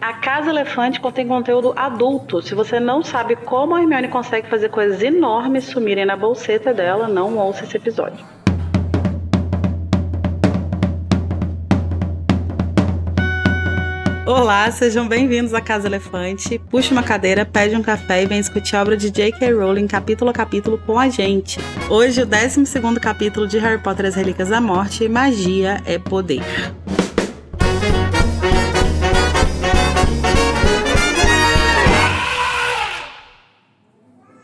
A Casa Elefante contém conteúdo adulto. Se você não sabe como a Hermione consegue fazer coisas enormes sumirem na bolseta dela, não ouça esse episódio. Olá, sejam bem-vindos à Casa Elefante. Puxa uma cadeira, pede um café e vem discutir a obra de J.K. Rowling capítulo a capítulo com a gente. Hoje, o 12º capítulo de Harry Potter e as Relíquias da Morte, Magia é Poder.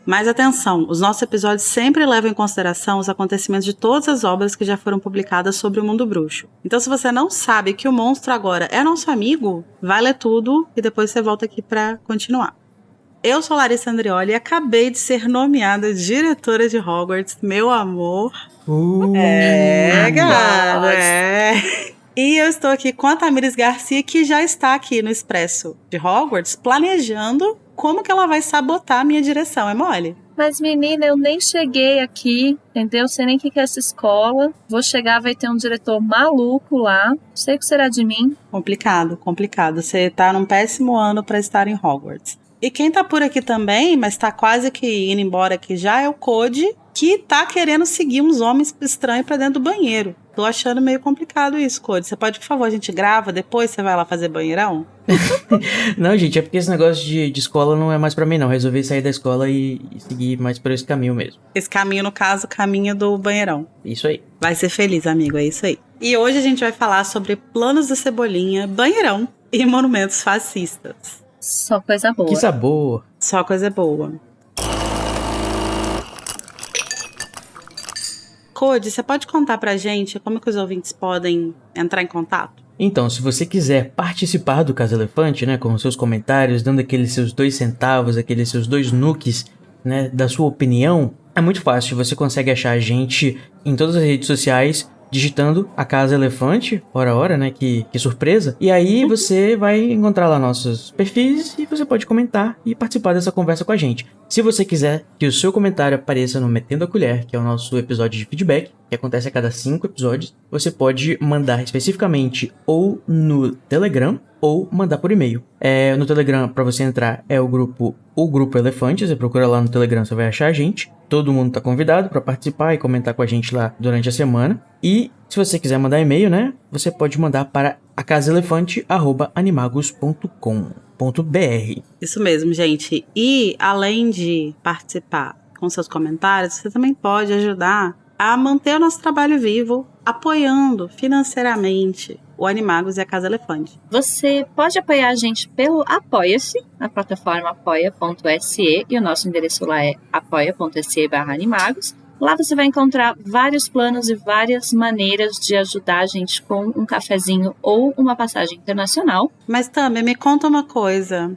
Mas atenção, os nossos episódios sempre levam em consideração os acontecimentos de todas as obras que já foram publicadas sobre o mundo bruxo. Então, se você não sabe que o monstro agora é nosso amigo, vai ler tudo e depois você volta aqui pra continuar. Eu sou Larissa Andrioli e acabei de ser nomeada diretora de Hogwarts, meu amor. E eu estou aqui com a Tamires Garcia, que já está aqui no Expresso de Hogwarts, planejando como que ela vai sabotar a minha direção, é mole? Mas menina, eu nem cheguei aqui, entendeu? Sei nem o que é essa escola. Vou chegar, vai ter um diretor maluco lá. Sei o que será de mim. Complicado. Você tá num péssimo ano para estar em Hogwarts. E quem tá por aqui também, mas tá quase que indo embora aqui já, é o Code, que tá querendo seguir uns homens estranhos pra dentro do banheiro. Tô achando meio complicado isso, Code. Você pode, por favor, a gente grava, depois você vai lá fazer banheirão? Não, gente, é porque esse negócio de escola não é mais pra mim, não. Resolvi sair da escola e seguir mais por esse caminho mesmo. Esse caminho, no caso, o caminho do banheirão. Isso aí. Vai ser feliz, amigo, é isso aí. E hoje a gente vai falar sobre planos da Cebolinha, banheirão e monumentos fascistas. Só coisa boa. Que sabor. Só coisa boa. Code, você pode contar pra gente como que os ouvintes podem entrar em contato? Então, se você quiser participar do Casa Elefante, né, com seus comentários, dando aqueles seus 2 centavos, aqueles seus 2 nuques, né, da sua opinião, é muito fácil. Você consegue achar a gente em todas as redes sociais, digitando a Casa Elefante, ora, né, que surpresa. E aí você vai encontrar lá nossos perfis e você pode comentar e participar dessa conversa com a gente. Se você quiser que o seu comentário apareça no Metendo a Colher, que é o nosso episódio de feedback, que acontece a cada 5 episódios, você pode mandar especificamente ou no Telegram ou mandar por e-mail. No Telegram, para você entrar, é o grupo Elefante. Você procura lá no Telegram, você vai achar a gente. Todo mundo tá convidado para participar e comentar com a gente lá durante a semana. E se você quiser mandar e-mail, né, você pode mandar para acasaelefante@animagos.com.br. Isso mesmo, gente. E além de participar com seus comentários, você também pode ajudar a manter o nosso trabalho vivo, apoiando financeiramente o Animagos e a Casa Elefante. Você pode apoiar a gente pelo Apoia-se, na plataforma apoia.se, e o nosso endereço lá é apoia.se/animagos. Lá você vai encontrar vários planos e várias maneiras de ajudar a gente com um cafezinho ou uma passagem internacional. Mas também me conta uma coisa.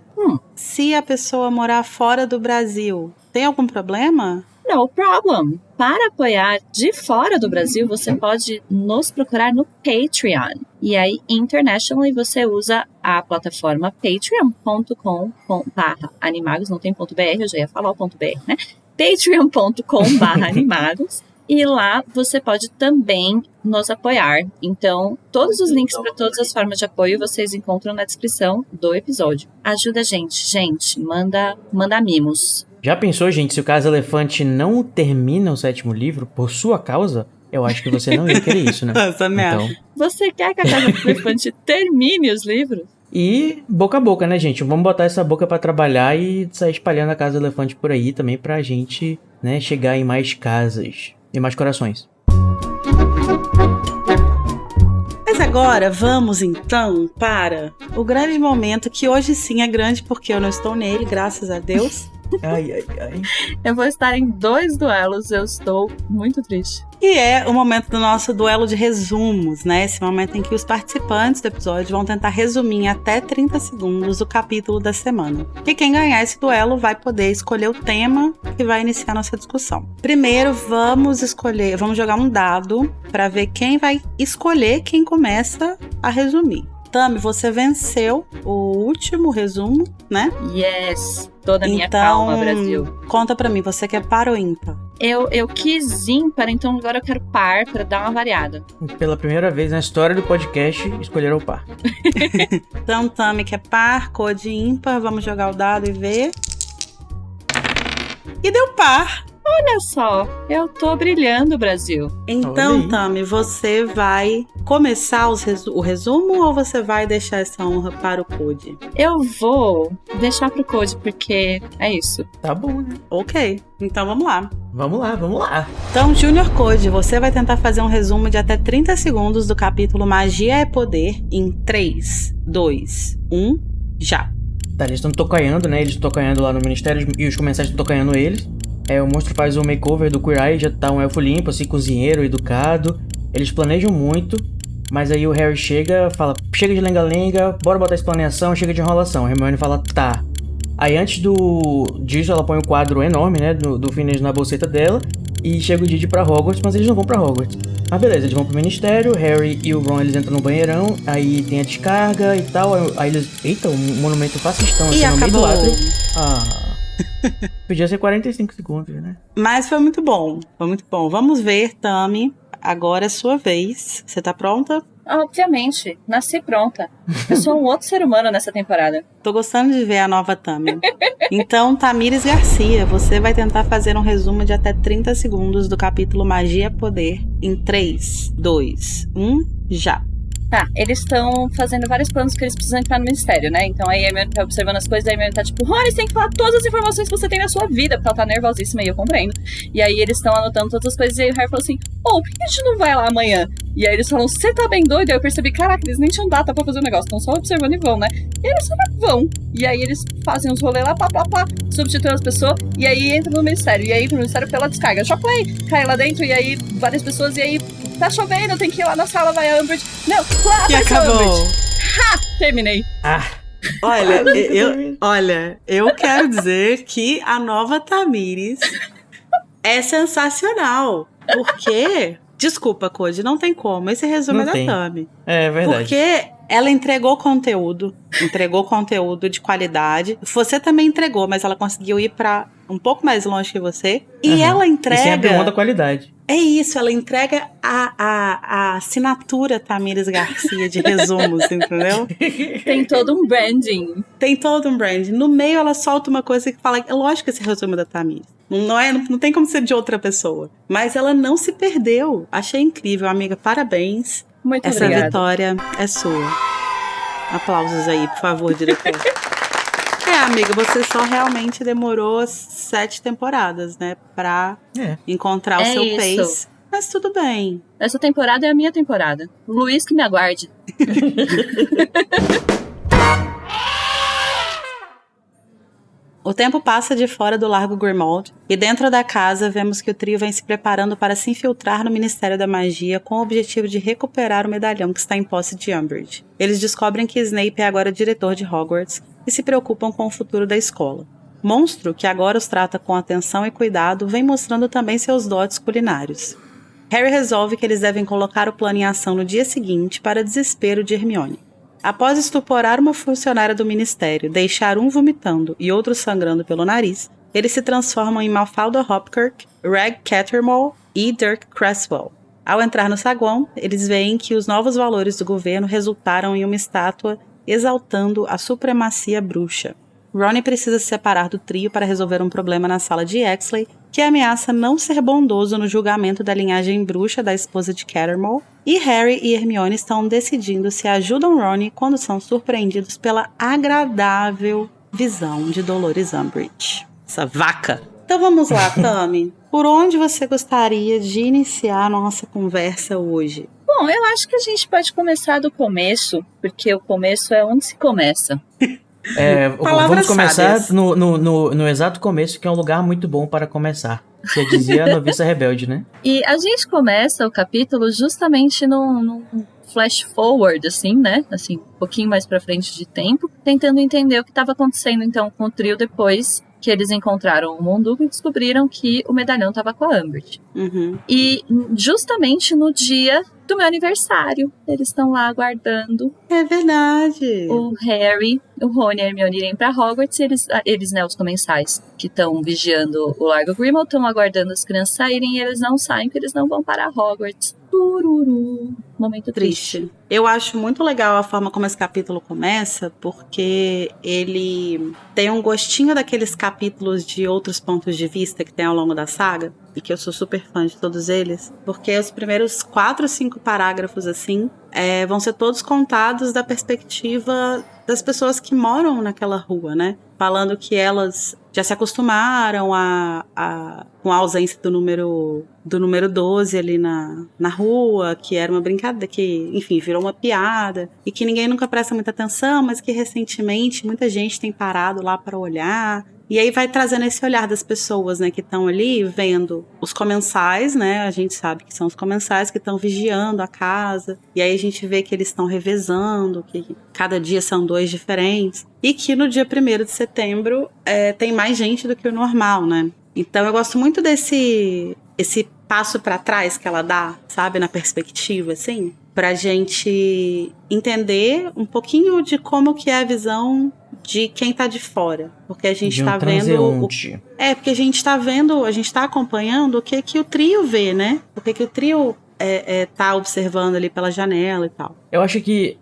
Se a pessoa morar fora do Brasil, tem algum problema? No problem. Para apoiar de fora do Brasil, você pode nos procurar no Patreon. E aí, internationally, você usa a plataforma patreon.com/animagos. Não tem .br, eu já ia falar o .br, né? patreon.com/animagos. E lá você pode também nos apoiar. Então, todos os links para todas as formas de apoio vocês encontram na descrição do episódio. Ajuda a gente. Manda mimos. Já pensou, gente, se o Casa Elefante não termina o 7º livro por sua causa? Eu acho que você não ia querer isso, né? Então... Você quer que a Casa Elefante termine os livros? E boca a boca, né, gente? Vamos botar essa boca pra trabalhar e sair espalhando a Casa Elefante por aí também pra gente, né, chegar em mais casas e mais corações. Mas agora vamos então para o grande momento, que hoje sim é grande porque eu não estou nele, graças a Deus. Ai. Eu vou estar em 2 duelos, eu estou muito triste. E é o momento do nosso duelo de resumos, né? Esse momento em que os participantes do episódio vão tentar resumir em até 30 segundos o capítulo da semana. E quem ganhar esse duelo vai poder escolher o tema que vai iniciar a nossa discussão. Primeiro, vamos jogar um dado para ver quem vai escolher quem começa a resumir. Tami, você venceu o último resumo, né? Yes! Toda a minha calma, Brasil. Conta pra mim, você quer par ou ímpar? Eu quis ímpar, então agora eu quero par pra dar uma variada. Pela primeira vez na história do podcast, escolheram o par. Então, Tami quer par, code ímpar. Vamos jogar o dado e ver. E deu par. Olha só, eu tô brilhando, Brasil. Então, Tami, você vai começar o resumo ou você vai deixar essa honra para o Code? Eu vou deixar pro Code, porque é isso. Tá bom, né? Ok, então vamos lá. Vamos lá. Então, Junior Code, você vai tentar fazer um resumo de até 30 segundos do capítulo Magia é Poder em 3, 2, 1, já. Tá, eles estão tocanhando, né? Eles estão tocanhando lá no ministério e os comensais estão tocanhando eles. O monstro faz um makeover do Queer Eye, já tá um elfo limpo, assim, cozinheiro, educado. Eles planejam muito, mas aí o Harry fala, chega de lenga-lenga, bora botar essa planeação, chega de enrolação. A Hermione fala, tá. Aí antes disso, ela põe um quadro enorme, né, do Phineas na bolseta dela, e chega o dia de ir pra Hogwarts, mas eles não vão pra Hogwarts. Mas beleza, eles vão pro ministério, Harry e o Ron, eles entram no banheirão, aí tem a descarga e tal, aí eles... Eita, um monumento fascistão, assim, no meio do átrio. Podia ser 45 segundos, né? Mas foi muito bom, Vamos ver, Tami, agora é sua vez. Você tá pronta? Obviamente, nasci pronta. Eu sou um outro ser humano nessa temporada. Tô gostando de ver a nova Tami. Então, Tamires Garcia, você vai tentar fazer um resumo de até 30 segundos do capítulo Magia é Poder em 3, 2, 1, já. Tá, eles estão fazendo vários planos que eles precisam entrar no ministério, né? Então aí a Hermione tá observando as coisas, a Hermione tá tipo, Rony, você tem que falar todas as informações que você tem na sua vida, porque ela tá nervosíssima e eu compreendo. E aí eles estão anotando todas as coisas e aí o Harry falou assim, por que a gente não vai lá amanhã? E aí eles falam, você tá bem doido? Aí eu percebi, caraca, eles nem tinham data pra fazer o negócio, estão só observando e vão, né? E eles só vão. E aí eles fazem uns rolês lá, pá, substituem as pessoas, e aí entram no ministério. E aí pro ministério pela descarga. Shockley cai lá dentro, e aí várias pessoas, e aí tá chovendo, tem que ir lá na sala, vai a Umbridge. Não, lá e vai acabou. A Umbridge. Ha! Terminei. Olha, eu quero dizer que a nova Tamires é sensacional. Porque... Desculpa, Code, não tem como. Esse resumo é da Tami. É verdade. Porque ela entregou conteúdo de qualidade. Você também entregou, mas ela conseguiu ir pra um pouco mais longe que você. E ela entrega... E sempre mão da qualidade. É isso, ela entrega a assinatura Tamires Garcia de resumos, entendeu? Tem todo um branding. No meio ela solta uma coisa que fala... É lógico que esse resumo é da Tamires. Não tem como ser de outra pessoa. Mas ela não se perdeu. Achei incrível, amiga. Parabéns. Muito Essa obrigada. vitória é sua. Aplausos aí, por favor, diretor. Amiga, você só realmente demorou 7 temporadas, né? Pra encontrar o seu pace. Mas tudo bem. Essa temporada é a minha temporada. O Luiz que me aguarde. O tempo passa de fora do Largo Grimmauld e dentro da casa vemos que o trio vem se preparando para se infiltrar no Ministério da Magia com o objetivo de recuperar o medalhão que está em posse de Umbridge. Eles descobrem que Snape é agora diretor de Hogwarts e se preocupam com o futuro da escola. Monstro, que agora os trata com atenção e cuidado, vem mostrando também seus dotes culinários. Harry resolve que eles devem colocar o plano em ação no dia seguinte para desespero de Hermione. Após estuporar uma funcionária do ministério, deixar um vomitando e outro sangrando pelo nariz, eles se transformam em Mafalda Hopkirk, Reg Cattermole e Dirk Creswell. Ao entrar no saguão, eles veem que os novos valores do governo resultaram em uma estátua exaltando a supremacia bruxa. Ron precisa se separar do trio para resolver um problema na sala de Exley, que ameaça não ser bondoso no julgamento da linhagem bruxa da esposa de Cattermole, e Harry e Hermione estão decidindo se ajudam Ron quando são surpreendidos pela agradável visão de Dolores Umbridge. Essa vaca! Então vamos lá, Tami. Por onde você gostaria de iniciar a nossa conversa hoje? Bom, eu acho que a gente pode começar do começo, porque o começo é onde se começa. Vamos começar no exato começo, que é um lugar muito bom para começar. Já dizia a noviça rebelde, né? E a gente começa o capítulo justamente num flash forward, assim, né? Assim, um pouquinho mais pra frente de tempo, tentando entender o que estava acontecendo, então, com o trio depois que eles encontraram o Mondugo e descobriram que o medalhão estava com a Umbridge. Uhum. E justamente no dia do meu aniversário. Eles estão lá aguardando É verdade. o Harry, o Rony e a Hermione irem pra Hogwarts. Eles, né, os comensais que estão vigiando o Largo Grimmauld, estão aguardando as crianças saírem e eles não saem porque eles não vão para Hogwarts. Tururu. Momento triste. Eu acho muito legal a forma como esse capítulo começa, porque ele tem um gostinho daqueles capítulos de outros pontos de vista que tem ao longo da saga, e que eu sou super fã de todos eles, porque os primeiros 4 ou 5 parágrafos, assim, vão ser todos contados da perspectiva das pessoas que moram naquela rua, né? Falando que elas já se acostumaram com a ausência do número 12 ali na rua, que era uma brincadeira, que, enfim, virou uma piada, e que ninguém nunca presta muita atenção, mas que recentemente muita gente tem parado lá para olhar. E aí vai trazendo esse olhar das pessoas, né, que estão ali vendo os comensais, né, a gente sabe que são os comensais que estão vigiando a casa, e aí a gente vê que eles estão revezando, que cada dia são 2 diferentes, e que no dia 1º de setembro tem mais gente do que o normal, né. Então eu gosto muito esse passo para trás que ela dá, sabe, na perspectiva, assim, pra gente entender um pouquinho de como que é a visão de quem tá de fora, porque a gente tá vendo porque a gente tá vendo, a gente tá acompanhando o que o trio vê, né? O que o trio tá observando ali pela janela e tal. Eu acho que,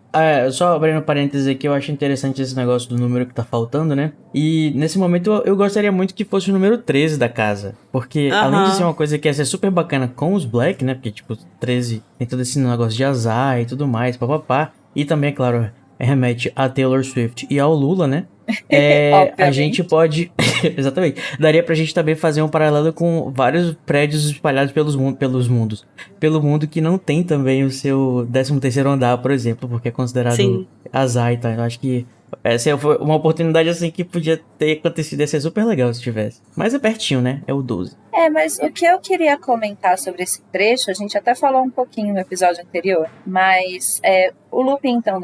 só abrindo parênteses aqui, eu acho interessante esse negócio do número que tá faltando, né? E nesse momento eu gostaria muito que fosse o número 13 da casa, porque além de ser uma coisa que ia ser super bacana com os Black, né? Porque, tipo, 13 tem todo esse negócio de azar e tudo mais, papapá. E também, é claro, remete a Taylor Swift e ao Lula, né? A gente pode... Exatamente. Daria pra gente também fazer um paralelo com vários prédios espalhados pelo mundo que não tem também o seu 13º andar, por exemplo, porque é considerado azar e tal. Eu acho que essa foi uma oportunidade assim que podia ter acontecido, ia ser super legal se tivesse. Mas é pertinho, né? É o 12. Mas o que eu queria comentar sobre esse trecho, a gente até falou um pouquinho no episódio anterior, mas o Lupin, então,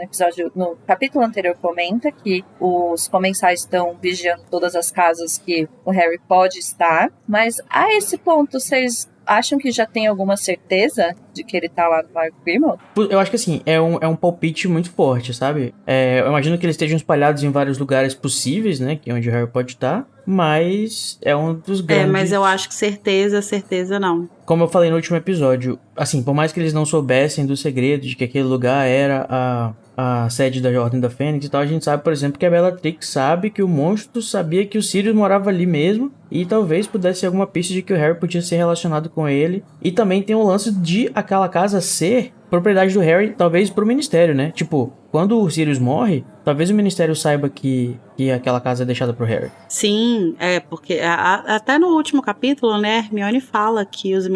no capítulo anterior comenta que os comensais estão vigiando todas as casas que o Harry pode estar, mas a esse ponto, vocês acham que já tem alguma certeza de que ele tá lá no Largo Grimmauld? Eu acho que assim, é um palpite muito forte, sabe? Eu imagino que eles estejam espalhados em vários lugares possíveis, né? Que é onde o Harry pode estar, mas é um dos grandes... mas eu acho que certeza não. Como eu falei no último episódio, assim, por mais que eles não soubessem do segredo de que aquele lugar era a sede da Ordem da Fênix e tal, a gente sabe, por exemplo, que a Bellatrix sabe que o monstro sabia que o Sirius morava ali mesmo, e talvez pudesse ser alguma pista de que o Harry podia ser relacionado com ele. E também tem o lance de aquela casa ser propriedade do Harry, talvez pro Ministério, né? Tipo, quando o Sirius morre, talvez o Ministério saiba que aquela casa é deixada pro Harry. Sim, porque até no último capítulo, né, Hermione fala que os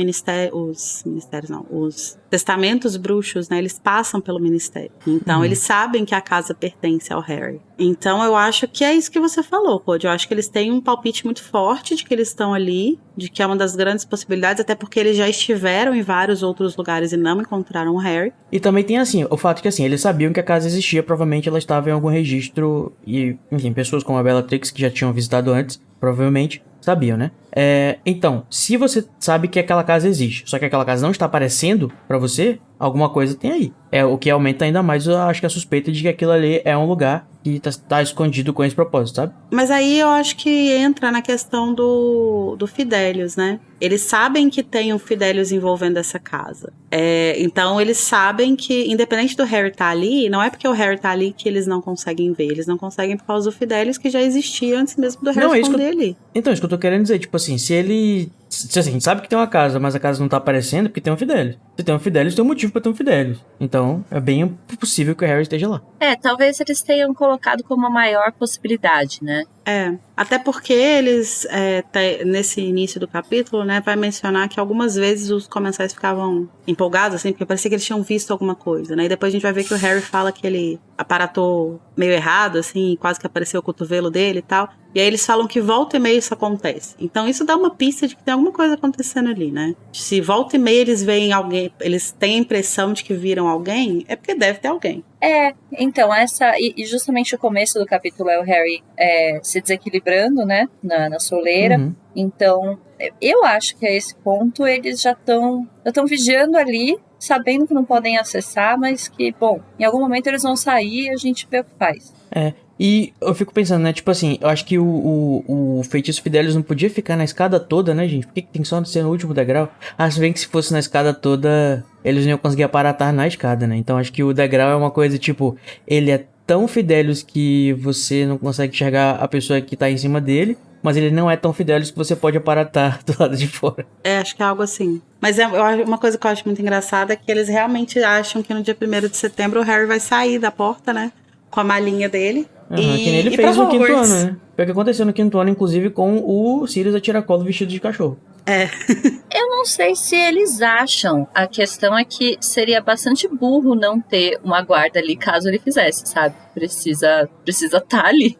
testamentos bruxos, né, eles passam pelo Ministério. Então, eles sabem que a casa pertence ao Harry. Então, eu acho que é isso que você falou, Cody. Eu acho que eles têm um palpite muito forte de que eles estão ali, de que é uma das grandes possibilidades, até porque eles já estiveram em vários outros lugares e não encontraram o Harry. E também tem, assim, o fato que, assim, eles sabiam que a casa existia, provavelmente ela estava em algum registro e, enfim, pessoas como a Bellatrix, que já tinham visitado antes, provavelmente sabiam, né? Então, se você sabe que aquela casa existe, só que aquela casa não está aparecendo pra você, alguma coisa tem aí. O que aumenta ainda mais, eu acho que a suspeita de que aquilo ali é um lugar que tá escondido com esse propósito, sabe? Mas aí eu acho que entra na questão do Fidelius, né? Eles sabem que tem um Fidelius envolvendo essa casa. Então eles sabem que, independente do Harry estar ali, não é porque o Harry tá ali que eles não conseguem ver. Eles não conseguem por causa do Fidelius, que já existia antes mesmo do Harry esconder ali. Então, isso que eu tô querendo dizer, tipo assim, se assim, a gente sabe que tem uma casa, mas a casa não tá aparecendo porque tem um Fidelius. Se tem um Fidelius, tem um motivo pra ter um Fidelius. Então, é bem possível que o Harry esteja lá. Talvez eles tenham colocado como a maior possibilidade, né? Até porque eles, nesse início do capítulo, né, vai mencionar que algumas vezes os comensais ficavam empolgados, assim, porque parecia que eles tinham visto alguma coisa, né? E depois a gente vai ver que o Harry fala que ele aparatou meio errado, assim, quase que apareceu o cotovelo dele e tal. E aí eles falam que volta e meia isso acontece. Então isso dá uma pista de que tem alguma coisa acontecendo ali, né? Se volta e meia eles veem alguém, eles têm a impressão de que viram alguém, é porque deve ter alguém. Então, e justamente o começo do capítulo é o Harry se desequilibrando, né, na soleira, Então, eu acho que a esse ponto eles já estão vigiando ali, sabendo que não podem acessar, mas que, bom, em algum momento eles vão sair e a gente vê o que faz. E eu fico pensando, né, tipo assim, eu acho que o Feitiço Fidelis não podia ficar na escada toda, né, gente? Por que tem só de ser no último degrau? Se bem que se fosse na escada toda, eles não iam conseguir aparatar na escada, né? Então acho que o degrau é uma coisa, tipo, ele é tão Fidelis que você não consegue enxergar a pessoa que tá em cima dele, mas ele não é tão Fidelis que você pode aparatar do lado de fora. Acho que é algo assim. Mas uma coisa que eu acho muito engraçada é que eles realmente acham que no dia 1º de setembro o Harry vai sair da porta, né? Com a malinha dele. Que nem ele fez no quinto ano, né? Foi o que aconteceu no quinto ano, inclusive, com o Sirius a tiracolo vestido de cachorro. Eu não sei se eles acham. A questão é que seria bastante burro não ter uma guarda ali caso ele fizesse, sabe? Precisa estar ali.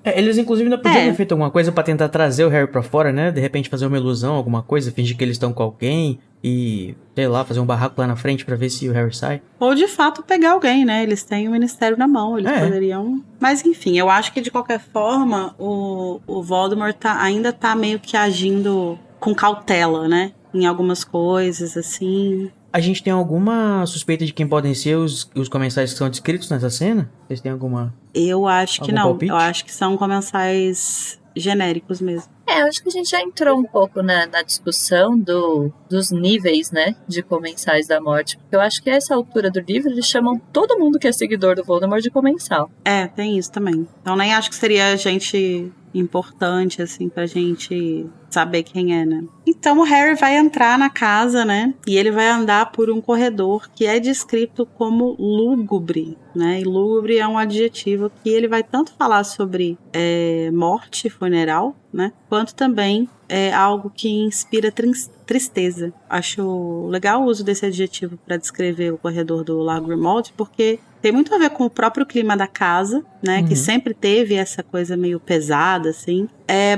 Eles, inclusive, ainda podiam ter feito alguma coisa pra tentar trazer o Harry pra fora, né? De repente fazer uma ilusão, alguma coisa, fingir que eles estão com alguém e, sei lá, fazer um barraco lá na frente pra ver se o Harry sai. Ou, de fato, pegar alguém, né? Eles têm o ministério na mão, eles poderiam... Mas, enfim, eu acho que, de qualquer forma, o Voldemort ainda tá meio que agindo com cautela, né? Em algumas coisas, assim... A gente tem alguma suspeita de quem podem ser os comensais que são descritos nessa cena? Vocês têm alguma... Eu acho que não. Palpite? Eu acho que são comensais genéricos mesmo. Eu acho que a gente já entrou um pouco na discussão dos níveis, né, de comensais da morte. Porque eu acho que a essa altura do livro eles chamam todo mundo que é seguidor do Voldemort de comensal. Tem isso também. Então nem acho que seria gente importante, assim, pra gente saber quem é, né? Então o Harry vai entrar na casa, né? E ele vai andar por um corredor que é descrito como lúgubre, né? E lúgubre é um adjetivo que ele vai tanto falar sobre morte, funeral, né? Quanto também algo que inspira tristeza. Acho legal o uso desse adjetivo para descrever o corredor do Lago Grimmauld, porque tem muito a ver com o próprio clima da casa, né? Que sempre teve essa coisa meio pesada, assim.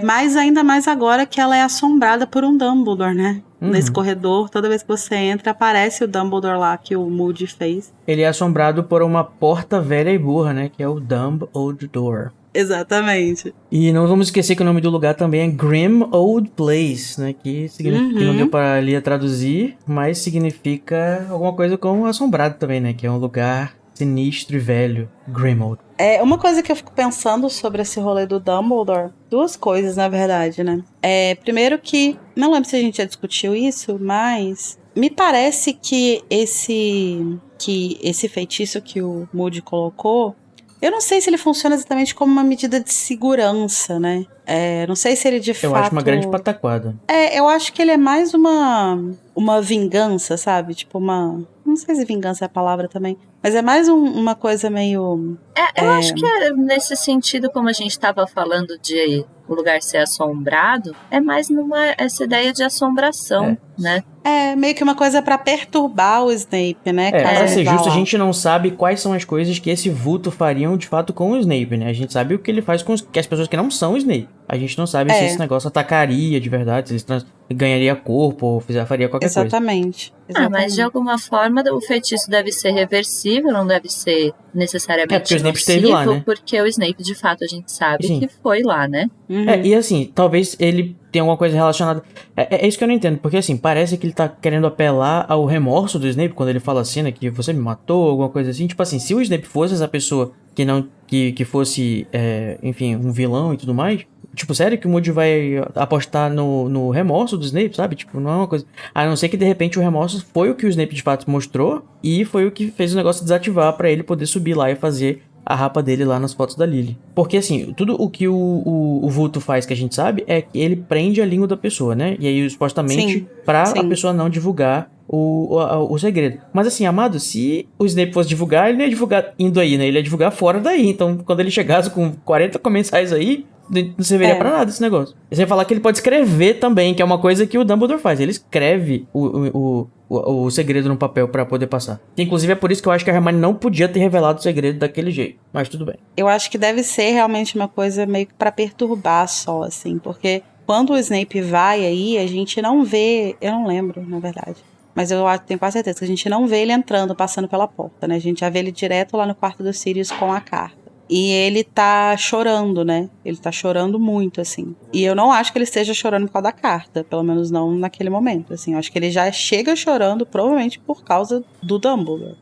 Mas ainda mais agora que ela é assombrada por um Dumbledore, né? Nesse corredor, toda vez que você entra, aparece o Dumbledore lá que o Moody fez. Ele é assombrado por uma porta velha e burra, né? Que é o Dumb Old Door. Exatamente. E não vamos esquecer que o nome do lugar também é Grim Old Place, né? Que significa que não deu pra ler traduzir, mas significa alguma coisa como assombrado também, né? Que é um lugar sinistro e velho. Grimmauld. Uma coisa que eu fico pensando sobre esse rolê do Dumbledore, duas coisas, na verdade, né? Primeiro que, não lembro se a gente já discutiu isso, mas me parece que esse feitiço que o Moody colocou, eu não sei se ele funciona exatamente como uma medida de segurança, né? Não sei se ele de fato... Eu acho uma grande pataquada. Eu acho que ele é mais uma vingança, sabe? Tipo uma... Não sei se vingança é a palavra também. Mas é mais uma coisa meio... Eu acho que nesse sentido, como a gente estava falando de o lugar ser assombrado, é mais essa ideia de assombração, né? Meio que uma coisa pra perturbar o Snape, né? Pra ser justo, a gente não sabe quais são as coisas que esse vulto fariam de fato com o Snape, né? A gente sabe o que ele faz com as pessoas que não são o Snape. A gente não sabe se esse negócio atacaria de verdade, se ele ganharia corpo ou faria qualquer coisa. Exatamente. Mas de alguma forma o feitiço deve ser reversível, não deve ser necessariamente porque o Snape esteve lá, né? Porque o Snape, de fato, a gente sabe que foi lá, né? E assim, talvez ele tenha alguma coisa relacionada... É isso que eu não entendo, porque assim, parece que ele tá querendo apelar ao remorso do Snape quando ele fala assim, né, que você me matou, alguma coisa assim. Tipo assim, se o Snape fosse essa pessoa que fosse, enfim, um vilão e tudo mais... Tipo, sério que o Moody vai apostar no remorso do Snape, sabe? Tipo, não é uma coisa... A não ser que, de repente, o remorso foi o que o Snape, de fato, mostrou e foi o que fez o negócio desativar pra ele poder subir lá e fazer a rapa dele lá nas fotos da Lily. Porque, assim, tudo o que o vulto faz, que a gente sabe, é que ele prende a língua da pessoa, né? E aí, supostamente, a pessoa não divulgar o segredo. Mas assim, amado, se o Snape fosse divulgar, ele não ia divulgar indo aí, né? Ele ia divulgar fora daí. Então, quando ele chegasse com 40 comensais aí, não serviria pra nada esse negócio. Você ia falar que ele pode escrever também, que é uma coisa que o Dumbledore faz. Ele escreve o segredo no papel pra poder passar. Inclusive, é por isso que eu acho que a Hermione não podia ter revelado o segredo daquele jeito. Mas tudo bem. Eu acho que deve ser realmente uma coisa meio que pra perturbar só, assim. Porque quando o Snape vai aí, a gente não vê... Eu não lembro, na verdade. Mas eu tenho quase certeza que a gente não vê ele entrando, passando pela porta, né? A gente já vê ele direto lá no quarto do Sirius com a carta. E ele tá chorando, né? Ele tá chorando muito, assim. E eu não acho que ele esteja chorando por causa da carta. Pelo menos não naquele momento, assim. Eu acho que ele já chega chorando, provavelmente por causa do Dumbledore.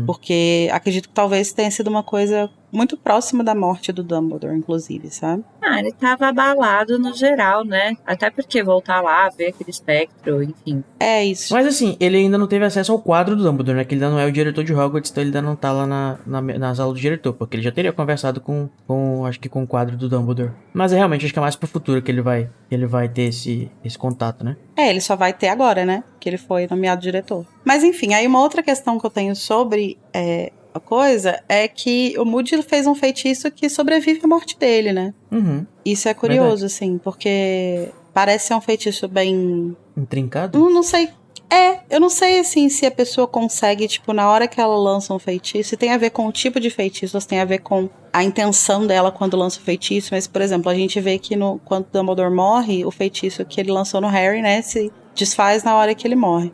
Porque acredito que talvez tenha sido uma coisa muito próxima da morte do Dumbledore, inclusive, sabe? Ele tava abalado no geral, né? Até porque voltar lá, ver aquele espectro, enfim. É isso. Mas assim, ele ainda não teve acesso ao quadro do Dumbledore, né? Que ele ainda não é o diretor de Hogwarts, então ele ainda não tá lá na sala do diretor, porque ele já teria conversado acho que com o quadro do Dumbledore. Mas realmente, acho que é mais pro futuro que ele vai ter esse contato, né? Ele só vai ter agora, né? Que ele foi nomeado diretor. Mas enfim, aí uma outra questão que eu tenho sobre a coisa é que o Moody fez um feitiço que sobrevive à morte dele, né? Isso é curioso, assim, porque parece ser um feitiço bem... intrincado? Não sei. Eu não sei, assim, se a pessoa consegue, tipo, na hora que ela lança um feitiço, se tem a ver com o tipo de feitiço, ou se tem a ver com a intenção dela quando lança o feitiço. Mas, por exemplo, a gente vê que quando Dumbledore morre, o feitiço que ele lançou no Harry, né, se desfaz na hora que ele morre.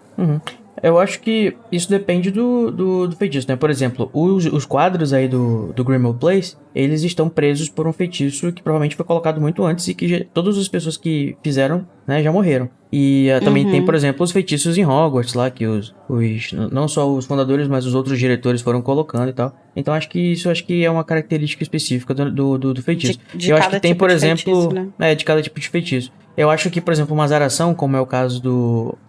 Eu acho que isso depende do feitiço, né? Por exemplo, os quadros aí do Grimmauld Place, eles estão presos por um feitiço que provavelmente foi colocado muito antes e que todas as pessoas que fizeram, né, já morreram. E também tem, por exemplo, os feitiços em Hogwarts lá, que não só os fundadores, mas os outros diretores foram colocando e tal. Então acho que é uma característica específica do feitiço. De eu cada acho que tem, tipo por de exemplo, feitiço, né? de cada tipo de feitiço. Eu acho que, por exemplo, uma azaração, como é o caso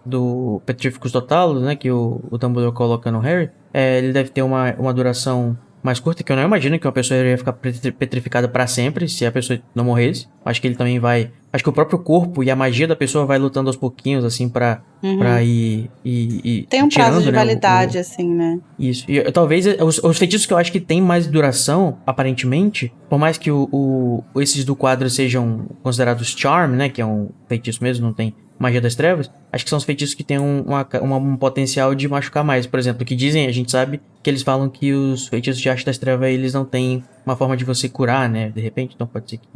do Petrificus Totalus, né, que o Dumbledore coloca no Harry, ele deve ter uma duração mais curta, que eu não imagino que uma pessoa iria ficar petrificada pra sempre, se a pessoa não morresse. Acho que ele também vai... Acho que o próprio corpo e a magia da pessoa vai lutando aos pouquinhos, assim, pra ir tem um tirando, prazo de né, validade, assim, né? Isso. E talvez os feitiços que eu acho que tem mais duração, aparentemente, por mais que esses do quadro sejam considerados charm, né, que é um feitiço mesmo, não tem magia das trevas, acho que são os feitiços que têm um potencial de machucar mais. Por exemplo, que dizem, a gente sabe que eles falam que os feitiços de arte das trevas, eles não têm uma forma de você curar, né, de repente, então pode ser que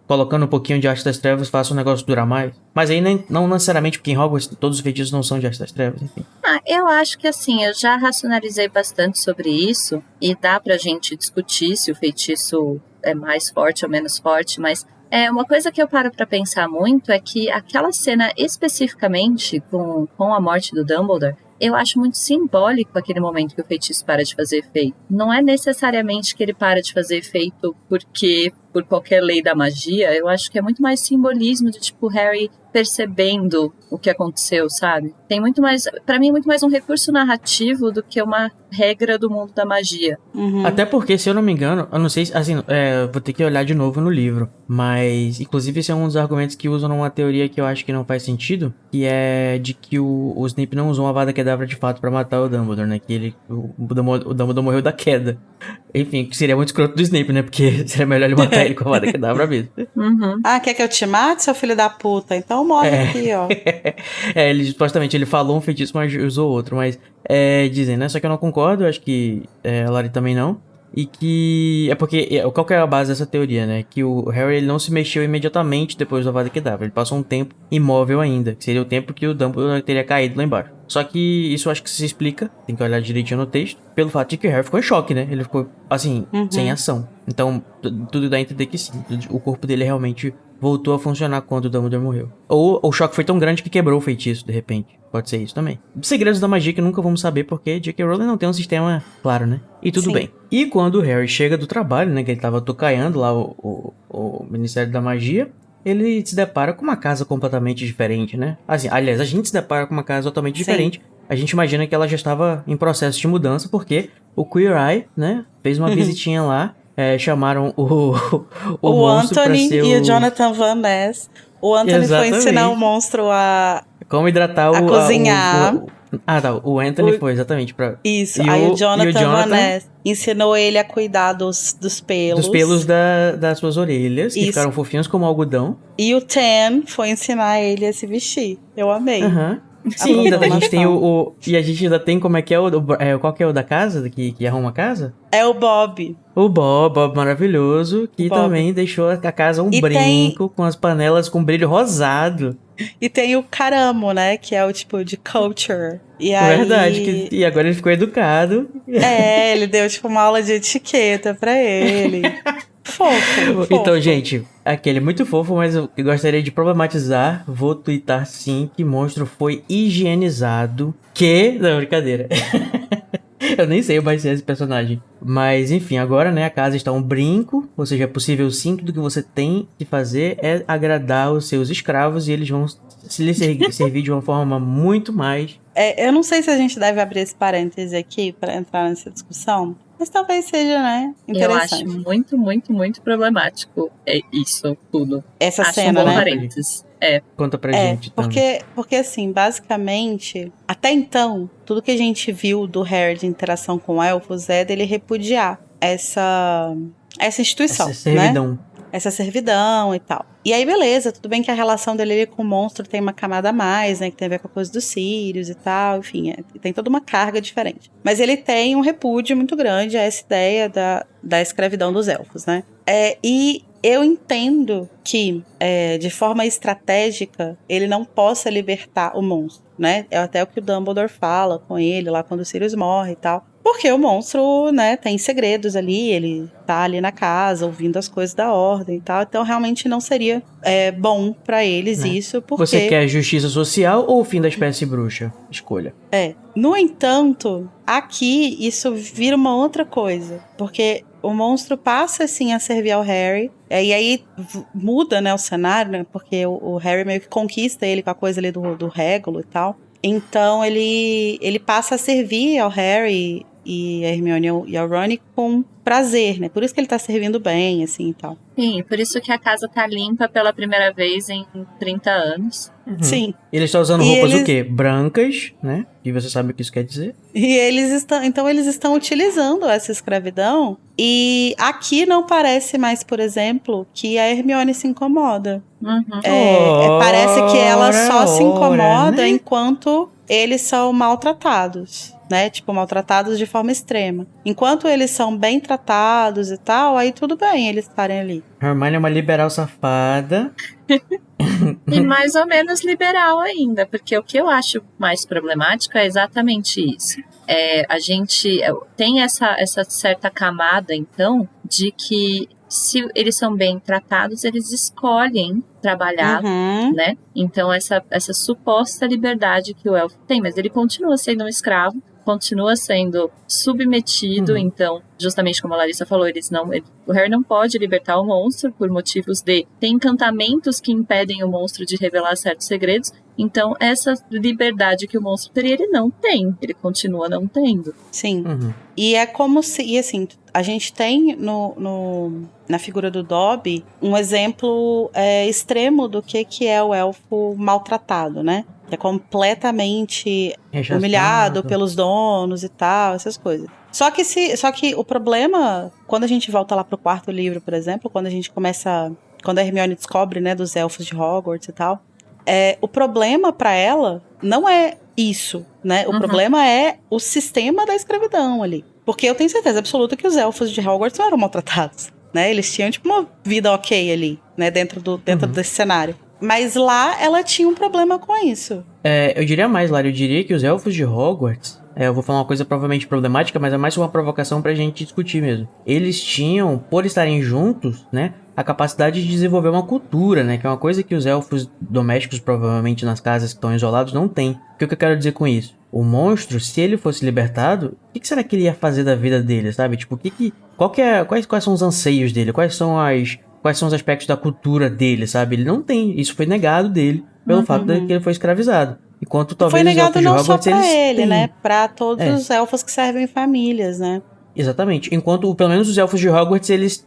colocando um pouquinho de arte das trevas faça o negócio durar mais. Mas aí não necessariamente, porque em Hogwarts todos os feitiços não são de arte das trevas, enfim. Eu acho que assim, eu já racionalizei bastante sobre isso e dá pra gente discutir se o feitiço é mais forte ou menos forte, mas uma coisa que eu paro pra pensar muito é que aquela cena especificamente com a morte do Dumbledore, eu acho muito simbólico aquele momento que o feitiço para de fazer efeito. Não é necessariamente que ele para de fazer efeito porque por qualquer lei da magia, eu acho que é muito mais simbolismo de tipo Harry percebendo o que aconteceu, sabe? Tem muito mais, pra mim é muito mais um recurso narrativo do que uma regra do mundo da magia. Até porque, se eu não me engano, eu não sei, assim, vou ter que olhar de novo no livro, mas inclusive esse é um dos argumentos que usam numa teoria que eu acho que não faz sentido, que é de que o Snape não usou uma Avada Kedavra de fato pra matar o Dumbledore, né? Que o Dumbledore morreu da queda. Enfim, que seria muito escroto do Snape, né? Porque seria melhor ele matar ele com a Avada Kedavra mesmo. Quer que eu te mate, seu filho da puta? Então morre aqui, ó. Supostamente ele falou um feitiço, mas usou outro. Mas dizem, né? Só que eu não concordo, eu acho que a Lari também não. E que... porque... qual que é a base dessa teoria, né? Que o Harry ele não se mexeu imediatamente depois do Avada Kedavra. Ele passou um tempo imóvel ainda. Que seria o tempo que o Dumbledore teria caído lá embaixo. Só que isso eu acho que se explica, tem que olhar direitinho no texto, pelo fato de que o Harry ficou em choque, né? Ele ficou, assim, sem ação. Então, tudo dá a entender que sim. O corpo dele realmente voltou a funcionar quando o Dumbledore morreu. Ou o choque foi tão grande que quebrou o feitiço, de repente. Pode ser isso também. Segredos da magia que nunca vamos saber, porque J.K. Rowling não tem um sistema claro, né? E tudo bem. E quando o Harry chega do trabalho, né? Que ele tava tocaiando lá o Ministério da Magia, ele se depara com uma casa completamente diferente, né? Assim, aliás, a gente se depara com uma casa totalmente diferente. A gente imagina que ela já estava em processo de mudança, porque o Queer Eye, né? Fez uma visitinha lá. Chamaram o monstro Anthony pra ser e o Jonathan Van Ness. O Anthony foi ensinar o monstro a cozinhar. O Anthony foi, exatamente. Isso, aí o Jonathan Van Ness ensinou ele a cuidar dos pelos. Dos pelos das suas orelhas, que ficaram fofinhos como algodão. E o Tan foi ensinar ele a se vestir. Eu amei. Sim, ainda a gente tem e a gente ainda tem como é que é qual que é o da casa, que arruma a casa? É o Bob. O Bob maravilhoso, que também deixou a casa brinco, com as panelas com brilho rosado. E tem o caramo, né? Que é o tipo de culture. E aí... Verdade, e agora ele ficou educado. Ele deu tipo uma aula de etiqueta pra ele. Fofo. Então, gente, aquele muito fofo, mas eu gostaria de problematizar. Vou twittar sim que monstro foi higienizado. Não, brincadeira. Eu nem sei mais esse personagem. Mas, enfim, agora, né, a casa está um brinco. Ou seja, é possível sim, tudo que você tem que fazer é agradar os seus escravos. E eles vão se lhe servir de uma forma muito mais... Eu não sei se a gente deve abrir esse parêntese aqui para entrar nessa discussão. Mas talvez seja, né, interessante. Eu acho muito, muito, muito problemático isso tudo. Essa acho cena, um bom né? parênteses. Conta pra gente. Porque assim, basicamente, até então, tudo que a gente viu do Harry de interação com elfos é dele repudiar essa instituição, essa servidão. né? Essa servidão e tal. E aí, beleza, tudo bem que a relação dele com o monstro tem uma camada a mais, né? Que tem a ver com a coisa dos Sirius e tal, enfim, tem toda uma carga diferente. Mas ele tem um repúdio muito grande a essa ideia da escravidão dos elfos, né? E eu entendo que, de forma estratégica, ele não possa libertar o monstro, né? É até o que o Dumbledore fala com ele lá quando o Sirius morre e tal. Porque o monstro, né, tem segredos ali, ele tá ali na casa, ouvindo as coisas da ordem e tal. Então, realmente não seria bom pra eles isso, porque... Você quer justiça social ou o fim da espécie bruxa? Escolha. No entanto, aqui isso vira uma outra coisa. Porque o monstro passa, assim, a servir ao Harry. E aí muda, né, o cenário, né? Porque o Harry meio que conquista ele com a coisa ali do Régulo e tal. Então, ele passa a servir ao Harry e a Hermione e ao Ron com prazer, né? Por isso que ele tá servindo bem, assim, e tal. Sim, por isso que a casa tá limpa pela primeira vez em 30 anos. Sim. Ele está usando roupas o quê? Brancas, né? E você sabe o que isso quer dizer? E eles estão utilizando essa escravidão. E aqui não parece mais, por exemplo, que a Hermione se incomoda. Parece que ela só se incomoda, né? Enquanto eles são maltratados, né? Tipo, maltratados de forma extrema. Enquanto eles são bem tratados e tal, aí tudo bem eles estarem ali. Hermione é uma liberal safada. E mais ou menos liberal ainda, porque o que eu acho mais problemático é exatamente isso. A gente tem essa certa camada, então, de que se eles são bem tratados, eles escolhem trabalhar, né? Então, essa suposta liberdade que o elfo tem, mas ele continua sendo um escravo, continua sendo submetido, então, justamente como a Larissa falou, o Harry não pode libertar o monstro por motivos tem encantamentos que impedem o monstro de revelar certos segredos, então essa liberdade que o monstro teria, ele não tem, ele continua não tendo. Sim, e é como se, e assim, a gente tem na figura do Dobby um exemplo extremo do que é o elfo maltratado, né? Que é completamente rechaçado, humilhado pelos donos e tal, essas coisas. Só que o problema, quando a gente volta lá pro quarto livro, por exemplo, quando a Hermione descobre, né, dos elfos de Hogwarts e tal, o problema pra ela não é isso, né? O problema é o sistema da escravidão ali. Porque eu tenho certeza absoluta que os elfos de Hogwarts não eram maltratados, né? Eles tinham, tipo, uma vida ok ali, né, dentro desse cenário. Mas lá ela tinha um problema com isso. Eu diria mais, Lara. Eu diria que os elfos de Hogwarts... eu vou falar uma coisa provavelmente problemática, mas é mais uma provocação pra gente discutir mesmo. Eles tinham, por estarem juntos, né, a capacidade de desenvolver uma cultura, né, que é uma coisa que os elfos domésticos, provavelmente nas casas que estão isolados, não têm. O que eu quero dizer com isso? O monstro, se ele fosse libertado, o que será que ele ia fazer da vida dele, sabe? Tipo, quais são os anseios dele? Quais são os aspectos da cultura dele, sabe? Ele não tem. Isso foi negado dele pelo fato de que ele foi escravizado. Enquanto talvez foi negado os elfos não de Hogwarts, só pra ele, têm, né? Pra todos os elfos que servem famílias, né? Exatamente. Enquanto, pelo menos, os elfos de Hogwarts, eles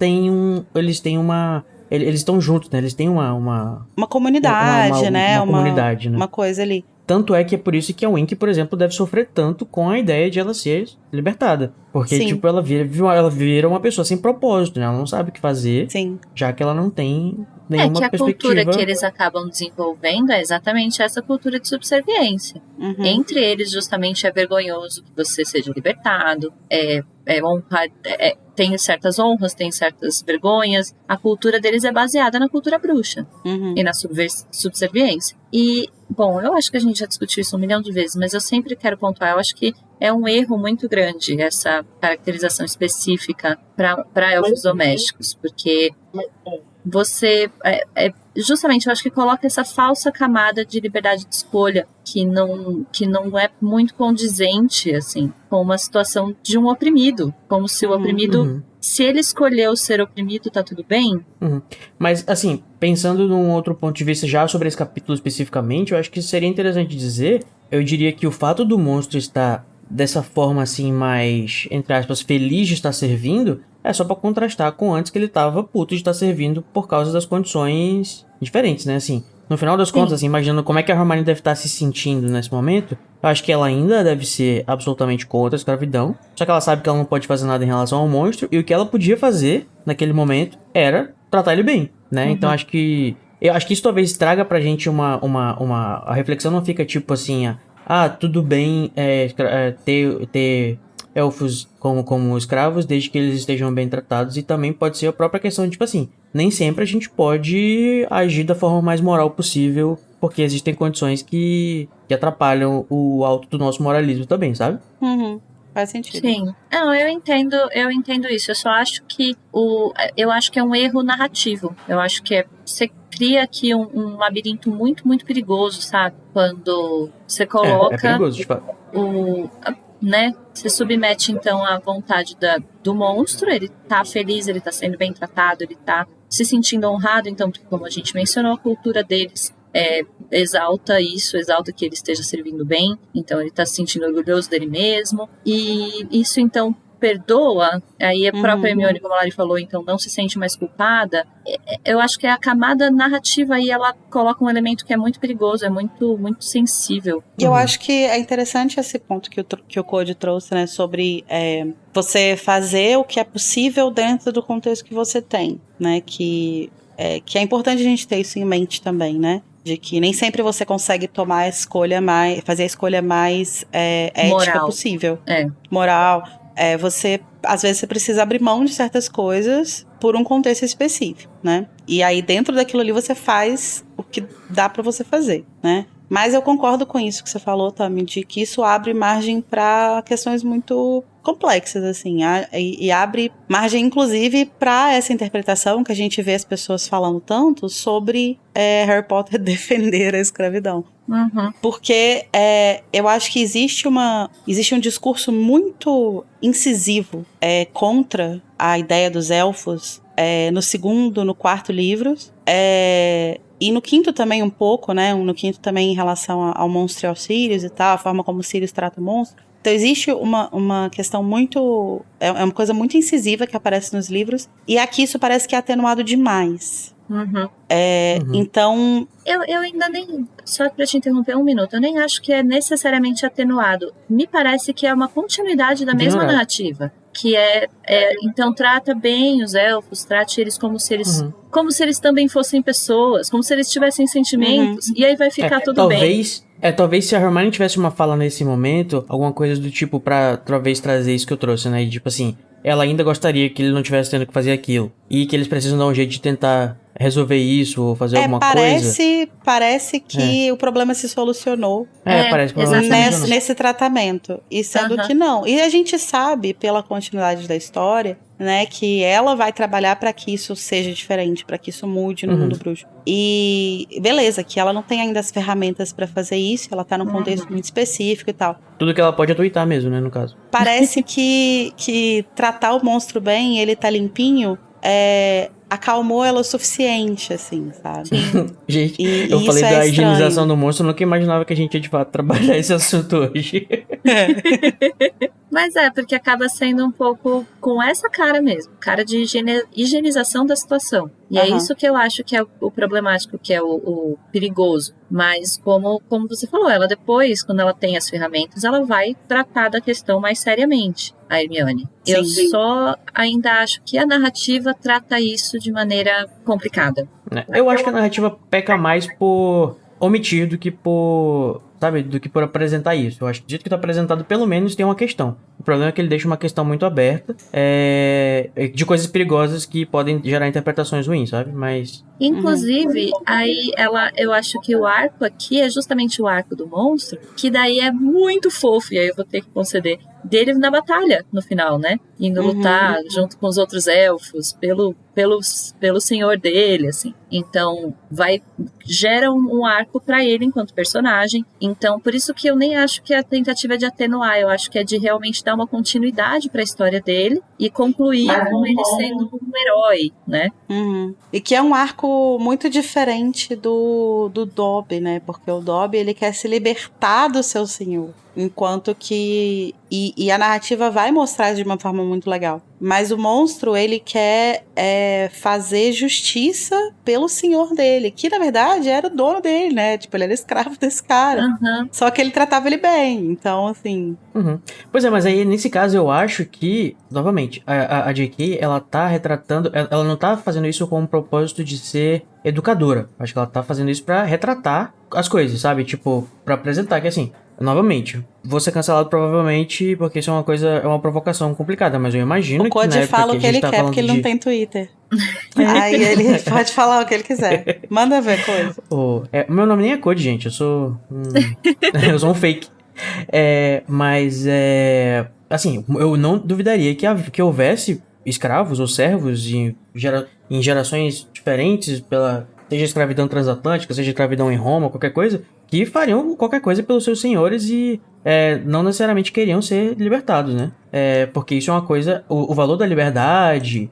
estão juntos, né? Eles têm uma comunidade, né? Uma comunidade, né? Uma coisa ali. Tanto é que é por isso que a Winky, por exemplo, deve sofrer tanto com a ideia de ela ser libertada. Porque, Sim. tipo, ela vira uma pessoa sem propósito, né? Ela não sabe o que fazer, Sim. já que ela não tem nenhuma que a perspectiva. cultura que eles acabam desenvolvendo é exatamente essa cultura de subserviência. Entre eles, justamente, é vergonhoso que você seja libertado, tem certas honras, tem certas vergonhas. A cultura deles é baseada na cultura bruxa e na subserviência. E, bom, eu acho que a gente já discutiu isso 1 milhão de vezes, mas eu sempre quero pontuar, eu acho que é um erro muito grande essa caracterização específica para elfos domésticos, porque você, justamente, eu acho que coloca essa falsa camada de liberdade de escolha que não é muito condizente, assim, com uma situação de um oprimido, como se o oprimido, se ele escolheu ser oprimido, tá tudo bem? Mas, assim, pensando num outro ponto de vista já sobre esse capítulo especificamente, eu acho que seria interessante dizer, eu diria que o fato do monstro estar dessa forma, assim, mais, entre aspas, feliz de estar servindo, é só pra contrastar com antes que ele tava puto de estar servindo por causa das condições diferentes, né, assim. No final das contas, assim, imaginando como é que a Hermione deve estar se sentindo nesse momento, eu acho que ela ainda deve ser absolutamente contra a escravidão, só que ela sabe que ela não pode fazer nada em relação ao monstro, e o que ela podia fazer naquele momento era tratar ele bem, né, então acho que isso talvez traga pra gente a reflexão não fica tipo assim, tudo bem ter elfos como escravos, desde que eles estejam bem tratados, e também pode ser a própria questão de, tipo assim, nem sempre a gente pode agir da forma mais moral possível, porque existem condições que atrapalham o alto do nosso moralismo também, sabe? Faz sentido. Sim. Não, eu entendo isso. Eu só acho que eu acho que é um erro narrativo. Eu acho que você cria aqui um labirinto muito, muito perigoso, sabe? Quando você coloca É perigoso, de fato. né? Você submete, então, à vontade do monstro, ele tá feliz, ele tá sendo bem tratado, ele tá se sentindo honrado, então, porque, como a gente mencionou, a cultura deles exalta isso, exalta que ele esteja servindo bem, então ele tá se sentindo orgulhoso dele mesmo, e isso, então, perdoa, aí a própria Hermione, como a Lari falou, então não se sente mais culpada. Eu acho que a camada narrativa aí, ela coloca um elemento que é muito perigoso, é muito, muito sensível. E eu acho que é interessante esse ponto que o Code trouxe, né, sobre você fazer o que é possível dentro do contexto que você tem, né, que é importante a gente ter isso em mente também, né, de que nem sempre você consegue tomar a escolha fazer a escolha mais ética possível. Moral. Às vezes você precisa abrir mão de certas coisas por um contexto específico, né? E aí dentro daquilo ali você faz o que dá pra você fazer, né? Mas eu concordo com isso que você falou, Tami, de que isso abre margem para questões muito complexas, assim, e abre margem, inclusive, para essa interpretação que a gente vê as pessoas falando tanto sobre Harry Potter defender a escravidão. Porque eu acho que existe um discurso muito incisivo contra a ideia dos elfos no 2º, no 4º livros, e no 5º também um pouco, né? No 5º também em relação ao monstro e ao Sirius e tal, a forma como o Sirius trata o monstro. Então existe uma questão muito... É uma coisa muito incisiva que aparece nos livros, e aqui isso parece que é atenuado demais. Então... Eu ainda nem... Só pra te interromper 1 minuto, eu nem acho que é necessariamente atenuado. Me parece que é uma continuidade da mesma narrativa. Que então trata bem os elfos, trate eles como se eles também fossem pessoas, como se eles tivessem sentimentos, e aí vai ficar tudo bem. Talvez se a Hermione tivesse uma fala nesse momento, alguma coisa do tipo pra talvez trazer isso que eu trouxe, né? E, tipo assim, ela ainda gostaria que ele não tivesse tendo que fazer aquilo. E que eles precisam dar um jeito de tentar resolver isso ou fazer alguma coisa. Parece que o problema se solucionou. Parece que o problema se solucionou. Nesse tratamento. E sendo que não. E a gente sabe, pela continuidade da história, né, que ela vai trabalhar para que isso seja diferente, para que isso mude no mundo bruxo. E beleza, que ela não tem ainda as ferramentas para fazer isso, ela tá num contexto muito específico e tal. Tudo que ela pode é tweetar mesmo, né, no caso. Parece que tratar o monstro bem, ele tá limpinho, acalmou ela o suficiente, assim, sabe? Gente, eu falei da higienização do monstro, eu nunca imaginava que a gente ia de fato trabalhar esse assunto hoje. Mas porque acaba sendo um pouco com essa cara mesmo, cara de higienização da situação. E é isso que eu acho que é o problemático, que é o perigoso. Mas como você falou, ela depois, quando ela tem as ferramentas, ela vai tratar da questão mais seriamente, a Hermione. Sim. Eu só ainda acho que a narrativa trata isso de maneira complicada. Eu acho que a narrativa peca mais por omitir do que por, sabe, do que por apresentar isso. Eu acho que do jeito que tá apresentado, pelo menos tem uma questão. O problema é que ele deixa uma questão muito aberta, de coisas perigosas que podem gerar interpretações ruins, sabe? Mas... Inclusive, aí eu acho que o arco aqui é justamente o arco do monstro, que daí é muito fofo, e aí eu vou ter que conceder, dele na batalha, no final, né? Indo lutar junto com os outros elfos, pelo senhor dele, assim. Então, gera um arco pra ele enquanto personagem. Então, por isso que eu nem acho que é a tentativa de atenuar, eu acho que é de realmente dar uma continuidade pra história dele e concluir com ele sendo um herói, né? E que é um arco muito diferente do Dobby, né? Porque o Dobby, ele quer se libertar do seu senhor. Enquanto que... E a narrativa vai mostrar de uma forma muito legal. Mas o monstro, ele quer fazer justiça pelo senhor dele. Que, na verdade, era o dono dele, né? Tipo, ele era escravo desse cara. Só que ele tratava ele bem. Então, assim... Pois é, mas aí, nesse caso, eu acho que... Novamente, a J.K., ela tá retratando... Ela não tá fazendo isso com o propósito de ser educadora. Acho que ela tá fazendo isso pra retratar as coisas, sabe? Tipo, pra apresentar que, assim... Novamente, vou ser cancelado provavelmente porque isso é uma provocação complicada, mas eu imagino que... O Cody fala o que ele quer porque ele não tem Twitter. Aí ele pode falar o que ele quiser. Manda ver, coisa. Meu nome nem é Cody, gente, eu sou eu sou um fake. Assim, eu não duvidaria que houvesse escravos ou servos em gerações diferentes, seja escravidão transatlântica, seja escravidão em Roma, qualquer coisa, que fariam qualquer coisa pelos seus senhores e não necessariamente queriam ser libertados, né? Porque isso é uma coisa... O valor da liberdade,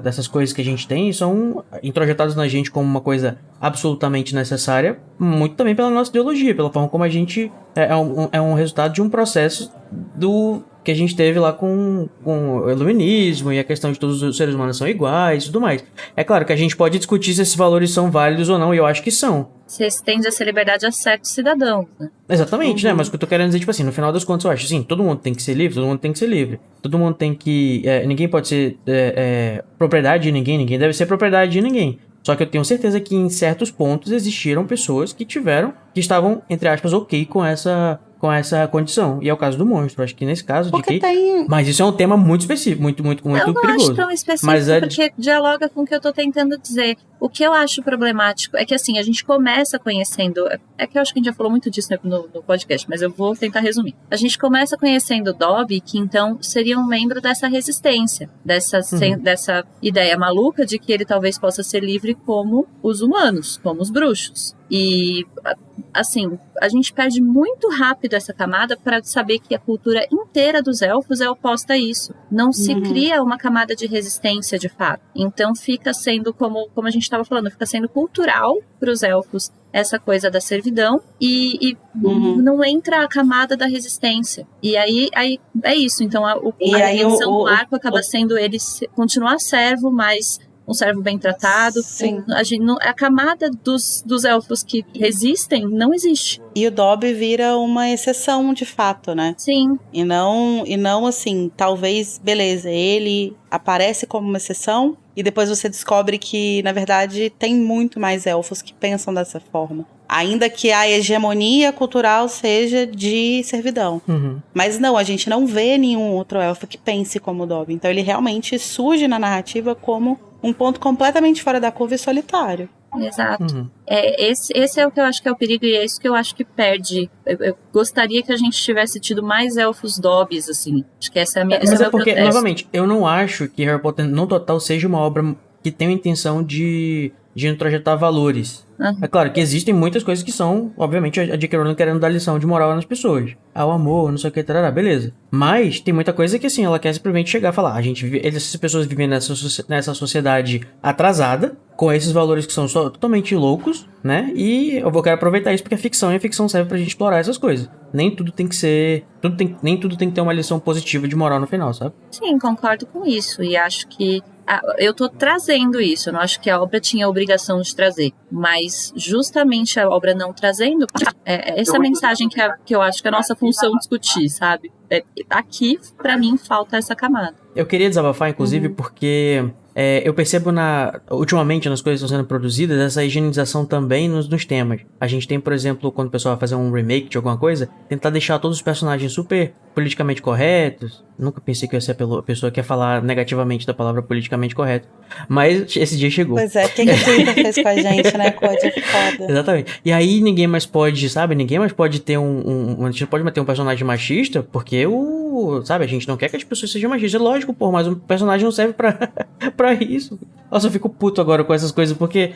dessas coisas que a gente tem, são introjetados na gente como uma coisa absolutamente necessária, muito também pela nossa ideologia, pela forma como a gente... É um resultado de um processo que a gente teve lá com o iluminismo e a questão de todos os seres humanos são iguais e tudo mais. É claro que a gente pode discutir se esses valores são válidos ou não, e eu acho que são. Você estende essa liberdade a certos cidadãos, né? Exatamente, né? Mas o que eu tô querendo dizer, tipo assim, no final das contas eu acho assim, todo mundo tem que ser livre, todo mundo tem que ser livre. Todo mundo tem que... ninguém pode ser propriedade de ninguém, ninguém deve ser propriedade de ninguém. Só que eu tenho certeza que em certos pontos existiram pessoas que estavam, entre aspas, ok com essa condição. E é o caso do monstro. Acho que nesse caso Mas isso é um tema muito específico, muito perigoso. Eu não acho tão específico, porque dialoga com o que eu tô tentando dizer. O que eu acho problemático é que, assim, a gente começa conhecendo... É que eu acho que a gente já falou muito disso no podcast, mas eu vou tentar resumir. A gente começa conhecendo o Dobby, que então seria um membro dessa resistência, dessa ideia maluca de que ele talvez possa ser livre como os humanos, como os bruxos. E, assim, a gente perde muito rápido essa camada para saber que a cultura inteira dos elfos é oposta a isso. Não se cria uma camada de resistência, de fato. Então fica sendo, como a gente estava falando, fica sendo cultural para os elfos essa coisa da servidão e não entra a camada da resistência. E aí é isso. Então a intenção do arco acaba sendo ele continuar servo, mas... um servo bem tratado. Sim. A camada dos elfos que resistem não existe. E o Dobby vira uma exceção, de fato, né? Sim. E não assim, talvez, beleza, ele aparece como uma exceção e depois você descobre que, na verdade, tem muito mais elfos que pensam dessa forma. Ainda que a hegemonia cultural seja de servidão. Mas não, a gente não vê nenhum outro elfo que pense como o Dobby. Então ele realmente surge na narrativa como um ponto completamente fora da curva e solitário. Exato. Esse é o que eu acho que é o perigo e é isso que eu acho que perde. Eu gostaria que a gente tivesse tido mais elfos Dobbys, assim. Acho que essa é a minha... Mas é porque, protesto. Novamente, eu não acho que Harry Potter, no total, seja uma obra que tenha a intenção de introjetar valores. É claro que existem muitas coisas que são, obviamente, a J.K. Rowling querendo dar lição de moral nas pessoas. O amor, não sei o que, tarará, beleza. Mas tem muita coisa que, assim, ela quer simplesmente chegar e falar, essas pessoas vivem nessa sociedade atrasada, com esses valores que são totalmente loucos, né? E eu quero aproveitar isso porque é ficção, e a ficção serve pra gente explorar essas coisas. nem tudo tem que ser... nem tudo tem que ter uma lição positiva de moral no final, sabe? Sim, concordo com isso. E acho que eu tô trazendo isso. Eu não acho que a obra tinha a obrigação de trazer. Mas justamente a obra não trazendo, essa mensagem que eu acho que é a nossa função discutir, sabe? Aqui, pra mim, falta essa camada. Eu queria desabafar, inclusive, porque eu percebo ultimamente nas coisas que estão sendo produzidas essa higienização também nos temas. A gente tem, por exemplo, quando o pessoal vai fazer um remake de alguma coisa, tentar deixar todos os personagens super politicamente corretos. Nunca pensei que eu ia ser a pessoa que ia falar negativamente da palavra politicamente correto. Mas esse dia chegou. Pois é, o que o Twitter fez com a gente, né, Code? É foda. Exatamente. E aí ninguém mais pode, sabe? Ninguém mais pode ter a gente não pode ter um personagem machista, porque sabe, a gente não quer que as pessoas sejam machistas. É lógico, pô, mas um personagem não serve pra isso. Nossa, eu fico puto agora com essas coisas, porque,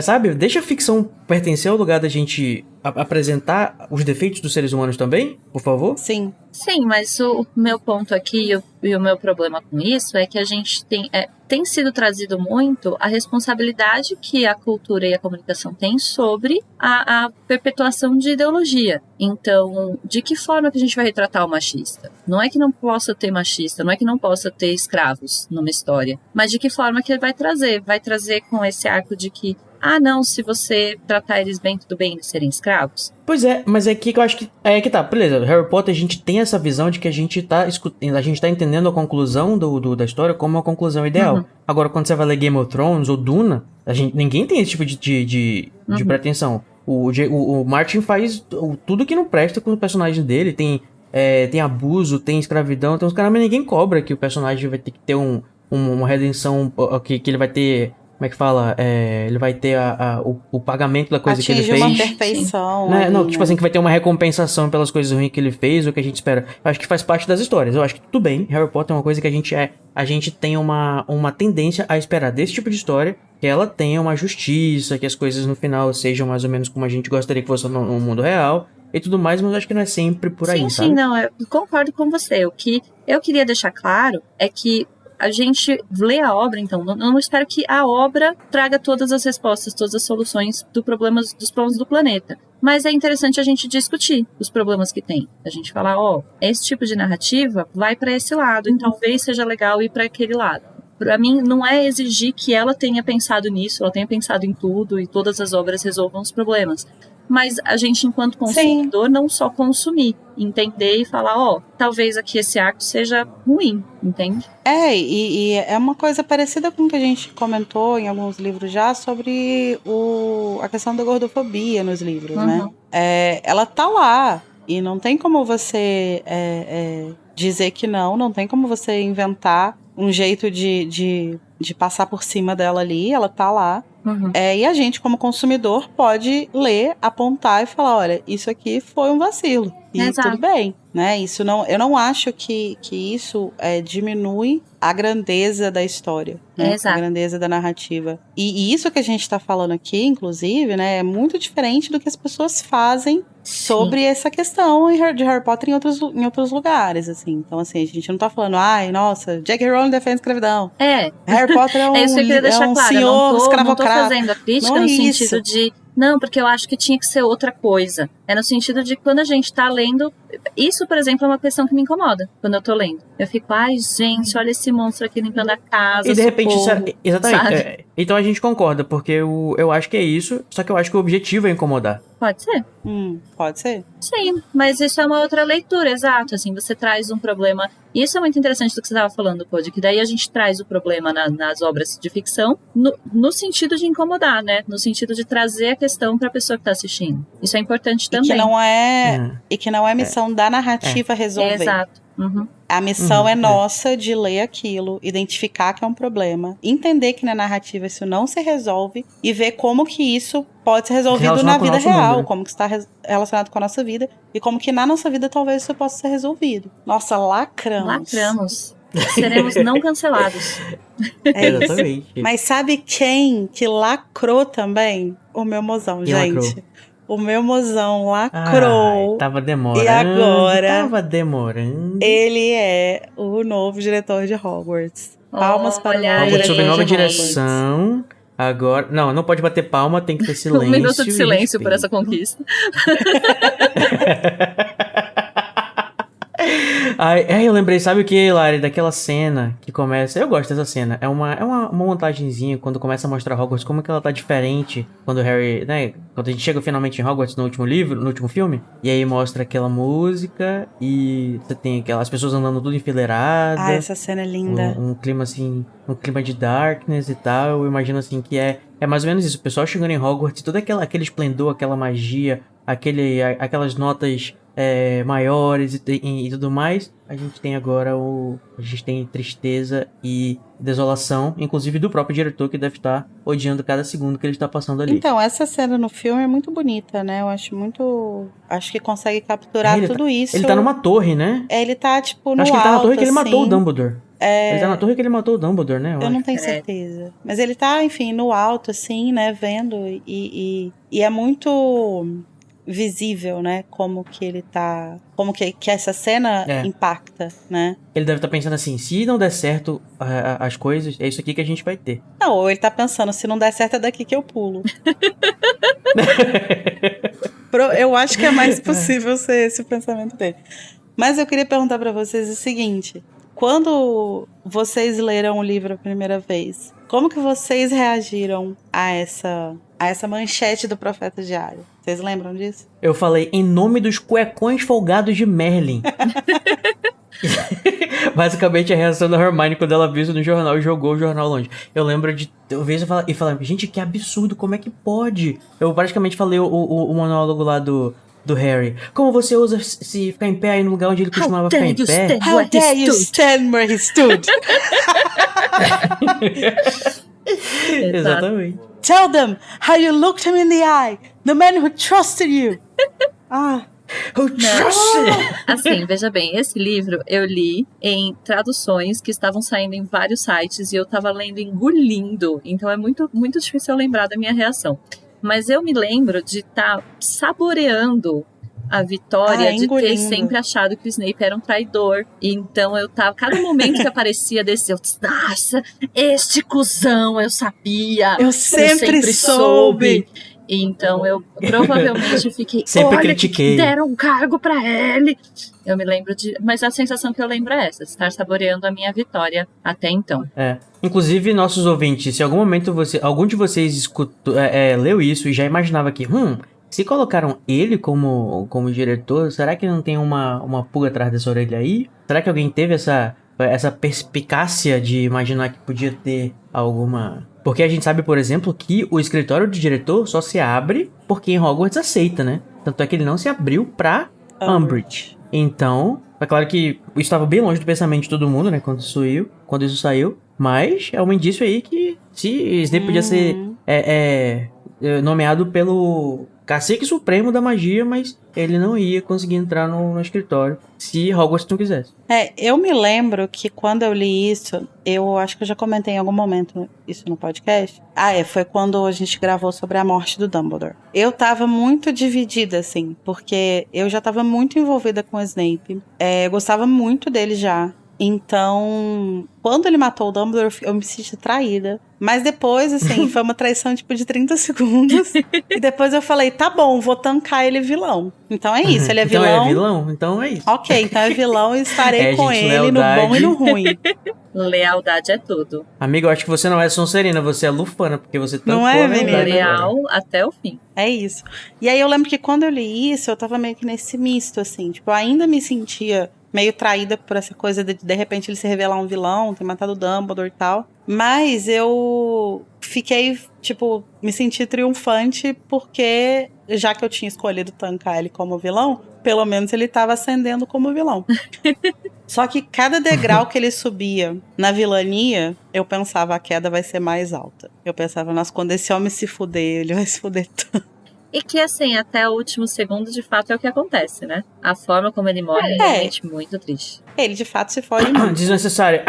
sabe, deixa a ficção pertencer ao lugar da gente apresentar os defeitos dos seres humanos também, por favor? Sim. Sim, mas o meu ponto aqui e o meu problema com isso é que a gente tem sido trazido muito a responsabilidade que a cultura e a comunicação têm sobre a perpetuação de ideologia. Então, de que forma que a gente vai retratar o machista? Não é que não possa ter machista, não é que não possa ter escravos numa história, mas de que forma que ele vai trazer? Vai trazer com esse arco de que não, se você tratar eles bem, tudo bem eles serem escravos? Pois é, mas é aqui que eu acho que... É que tá, beleza, Harry Potter, a gente tem essa visão de que a gente tá entendendo a conclusão da história como uma conclusão ideal. Uhum. Agora, quando você vai ler Game of Thrones ou Duna, ninguém tem esse tipo de pretensão. O Martin faz tudo que não presta com o personagem dele, tem abuso, tem escravidão, tem uns caras, mas ninguém cobra que o personagem vai ter que ter uma redenção, que ele vai ter... Como é que fala? Ele vai ter o pagamento da coisa que ele fez. Uma perfeição. Né? Não, tipo assim, que vai ter uma recompensação pelas coisas ruins que ele fez, ou que a gente espera. Eu acho que faz parte das histórias. Eu acho que tudo bem. Harry Potter é uma coisa que a gente tem uma tendência a esperar desse tipo de história, que ela tenha uma justiça, que as coisas no final sejam mais ou menos como a gente gostaria que fosse no mundo real e tudo mais, mas eu acho que não é sempre por aí, sabe? Sim, não, eu concordo com você. O que eu queria deixar claro é que a gente lê a obra, então, não espero que a obra traga todas as respostas, todas as soluções dos problemas do planeta. Mas é interessante a gente discutir os problemas que tem. A gente falar, esse tipo de narrativa vai para esse lado, então talvez seja legal ir para aquele lado. Para mim, não é exigir que ela tenha pensado nisso, ela tenha pensado em tudo e todas as obras resolvam os problemas. Mas a gente, enquanto consumidor, não só consumir, entender e falar, talvez aqui esse arco seja ruim, entende? E é uma coisa parecida com o que a gente comentou em alguns livros já sobre a questão da gordofobia nos livros, né? Ela tá lá, e não tem como você dizer que não tem como você inventar um jeito de passar por cima dela ali, ela tá lá. E a gente, como consumidor, pode ler, apontar e falar, olha, isso aqui foi um vacilo. E Exato. tudo bem, né? Eu não acho que isso diminui a grandeza da história, né? A grandeza da narrativa. E isso que a gente tá falando aqui, inclusive, né, é muito diferente do que as pessoas fazem sobre essa questão de Harry Potter em outros lugares, assim. Então, assim, a gente não tá falando, nossa, J.K. Rowling defende a escravidão. Harry Potter é isso que eu queria deixar claro. senhor escravocrata. Não tô fazendo a crítica no sentido de... Não, porque eu acho que tinha que ser outra coisa. É no sentido de quando a gente tá lendo... Isso, por exemplo, é uma questão que me incomoda quando eu tô lendo. Eu fico, gente, olha esse monstro aqui limpando a casa. E de repente, exatamente. Sabe? Então a gente concorda, porque eu acho que é isso, só que eu acho que o objetivo é incomodar. Pode ser. Pode ser. Sim, mas isso é uma outra leitura, exato. Assim, você traz um problema... E isso é muito interessante do que você estava falando, Cody, que daí a gente traz o problema nas obras de ficção no sentido de incomodar, né? No sentido de trazer a questão para a pessoa que está assistindo. Isso é importante também. E que não é missão da narrativa resolver. Exato. A missão é nossa de ler aquilo, identificar que é um problema, entender que na narrativa isso não se resolve e ver como que isso pode ser resolvido na vida real, mundo, né? Como que está relacionado com a nossa vida e como que na nossa vida talvez isso possa ser resolvido. Nossa, lacramos. Seremos não cancelados. Exatamente. Mas sabe quem que lacrou também? O meu mozão, gente. Lacrou. O meu mozão lacrou. Tava demorando. E agora... Tava demorando. Ele é o novo diretor de Hogwarts. Palmas para o novo diretor sob nova de direção. Agora... Não pode bater palma, tem que ter silêncio. Um minuto de silêncio por essa conquista. Ai, eu lembrei, sabe o que, Lari? Daquela cena que começa... Eu gosto dessa cena. É uma montagenzinha quando começa a mostrar Hogwarts, como que ela tá diferente quando o Harry, né? Quando a gente chega finalmente em Hogwarts no último livro, no último filme. E aí mostra aquela música e você tem aquelas pessoas andando tudo enfileiradas. Ah, essa cena é linda. Um clima assim, um clima de darkness e tal. Eu imagino assim que é mais ou menos isso. O pessoal chegando em Hogwarts, todo aquele esplendor, aquela magia, aquelas notas maiores e tudo mais. A gente tem agora a gente tem tristeza e desolação, inclusive do próprio diretor, que deve estar odiando cada segundo que ele está passando ali. Então, essa cena no filme é muito bonita, né? Eu acho que consegue capturar tudo isso. Ele tá numa torre, né? Ele tá, tipo, no alto, acho que ele tá na torre que ele assim. matou o Dumbledore. Ele tá na torre que ele matou o Dumbledore, né? Eu não tenho certeza. Mas ele tá, enfim, no alto, assim, né? Vendo. E é muito visível, né? Como que ele tá... Como que essa cena impacta, né? Ele deve estar pensando assim, se não der certo as coisas, é isso aqui que a gente vai ter. Não, ou ele tá pensando, se não der certo é daqui que eu pulo. Eu acho que é mais possível ser esse o pensamento dele. Mas eu queria perguntar pra vocês o seguinte... Quando vocês leram o livro a primeira vez, como que vocês reagiram a essa manchete do Profeta Diário? Vocês lembram disso? Eu falei, em nome dos cuecões folgados de Merlin. Basicamente a reação da Hermione quando ela viu isso no jornal e jogou o jornal longe. Eu lembro de eu ver isso e falar, gente, que absurdo, como é que pode? Eu praticamente falei o monólogo lá do Harry. Como você ousa se ficar em pé aí no lugar onde ele costumava ficar em pé? How dare you stand where he stood? Exatamente. Tell them how you looked him in the eye. The man who trusted you. Who trusted? Assim, veja bem, esse livro eu li em traduções que estavam saindo em vários sites e eu tava lendo engolindo. Então é muito, muito difícil eu lembrar da minha reação. Mas eu me lembro de estar saboreando a vitória de ter sempre achado que o Snape era um traidor. Então eu tava, cada momento que aparecia desse, nossa, este cuzão, eu sabia. Eu sempre soube. Então eu provavelmente fiquei, sempre olha critiquei. Que deram um cargo pra ele. Eu me lembro mas a sensação que eu lembro é essa, estar saboreando a minha vitória até então. Inclusive, nossos ouvintes, se em algum momento algum de vocês leu isso e já imaginava que, se colocaram ele como diretor, será que não tem uma pulga atrás dessa orelha aí? Será que alguém teve essa perspicácia de imaginar que podia ter alguma... Porque a gente sabe, por exemplo, que o escritório de diretor só se abre porque em Hogwarts aceita, né? Tanto é que ele não se abriu pra Umbridge. Então, é claro que isso estava bem longe do pensamento de todo mundo, né? Quando isso saiu. Mas é um indício aí que se Snape podia ser nomeado pelo cacique supremo da magia, mas ele não ia conseguir entrar no escritório se Hogwarts não quisesse. Eu me lembro que quando eu li isso, eu acho que eu já comentei em algum momento isso no podcast. Foi quando a gente gravou sobre a morte do Dumbledore. Eu tava muito dividida, assim, porque eu já tava muito envolvida com o Snape. Eu gostava muito dele já. Então, quando ele matou o Dumbledore, eu me senti traída. Mas depois, assim, foi uma traição, tipo, de 30 segundos. E depois eu falei, tá bom, vou tancar ele vilão. Então é isso, ele é vilão. Então é vilão? Então é isso. Ok, então é vilão e estarei com ele lealdade. No bom e no ruim. Lealdade é tudo. Amiga, eu acho que você não é Sonserina, você é Lufana, porque você tancou não é, menina? Leal até o fim. É isso. E aí eu lembro que quando eu li isso, eu tava meio que nesse misto, assim. Tipo, eu ainda me sentia meio traída por essa coisa de repente ele se revelar um vilão, ter matado o Dumbledore e tal. Mas eu fiquei, tipo, me senti triunfante porque, já que eu tinha escolhido tancar ele como vilão, pelo menos ele tava ascendendo como vilão. Só que cada degrau que ele subia na vilania, eu pensava, a queda vai ser mais alta. Eu pensava, nossa, quando esse homem se fuder, ele vai se fuder tanto. E que, assim, até o último segundo, de fato, é o que acontece, né? A forma como ele morre é realmente muito triste. Ele, de fato, se fode muito. Desnecessário.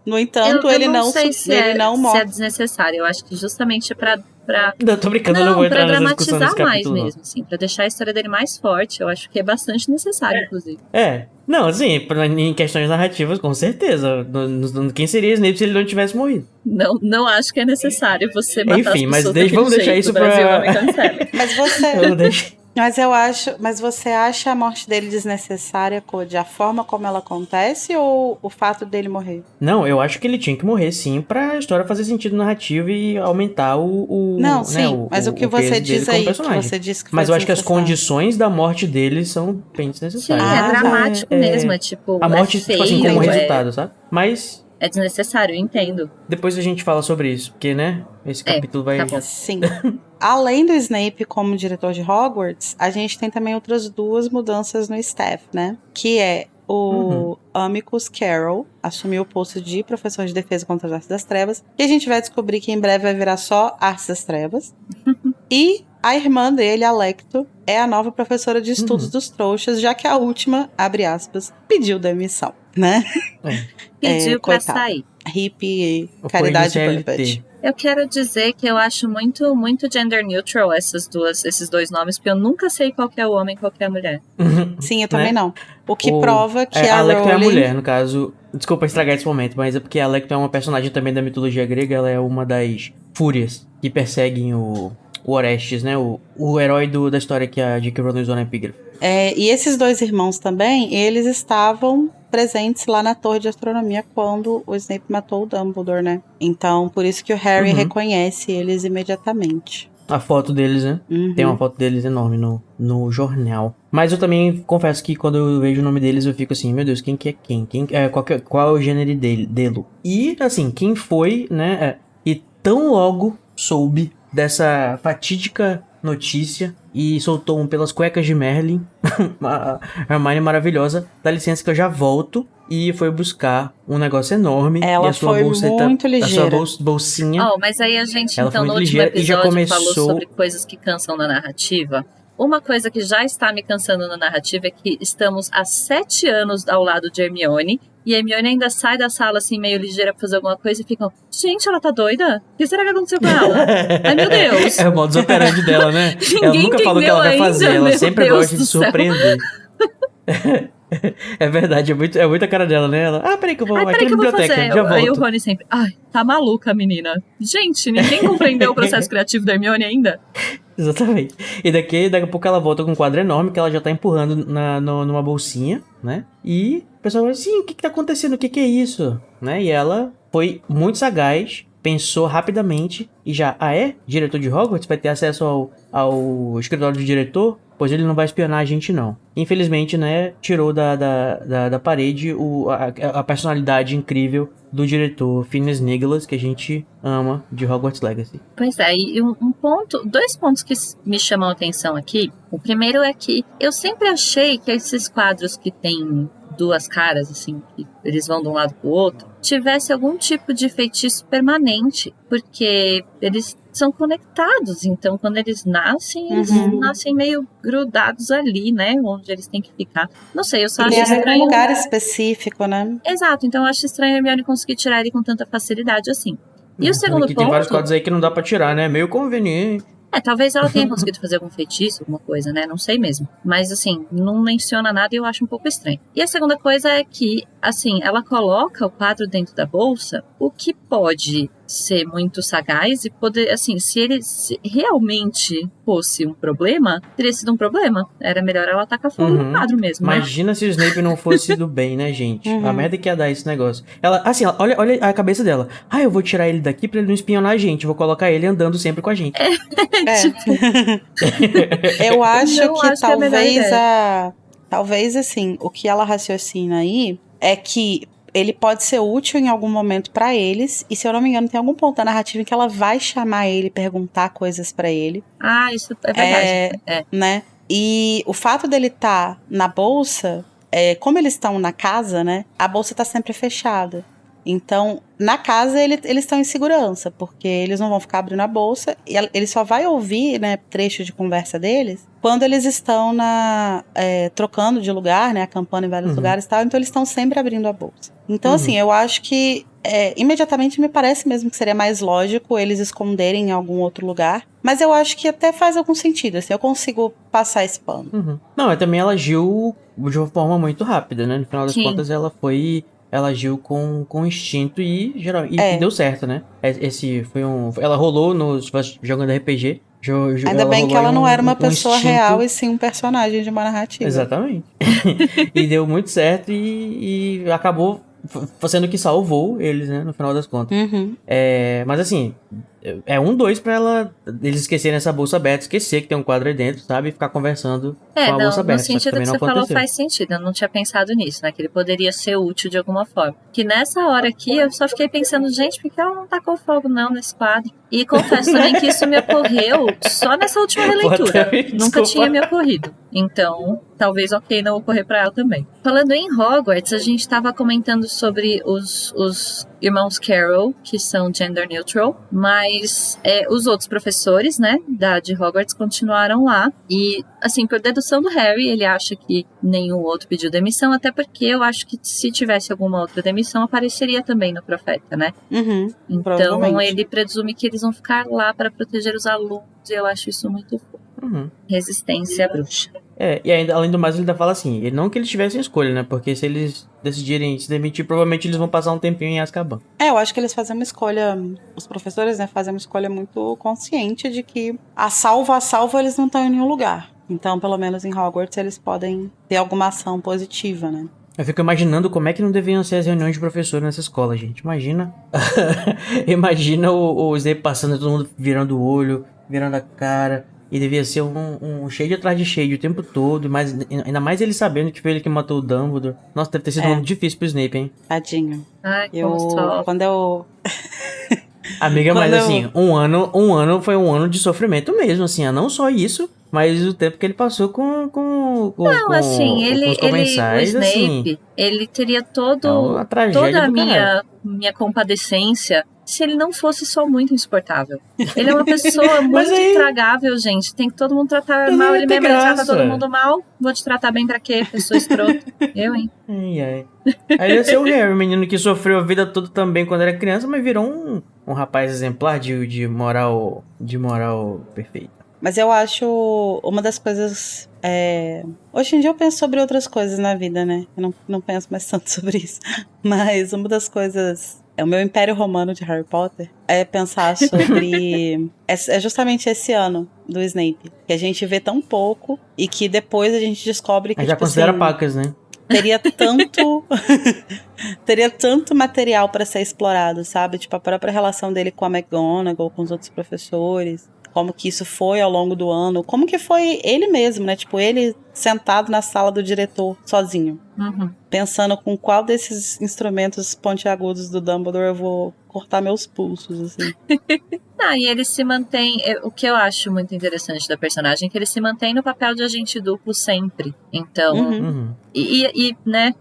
No entanto, eu ele não não sei ele não morre. Se é desnecessário. Eu acho que justamente pra Não, tô brincando, eu não vou entrar nessa discussão nesse dramatizar mais capítulo, mesmo, assim. Pra deixar a história dele mais forte. Eu acho que é bastante necessário, inclusive. Não, assim, em questões narrativas, com certeza. Quem seria Snape se ele não tivesse morrido? Não acho que é necessário você matar Enfim, as pessoas mas vamos deixar isso pra... Mas você... Mas você acha a morte dele desnecessária, Code? A forma como ela acontece ou o fato dele morrer? Não, eu acho que ele tinha que morrer sim pra história fazer sentido narrativo e aumentar Não, né, sim, mas o que você peso dele diz como aí, que personagem. você disse que foi Mas eu acho que as desnecessário. condições da morte dele são bem Sim, desnecessárias. é Ah, dramático mesmo, é tipo, A morte, é tipo assim, como feio, resultado, sabe? Mas é desnecessário, eu entendo. depois a gente fala sobre isso, porque, né, esse capítulo vai... tá bom. Sim. Além do Snape como diretor de Hogwarts, a gente tem também outras duas mudanças no staff, né? Que é o Amicus Carroll assumiu o posto de professor de defesa contra as artes das trevas, e a gente vai descobrir que em breve vai virar só artes das trevas. E a irmã dele, a Lecto, é a nova professora de estudos dos trouxas, já que a última, abre aspas, pediu demissão, né? Pediu pra coitada. sair. Hippie, Foi Caridade no Burbage. CLT. Eu quero dizer que eu acho muito, muito gender neutral esses dois nomes, porque eu nunca sei qual que é o homem e qual que é a mulher. Sim, eu também Né? não. O que prova que a Lecto é a Rowling... mulher, no caso. Desculpa estragar esse momento, mas é porque a Lecto é uma personagem também da mitologia grega. Ela é uma das fúrias que perseguem o Orestes, né? O herói da história que a J.K. Rowling usou na epígrafe. E esses dois irmãos também, eles estavam presentes lá na Torre de Astronomia quando o Snape matou o Dumbledore, né? Então, por isso que o Harry reconhece eles imediatamente. A foto deles, né? Tem uma foto deles enorme no jornal. Mas eu também confesso que quando eu vejo o nome deles, eu fico assim, meu Deus, quem que é quem? Qual é o gênero dele? E, assim, quem foi, né? E tão logo soube dessa fatídica notícia e soltou um pelas cuecas de Merlin, a Hermione maravilhosa, dá licença que eu já volto, e foi buscar um negócio enorme. Ela e a sua foi bolseta, muito ligeira. A sua bolsinha. Oh, mas aí a gente, Ela então, foi no muito último ligeira e já episódio falou começou- sobre coisas que cansam na narrativa. Uma coisa que já está me cansando na narrativa é que estamos há 7 anos ao lado de Hermione, e a Hermione ainda sai da sala assim, meio ligeira pra fazer alguma coisa e ficam, gente, ela tá doida? O que será que aconteceu com ela? Ai, meu Deus! É o modus operandi dela, né? Ela Ninguém nunca fala o que ela vai entendeu fazer, ainda, ela meu sempre Deus gosta de do céu. surpreender. É verdade, é muita cara dela, né? Ela, peraí que eu vou Ai, aqui peraí na que eu vou biblioteca, fazer. já Aí o volto. Rony sempre, ai, tá maluca, menina. Gente, ninguém compreendeu o processo criativo da Hermione ainda? Exatamente. E daqui a pouco ela volta com um quadro enorme que ela já tá empurrando numa bolsinha, né? E o pessoal vai assim, o que tá acontecendo? O que é isso? Né? E ela foi muito sagaz, pensou rapidamente e já, diretor de Hogwarts vai ter acesso ao escritório do diretor? Pois ele não vai espionar a gente, não. Infelizmente, né, tirou da parede a personalidade incrível do diretor Phineas Nicholas, que a gente ama, de Hogwarts Legacy. Pois é, e dois pontos que me chamam a atenção aqui. O primeiro é que eu sempre achei que esses quadros que tem duas caras, assim, que eles vão de um lado pro outro, tivesse algum tipo de feitiço permanente, porque eles são conectados, então quando eles nascem nascem meio grudados ali, né, onde eles têm que ficar. Não sei, eu só acho estranho. Um lugar específico, né? Exato, então eu acho estranho a Hermione conseguir tirar ele com tanta facilidade assim. E o segundo Aqui ponto... tem vários quadros aí que não dá pra tirar, né? Meio conveniente. Talvez ela tenha conseguido fazer algum feitiço, alguma coisa, né? Não sei mesmo. Mas, assim, não menciona nada e eu acho um pouco estranho. E a segunda coisa é que, assim, ela coloca o quadro dentro da bolsa, o que pode ser muito sagaz e poder, assim, se realmente fosse um problema, teria sido um problema. Era melhor ela tacar fogo no quadro mesmo, né? Imagina se o Snape não fosse do bem, né, gente? A merda que ia dar esse negócio. Ela, assim, olha a cabeça dela. Eu vou tirar ele daqui pra ele não espionar a gente. Vou colocar ele andando sempre com a gente. Eu acho que talvez talvez, assim, o que ela raciocina aí é que ele pode ser útil em algum momento pra eles, e se eu não me engano tem algum ponto da narrativa em que ela vai chamar ele, perguntar coisas pra ele. Isso é verdade. Né? E o fato dele estar na bolsa, como eles estão na casa, né? A bolsa tá sempre fechada. Então, na casa, eles estão em segurança, porque eles não vão ficar abrindo a bolsa, e ele só vai ouvir, né, trecho de conversa deles, quando eles estão trocando de lugar, né, acampando em vários lugares e tal, então eles estão sempre abrindo a bolsa. Então, assim, eu acho que, imediatamente me parece mesmo que seria mais lógico eles esconderem em algum outro lugar, mas eu acho que até faz algum sentido, assim, eu consigo passar esse pano. Não, também ela agiu de uma forma muito rápida, né, no final das contas ela agiu com instinto e deu certo, né? Ela rolou jogando RPG, Ainda bem que ela não era uma pessoa instinto... real e sim um personagem de uma narrativa. Exatamente. E deu muito certo e acabou sendo que salvou eles, né, no final das contas. Uhum. Mas assim, é 2 pra eles esquecerem essa bolsa aberta, esquecer que tem um quadro aí dentro, sabe? E ficar conversando com a bolsa aberta. No sentido que você falou faz sentido. Eu não tinha pensado nisso, né? Que ele poderia ser útil de alguma forma. Que nessa hora aqui eu só fiquei pensando, gente, por que ela não tacou fogo não nesse quadro? E confesso também que isso me ocorreu só nessa última releitura. Nunca tinha me ocorrido. Então, talvez não ocorrer pra ela também. Falando em Hogwarts, a gente tava comentando sobre os irmãos Carroll, que são gender neutral, mas os outros professores, né, de Hogwarts continuaram lá. E, assim, por dedução do Harry, ele acha que nenhum outro pediu demissão, até porque eu acho que se tivesse alguma outra demissão, apareceria também no Profeta, né? Uhum, então, ele presume que eles vão ficar lá para proteger os alunos, e eu acho isso muito fofo. Resistência bruxa. E ainda, além do mais, ele ainda fala assim, não que eles tivessem escolha, né? Porque se eles decidirem se demitir, provavelmente eles vão passar um tempinho em Azkaban. Eu acho que eles fazem uma escolha, os professores, né, fazem uma escolha muito consciente de que a salvo eles não estão em nenhum lugar. Então, pelo menos em Hogwarts, eles podem ter alguma ação positiva, né? Eu fico imaginando como é que não deviam ser as reuniões de professores nessa escola, gente. Imagina. Imagina o Snape passando, todo mundo virando o olho, virando a cara. E devia ser um shade atrás de shade o tempo todo. Mas ainda mais ele sabendo que foi ele que matou o Dumbledore. Nossa, deve ter sido muito difícil pro Snape, hein? Tadinho. Ai, quando eu... Amiga, mas assim, um ano foi um ano de sofrimento mesmo, assim. Não só isso, mas o tempo que ele passou com os comensais, o Snape, assim, ele teria toda a minha compadecência se ele não fosse só muito insuportável. Ele é uma pessoa muito intragável, gente. Tem que todo mundo tratar mal. Ele mesmo trata todo mundo mal. Vou te tratar bem pra quê? Pessoa escrota. Eu, hein? Aí ia ser o Harry, o menino que sofreu a vida toda também quando era criança, mas virou um rapaz exemplar de moral perfeita. Mas eu acho uma das coisas... Hoje em dia eu penso sobre outras coisas na vida, né? Eu não penso mais tanto sobre isso. Mas uma das coisas... O meu Império Romano de Harry Potter é pensar sobre... é justamente esse ano do Snape. Que a gente vê tão pouco e que depois a gente descobre que... A gente já considera pacas, né? Teria tanto material pra ser explorado, sabe? Tipo, a própria relação dele com a McGonagall, com os outros professores... Como que isso foi ao longo do ano. Como que foi ele mesmo, né? Tipo, ele sentado na sala do diretor, sozinho. Pensando com qual desses instrumentos pontiagudos do Dumbledore eu vou cortar meus pulsos, assim. E ele se mantém... O que eu acho muito interessante da personagem é que ele se mantém no papel de agente duplo sempre. Então... né?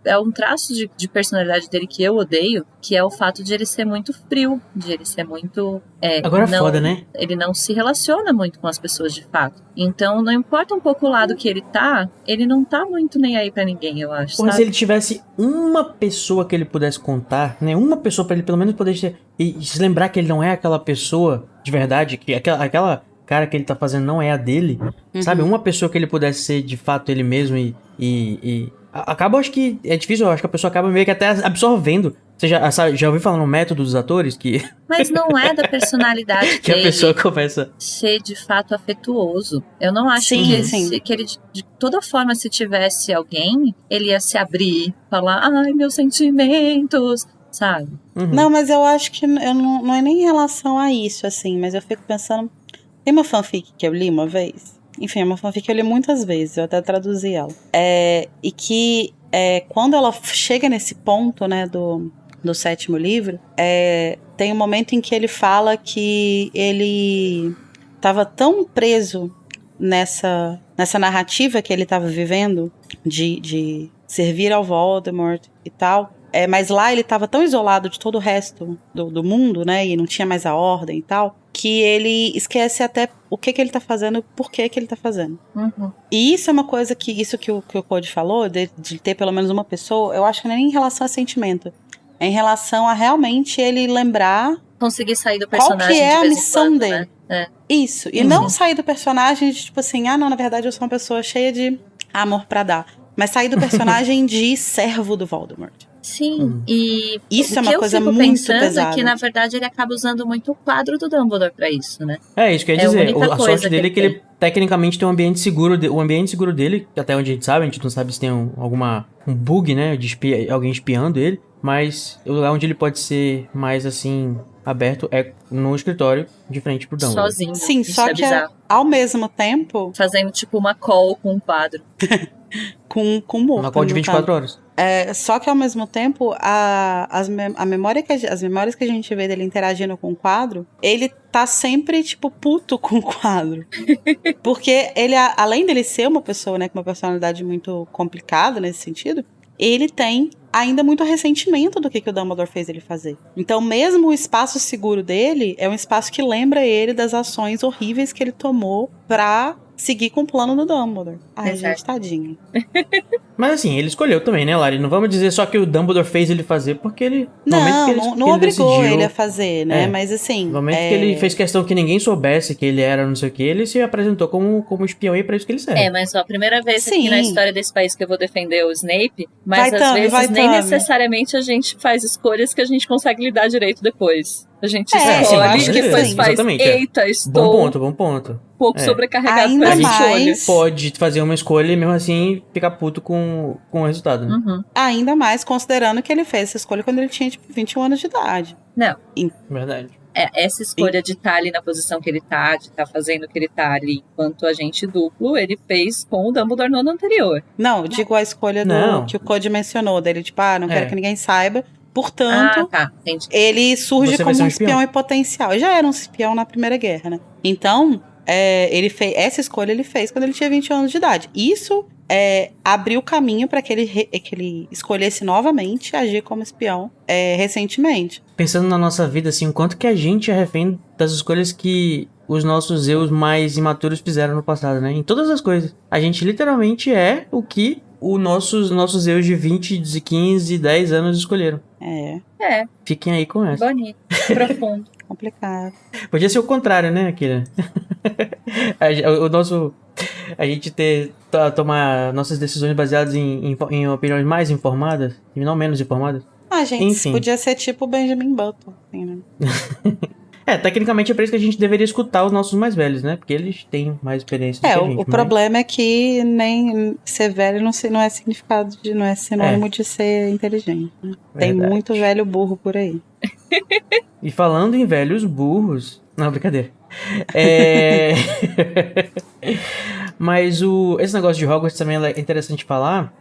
É um traço de personalidade dele que eu odeio, que é o fato de ele ser muito frio, de ele ser muito... Agora é foda, né? Ele não se relaciona muito com as pessoas de fato. Então, não importa um pouco o lado que ele não tá muito nem aí pra ninguém, eu acho. Se ele tivesse uma pessoa que ele pudesse contar, né? Uma pessoa pra ele pelo menos poder ter... E se lembrar que ele não é aquela pessoa de verdade, que aquela cara que ele tá fazendo não é a dele, sabe? Uma pessoa que ele pudesse ser de fato ele mesmo e acaba, acho que é difícil, eu acho que a pessoa acaba meio que até absorvendo. Você já ouviu falar no método dos atores? Mas não é da personalidade que dele a pessoa começa ser de fato afetuoso. Eu não acho que ele, de toda forma, se tivesse alguém, ele ia se abrir, falar, ai, meus sentimentos, sabe? Não, mas eu acho que não é nem em relação a isso, assim, mas eu fico pensando... Tem uma fanfic que eu li uma vez, enfim, é uma fanfic que eu li muitas vezes, eu até traduzi ela, e que quando ela chega nesse ponto, né, do 7º livro, tem um momento em que ele fala que ele estava tão preso nessa narrativa que ele estava vivendo, de servir ao Voldemort e tal, mas lá ele estava tão isolado de todo o resto do mundo, né, e não tinha mais a ordem e tal, que ele esquece até o que ele tá fazendo, por que ele tá fazendo. E isso é uma coisa isso que o Cody falou, de ter pelo menos uma pessoa, eu acho que não é nem em relação a sentimento, é em relação a realmente ele lembrar... Conseguir sair do personagem qual que é de a vez missão em quando, dele. Né? Isso, e não sair do personagem de tipo assim, não, na verdade eu sou uma pessoa cheia de amor pra dar, mas sair do personagem de servo do Voldemort. Sim, e Isso o é uma que coisa eu fico muito pensando pesada. é que, na verdade, ele acaba usando muito o quadro do Dumbledore pra isso, né? É, isso que eu ia É a dizer. única A coisa sorte dele é que que ele ele tecnicamente tem um ambiente seguro. O ambiente seguro dele, que até onde a gente não sabe se tem um bug, né? De alguém espiando ele. Mas o lugar onde ele pode ser mais assim, aberto é no escritório, de frente pro Dumbledore. sozinho. Sim, Isso só é que bizarro. ao mesmo tempo, Fazendo tipo uma call com um quadro. com Uma Morgan, call de no 24 caso. horas. Só que ao mesmo tempo, as memórias que a gente vê dele interagindo com o quadro, ele tá sempre, tipo, puto com o quadro. Porque ele, além dele ser uma pessoa, né, com uma personalidade muito complicada nesse sentido, ele tem ainda muito ressentimento do que o Dumbledore fez ele fazer. Então, mesmo o espaço seguro dele é um espaço que lembra ele das ações horríveis que ele tomou pra seguir com o plano do Dumbledore. Ai, Exato. gente, tadinho. Mas assim, ele escolheu também, né, Lari? Não vamos dizer só que o Dumbledore fez ele fazer, porque ele... no momento que ele, Não que ele obrigou decidiu, ele a fazer, né? É. Mas assim. No momento que ele fez questão que ninguém soubesse que ele era não sei o que, ele se apresentou como espião e é pra isso que ele serve. Mas ó, a primeira vez aqui Sim. na história desse país que eu vou defender o Snape, mas Vai, às Tami, vezes vai, nem Tami. necessariamente a gente faz escolhas que a gente consegue lidar direito depois. A gente É, escolhe eu acho e que depois sim. faz, Exatamente, é. eita, Bom estou ponto. um pouco É. sobrecarregado Ainda por essa mais- escolha. Pode fazer uma escolha e mesmo assim ficar puto com o resultado, né? Uhum. Ainda mais considerando que ele fez essa escolha quando ele tinha, tipo, 21 anos de idade. Não, Verdade. essa escolha de estar ali na posição que ele tá, de estar fazendo o que ele tá ali enquanto agente duplo, ele fez com o Dumbledore no ano anterior. Não, eu digo a escolha Não. que o Code mencionou, dele, tipo, não quero É. que ninguém saiba. Portanto, Tá, entendi. ele surge Você vai como ser um um espião espião. em potencial. Ele já era um espião na Primeira Guerra, né? Então, ele fez essa escolha ele fez quando ele tinha 20 anos de idade. Isso abriu o caminho para que ele escolhesse novamente agir como espião recentemente. Pensando na nossa vida, assim, o quanto que a gente é refém das escolhas que os nossos eus mais imaturos fizeram no passado, né? Em todas as coisas. A gente literalmente é o que os nossos eus de 20, de 15, 10 anos escolheram. Fiquem aí com essa. Bonito, profundo. Complicado. Podia ser o contrário, né, Akira? A gente tomar nossas decisões baseadas em opiniões mais informadas e não menos informadas. Gente, Enfim. podia ser tipo o Benjamin Button, assim, né? Tecnicamente é por isso que a gente deveria escutar os nossos mais velhos, né? Porque eles têm mais experiência do que a gente. O problema é que nem ser velho não é significado não é sinônimo de ser inteligente. Né? Tem Verdade. muito velho burro por aí. E falando em velhos burros... Não, brincadeira. Mas esse negócio de Hogwarts também é interessante falar,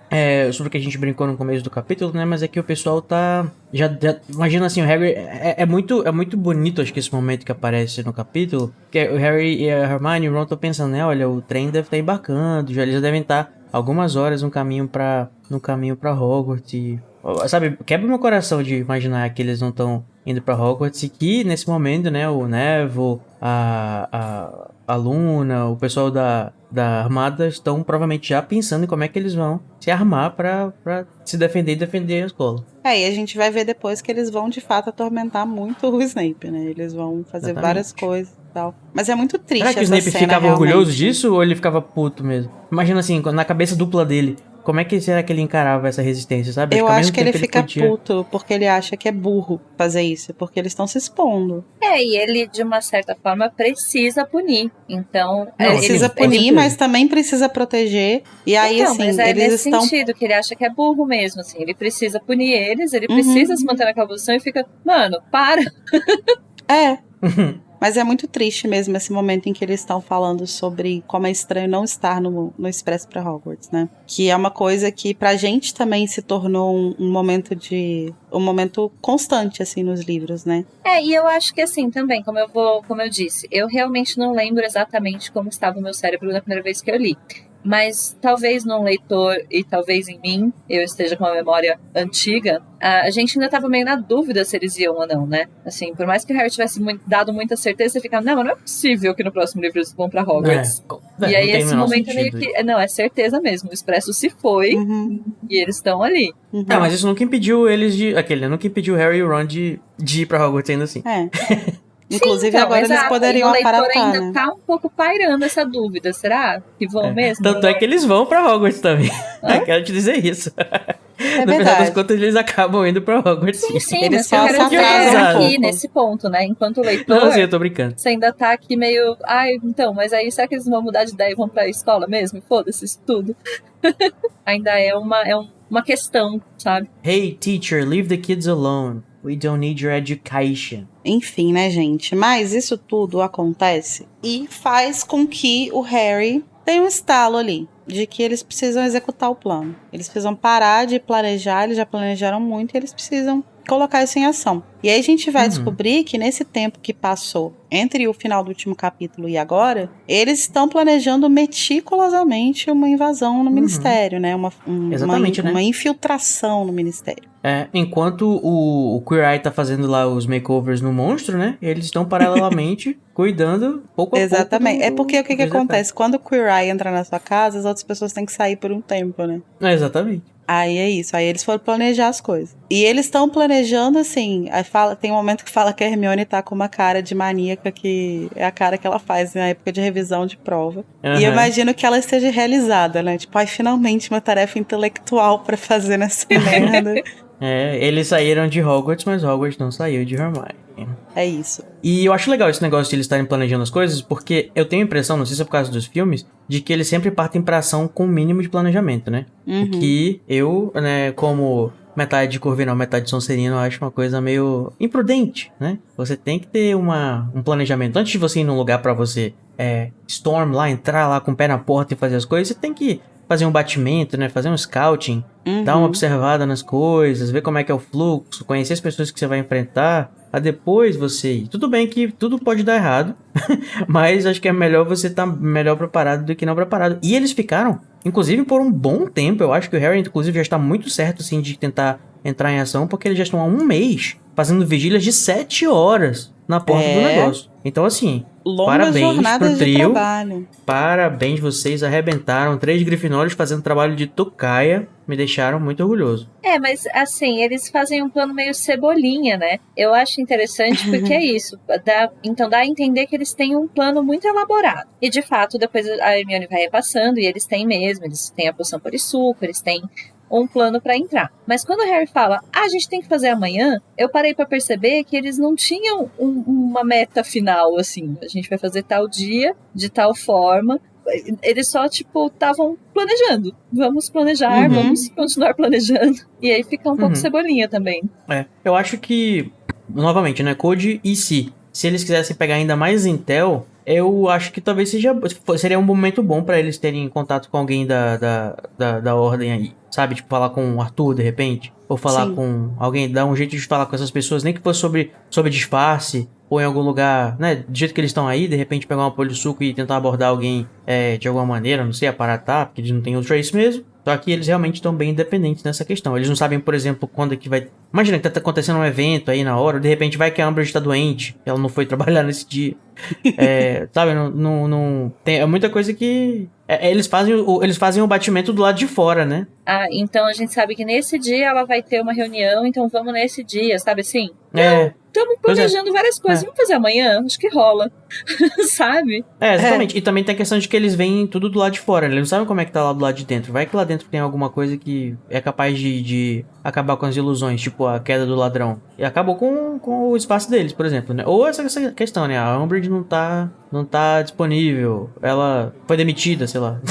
sobre o que a gente brincou no começo do capítulo, né? Mas é que o pessoal tá... Já imagina assim, o Harry... É muito bonito, acho que esse momento que aparece no capítulo, que o Harry e a Hermione e o Ron estão pensando, né? Olha, o trem deve estar embarcando, eles já devem estar algumas horas no caminho pra Hogwarts e... Sabe, quebra meu coração de imaginar que eles não estão indo pra Hogwarts e que nesse momento, né, o Neville, a Luna, o pessoal da armada estão provavelmente já pensando em como é que eles vão se armar pra se defender e defender a escola. E a gente vai ver depois que eles vão de fato atormentar muito o Snape, né? Eles vão fazer Exatamente. várias coisas e tal. Mas é muito triste Será que o essa Snape cena, ficava realmente. orgulhoso disso ou ele ficava puto mesmo? Imagina assim, na cabeça dupla dele, como é que será que ele encarava essa resistência, sabe? Eu ao acho mesmo que ele tempo fica podia- puto porque ele acha que é burro fazer isso, porque eles estão se expondo. E ele, de uma certa forma, precisa punir. Então, Não, ele Precisa sim, com punir, certeza. mas também precisa proteger. E aí, então, assim, mas é eles nesse estão. sentido que ele acha que é burro mesmo, assim. Ele precisa punir eles, ele Uhum. precisa se manter naquela posição e fica, mano, para. Mas é muito triste mesmo esse momento em que eles estão falando sobre como é estranho não estar no Expresso para Hogwarts, né? Que é uma coisa que pra gente também se tornou um momento constante, assim, nos livros, né? E eu acho que assim também, como eu disse, eu realmente não lembro exatamente como estava o meu cérebro na primeira vez que eu li. Mas talvez num leitor e talvez em mim, eu esteja com uma memória antiga, a gente ainda estava meio na dúvida se eles iam ou não, né? Assim, por mais que o Harry tivesse dado muita certeza, você fica, não, mas não é possível que no próximo livro eles vão pra Hogwarts. E aí não tem o esse menor momento é meio sentido. que, não, é certeza mesmo, o Expresso se foi e eles estão ali. Uhum. Mas isso nunca impediu eles de... nunca impediu o Harry e o Ron de ir pra Hogwarts ainda assim. Inclusive, Sim, então, agora eles exato. poderiam E o leitor aparatar, ainda né? tá um pouco pairando essa dúvida, será que vão mesmo? Tanto é que eles vão pra Hogwarts também. Quero te dizer isso. No final das contas, eles acabam indo pra Hogwarts. Sim, Eles mas só eu quero se dizer atrasam aqui, um pouco. nesse ponto, né? Enquanto leitor, Não, assim, eu tô brincando. você ainda tá aqui meio... Ai, então, mas aí será que eles vão mudar de ideia e vão pra escola mesmo? Foda-se isso tudo. Ainda é uma questão, sabe? Hey, teacher, leave the kids alone. We don't need your education. Enfim, né, gente? Mas isso tudo acontece e faz com que o Harry tenha um estalo ali de que eles precisam executar o plano. Eles precisam parar de planejar, eles já planejaram muito e eles precisam colocar isso em ação. E aí a gente vai descobrir que nesse tempo que passou entre o final do último capítulo e agora, eles estão planejando meticulosamente uma invasão no ministério, né? Exatamente, né? Uma infiltração no ministério. Enquanto o Queer Eye tá fazendo lá os makeovers no monstro, né? Eles estão paralelamente cuidando pouco a pouco. Exatamente. É porque o que acontece? Quando o Queer Eye entra na sua casa, as outras pessoas têm que sair por um tempo, né? Exatamente. Aí é isso, aí eles foram planejar as coisas. E eles estão planejando assim, aí tem um momento que fala que a Hermione tá com uma cara de maníaca, que é a cara que ela faz na época de revisão de prova. E eu imagino que ela esteja realizada, né? Tipo, finalmente uma tarefa intelectual pra fazer nessa merda. Eles saíram de Hogwarts, mas Hogwarts não saiu de Hermione. É isso. E eu acho legal esse negócio de eles estarem planejando as coisas, porque eu tenho a impressão, não sei se é por causa dos filmes, de que eles sempre partem pra ação com o mínimo de planejamento, né? O que eu, né, como metade Corvinal, metade Sonserino, acho uma coisa meio imprudente, né? Você tem que ter um planejamento. Antes de você ir num lugar pra você storm lá, entrar lá com o pé na porta e fazer as coisas, você tem que fazer um batimento, né? Fazer um scouting, dar uma observada nas coisas, ver como é que é o fluxo, conhecer as pessoas que você vai enfrentar, a depois você ir. Tudo bem que tudo pode dar errado, mas acho que é melhor você estar melhor preparado do que não preparado. E eles ficaram, inclusive, por um bom tempo. Eu acho que o Harry, inclusive, já está muito certo, assim, de tentar entrar em ação, porque eles já estão há um mês fazendo vigílias de 7 horas na porta do negócio. Então, assim, parabéns pro trio. Parabéns, vocês arrebentaram. 3 grifinórios fazendo trabalho de tocaia. Me deixaram muito orgulhoso. Mas assim, eles fazem um plano meio cebolinha, né? Eu acho interessante porque é isso. Então dá a entender que eles têm um plano muito elaborado. E de fato, depois a Hermione vai repassando e eles têm mesmo. Eles têm a poção polissuco, eles têm um plano pra entrar. Mas quando o Harry fala, a gente tem que fazer amanhã, eu parei pra perceber que eles não tinham uma meta final, assim. A gente vai fazer tal dia, de tal forma. Eles só, estavam planejando. Vamos planejar, vamos continuar planejando. E aí fica um pouco cebolinha também. Eu acho que, novamente, né, Code e se eles quisessem pegar ainda mais intel, eu acho que talvez seria um momento bom pra eles terem contato com alguém da ordem aí. Sabe, tipo, falar com o Arthur, de repente. Ou falar com alguém, dar um jeito de falar com essas pessoas, nem que fosse sobre disfarce, ou em algum lugar, né, do jeito que eles estão aí, de repente pegar uma polissuco e tentar abordar alguém de alguma maneira, não sei, aparatar, porque eles não têm o Trace mesmo. Só que eles realmente estão bem independentes nessa questão. Eles não sabem, por exemplo, quando é que vai... Imagina que tá acontecendo um evento aí na hora, de repente vai que a Umbridge tá doente, ela não foi trabalhar nesse dia. Sabe, não... Tem muita coisa que... Eles fazem o batimento do lado de fora, né? Então a gente sabe que nesse dia ela vai ter uma reunião, então vamos nesse dia, sabe assim? Estamos planejando várias coisas. Vamos fazer amanhã? Acho que rola. Sabe? Exatamente. E também tem a questão de que eles veem tudo do lado de fora. Eles não sabem como é que tá lá do lado de dentro. Vai que lá dentro tem alguma coisa que é capaz de acabar com as ilusões, tipo a queda do ladrão. E acabou com o espaço deles, por exemplo, né? Ou essa questão, né? A Umbridge não tá disponível. Ela foi demitida, sei lá.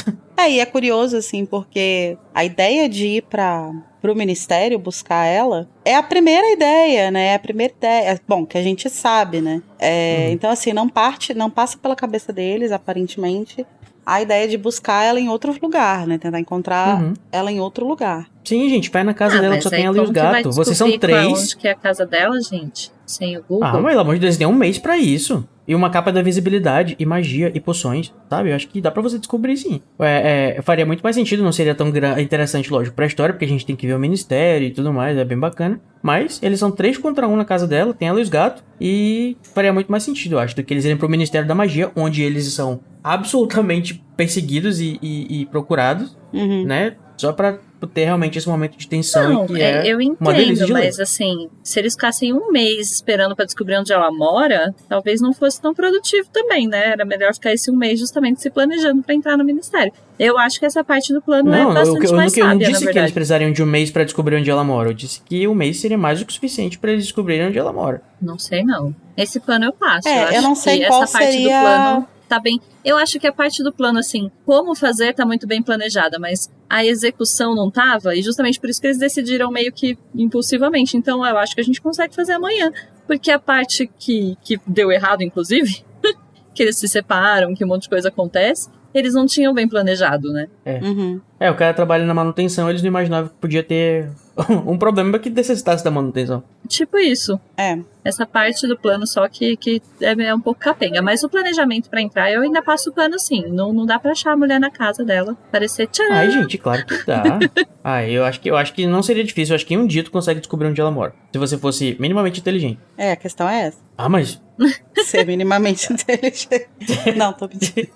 E é curioso, assim, porque a ideia de ir pro ministério buscar ela é a primeira ideia, né? É a primeira ideia. Bom, que a gente sabe, né? Então, assim, não passa pela cabeça deles, aparentemente, a ideia de buscar ela em outro lugar, né? Tentar encontrar ela em outro lugar. Sim, gente, vai na casa dela que só tem ela e os gatos. Vocês são 3. Onde que é a casa dela, gente? Sem o Google? Mas pelo amor de Deus, tem um mês pra isso. E uma capa da visibilidade, e magia, e poções, sabe? Eu acho que dá pra você descobrir, sim. Faria muito mais sentido, não seria tão interessante, lógico, pra história, porque a gente tem que ver o ministério e tudo mais, é bem bacana. Mas eles são 3 contra 1 na casa dela, tem ela e os gatos, e faria muito mais sentido, eu acho, do que eles irem pro Ministério da Magia, onde eles são absolutamente perseguidos e procurados, né? Só pra tipo, ter realmente esse momento de tensão Não, que é eu uma delícia entendo, de ler. mas assim, se eles ficassem um mês esperando pra descobrir onde ela mora, talvez não fosse tão produtivo também, né? Era melhor ficar esse um mês justamente se planejando pra entrar no ministério. Eu acho que essa parte do plano é Não, bastante mais eu não sábia, na disse que eles verdade. precisariam de um mês pra descobrir onde ela mora. Eu disse que um mês seria mais do que o suficiente pra eles descobrirem onde ela mora. Não sei, não. Esse plano eu passo. É, eu acho eu não sei que qual essa parte seria- do plano tá bem. Eu acho que a parte do plano, assim, como fazer tá muito bem planejada, mas a execução não tava, e justamente por isso que eles decidiram meio que impulsivamente. Então eu acho que a gente consegue fazer amanhã. Porque a parte que deu errado, inclusive, que eles se separam, que um monte de coisa acontece, eles não tinham bem planejado, né? Uhum. O cara trabalha na manutenção, eles não imaginavam que podia ter um problema que necessitasse da manutenção. Tipo isso. É. Essa parte do plano só que é um pouco capenga. Mas o planejamento pra entrar, eu ainda passo o plano sim. Não dá pra achar a mulher na casa dela. Parecer tcharam. Ai, gente, claro que dá. Eu acho que não seria difícil. Eu acho que em um dia tu consegue descobrir onde ela mora. Se você fosse minimamente inteligente. É, a questão é essa. Ah, mas... Ser minimamente inteligente. Não, tô pedindo.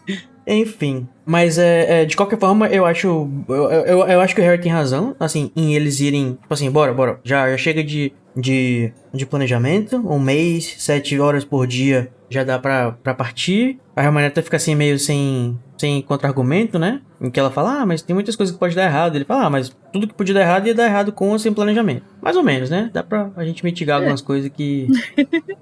Enfim. Mas, de qualquer forma, eu acho... Eu acho que o Harry tem razão, assim, em eles irem... Tipo assim, bora. Já chega de planejamento. Um mês, 7 horas por dia já dá pra partir. A Hermione até fica assim, meio sem contra-argumento, né? Em que ela fala, mas tem muitas coisas que pode dar errado. Ele fala, mas tudo que podia dar errado ia dar errado com ou sem planejamento. Mais ou menos, né? Dá pra a gente mitigar algumas coisas que...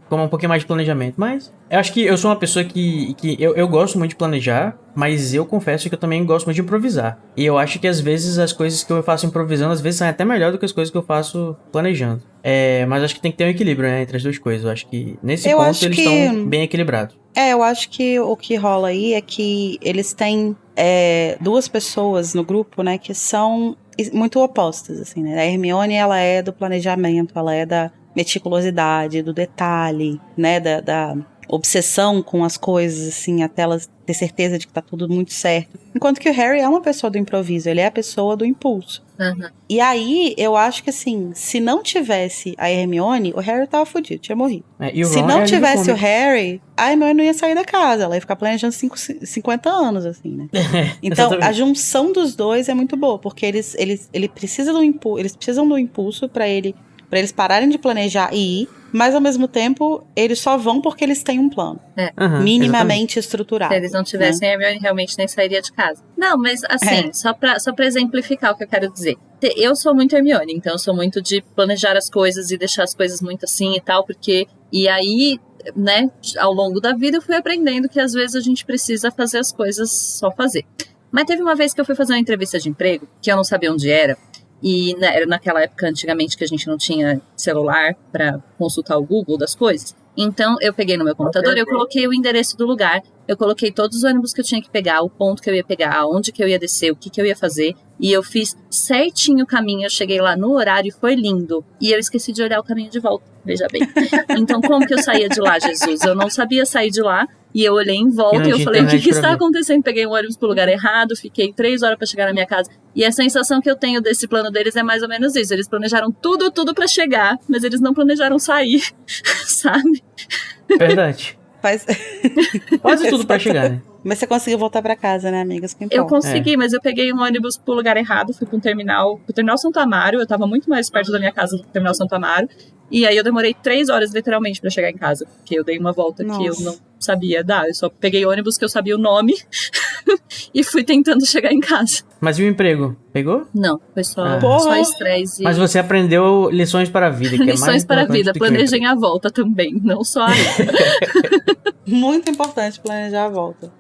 como um pouquinho mais de planejamento. Mas eu acho que eu sou uma pessoa que eu gosto muito de planejar, mas eu confesso que eu também gosto muito de improvisar. E eu acho que às vezes as coisas que eu faço improvisando, às vezes saem até melhor do que as coisas que eu faço planejando. Mas acho que tem que ter um equilíbrio, né? Entre as duas coisas. Eu acho que nesse ponto eles estão bem equilibrados. Eu acho que o que rola aí é que eles têm duas pessoas no grupo, né, que são muito opostas, assim, né? A Hermione, ela é do planejamento, ela é da meticulosidade, do detalhe, né, da obsessão com as coisas, assim, até ela ter certeza de que tá tudo muito certo. Enquanto que o Harry é uma pessoa do improviso, ele é a pessoa do impulso. Uhum. E aí, eu acho que assim, se não tivesse a Hermione, o Harry tava fudido, tinha morrido. E o Se Ron não é tivesse o cômico. Harry, a Hermione não ia sair da casa, ela ia ficar planejando 50 anos, assim, né? Então, Exatamente. a junção dos dois é muito boa, porque eles precisam do impulso pra eles pararem de planejar e ir, mas ao mesmo tempo, eles só vão porque eles têm um plano. Uhum, Minimamente estruturado. Se eles não tivessem, a Hermione realmente nem sairia de casa. Não, mas assim, só pra exemplificar o que eu quero dizer. Eu sou muito Hermione, então eu sou muito de planejar as coisas e deixar as coisas muito assim e tal, porque... E aí, né, ao longo da vida eu fui aprendendo que às vezes a gente precisa fazer as coisas só fazer. Mas teve uma vez que eu fui fazer uma entrevista de emprego, que eu não sabia onde era, e era naquela época, antigamente, que a gente não tinha celular para consultar o Google das coisas. Então, eu peguei no meu computador, eu coloquei o endereço do lugar, eu coloquei todos os ônibus que eu tinha que pegar, o ponto que eu ia pegar, aonde que eu ia descer, o que eu ia fazer. E eu fiz certinho o caminho, eu cheguei lá no horário e foi lindo. E eu esqueci de olhar o caminho de volta, veja bem. Então, como que eu saía de lá, Jesus? Eu não sabia sair de lá. E eu olhei em volta e eu falei, o que está acontecendo? Peguei um ônibus pro lugar errado, fiquei 3 horas para chegar na minha casa. E a sensação que eu tenho desse plano deles é mais ou menos isso. Eles planejaram tudo para chegar, mas eles não planejaram sair, sabe? Verdade. Quase tudo pra chegar, né? Mas você conseguiu voltar pra casa, né, amigas? Que importa. Eu consegui, mas eu peguei um ônibus pro lugar errado, fui pro terminal Santo Amaro, eu tava muito mais perto da minha casa do que o terminal Santo Amaro, e aí eu demorei 3 horas, literalmente, pra chegar em casa, porque eu dei uma volta que eu não sabia dar, eu só peguei ônibus que eu sabia o nome e fui tentando chegar em casa. Mas e o emprego? Pegou? Não, foi só estresse. Mas você aprendeu lições para a vida, que lições é mais para a vida, do que planejem a volta também, não só a Muito importante planejar a volta.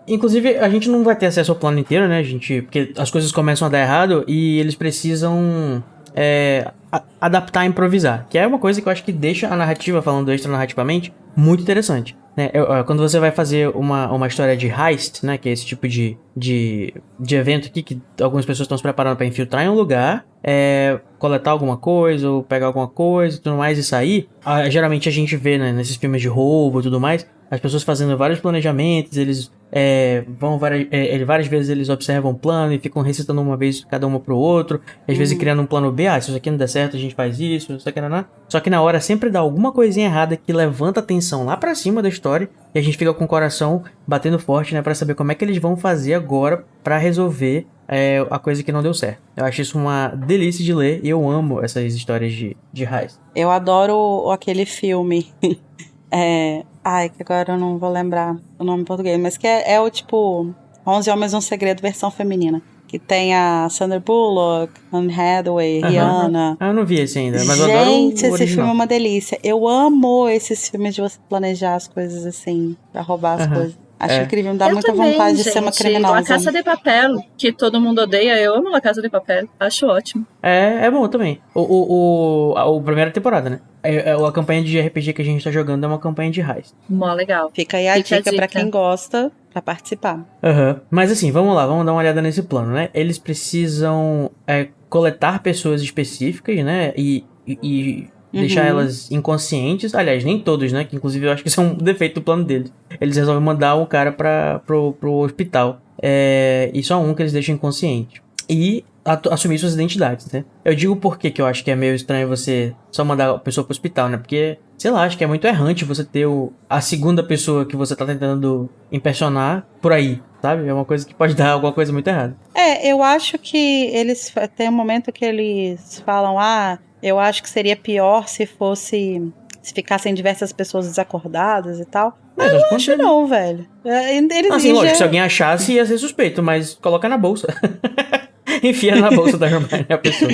Inclusive, a gente não vai ter acesso ao plano inteiro, né, gente? Porque as coisas começam a dar errado e eles precisam adaptar e improvisar. Que é uma coisa que eu acho que deixa a narrativa, falando extra-narrativamente, muito interessante. Né? Quando você vai fazer uma história de heist, né, que é esse tipo de evento aqui, que algumas pessoas estão se preparando para infiltrar em um lugar, coletar alguma coisa, ou pegar alguma coisa e tudo mais e sair. Geralmente a gente vê, né, nesses filmes de roubo e tudo mais, as pessoas fazendo vários planejamentos, eles vão várias vezes eles observam um plano e ficam recitando uma vez cada uma pro outro, às vezes criando um plano B, se isso aqui não der certo a gente faz isso, isso aqui não. Só que na hora sempre dá alguma coisinha errada que levanta a tensão lá pra cima da história e a gente fica com o coração batendo forte, né, pra saber como é que eles vão fazer agora pra resolver a coisa que não deu certo. Eu acho isso uma delícia de ler e eu amo essas histórias de heist. Eu adoro aquele filme. Ai, que agora eu não vou lembrar o nome em português, mas que é o tipo 11 Homens um Segredo versão feminina. Que tem a Sandra Bullock, Anne Hathaway, Rihanna. Eu não vi esse ainda, mas eu Gente, adoro o esse original. filme é uma delícia. Eu amo esses filmes de você planejar as coisas assim, pra roubar as coisas. Acho incrível, me dá muita vontade de ser uma criminosa. La Casa de Papel, que todo mundo odeia, eu amo La Casa de Papel, acho ótimo. É bom também. A primeira temporada, né? A campanha de RPG que a gente tá jogando é uma campanha de heist. Mó legal. Fica aí a dica pra quem gosta, pra participar. Mas assim, vamos lá, vamos dar uma olhada nesse plano, né? Eles precisam coletar pessoas específicas, né? E deixar elas inconscientes. Aliás, nem todos, né? Que inclusive eu acho que isso é um defeito do plano deles. Eles resolvem mandar o cara pro hospital. E só um que eles deixam inconsciente. E assumir suas identidades, né? Eu digo por que eu acho que é meio estranho você só mandar a pessoa pro hospital, né? Porque, sei lá, acho que é muito errante você ter a segunda pessoa que você tá tentando impersonar por aí, sabe? É uma coisa que pode dar alguma coisa muito errada. Eu acho que eles... Tem um momento que eles falam, eu acho que seria pior se ficassem diversas pessoas desacordadas e tal. Mas eu não acho não, velho. Assim, lógico, se alguém achasse ia ser suspeito, mas coloca na bolsa. Enfia na bolsa da Hermione a pessoa.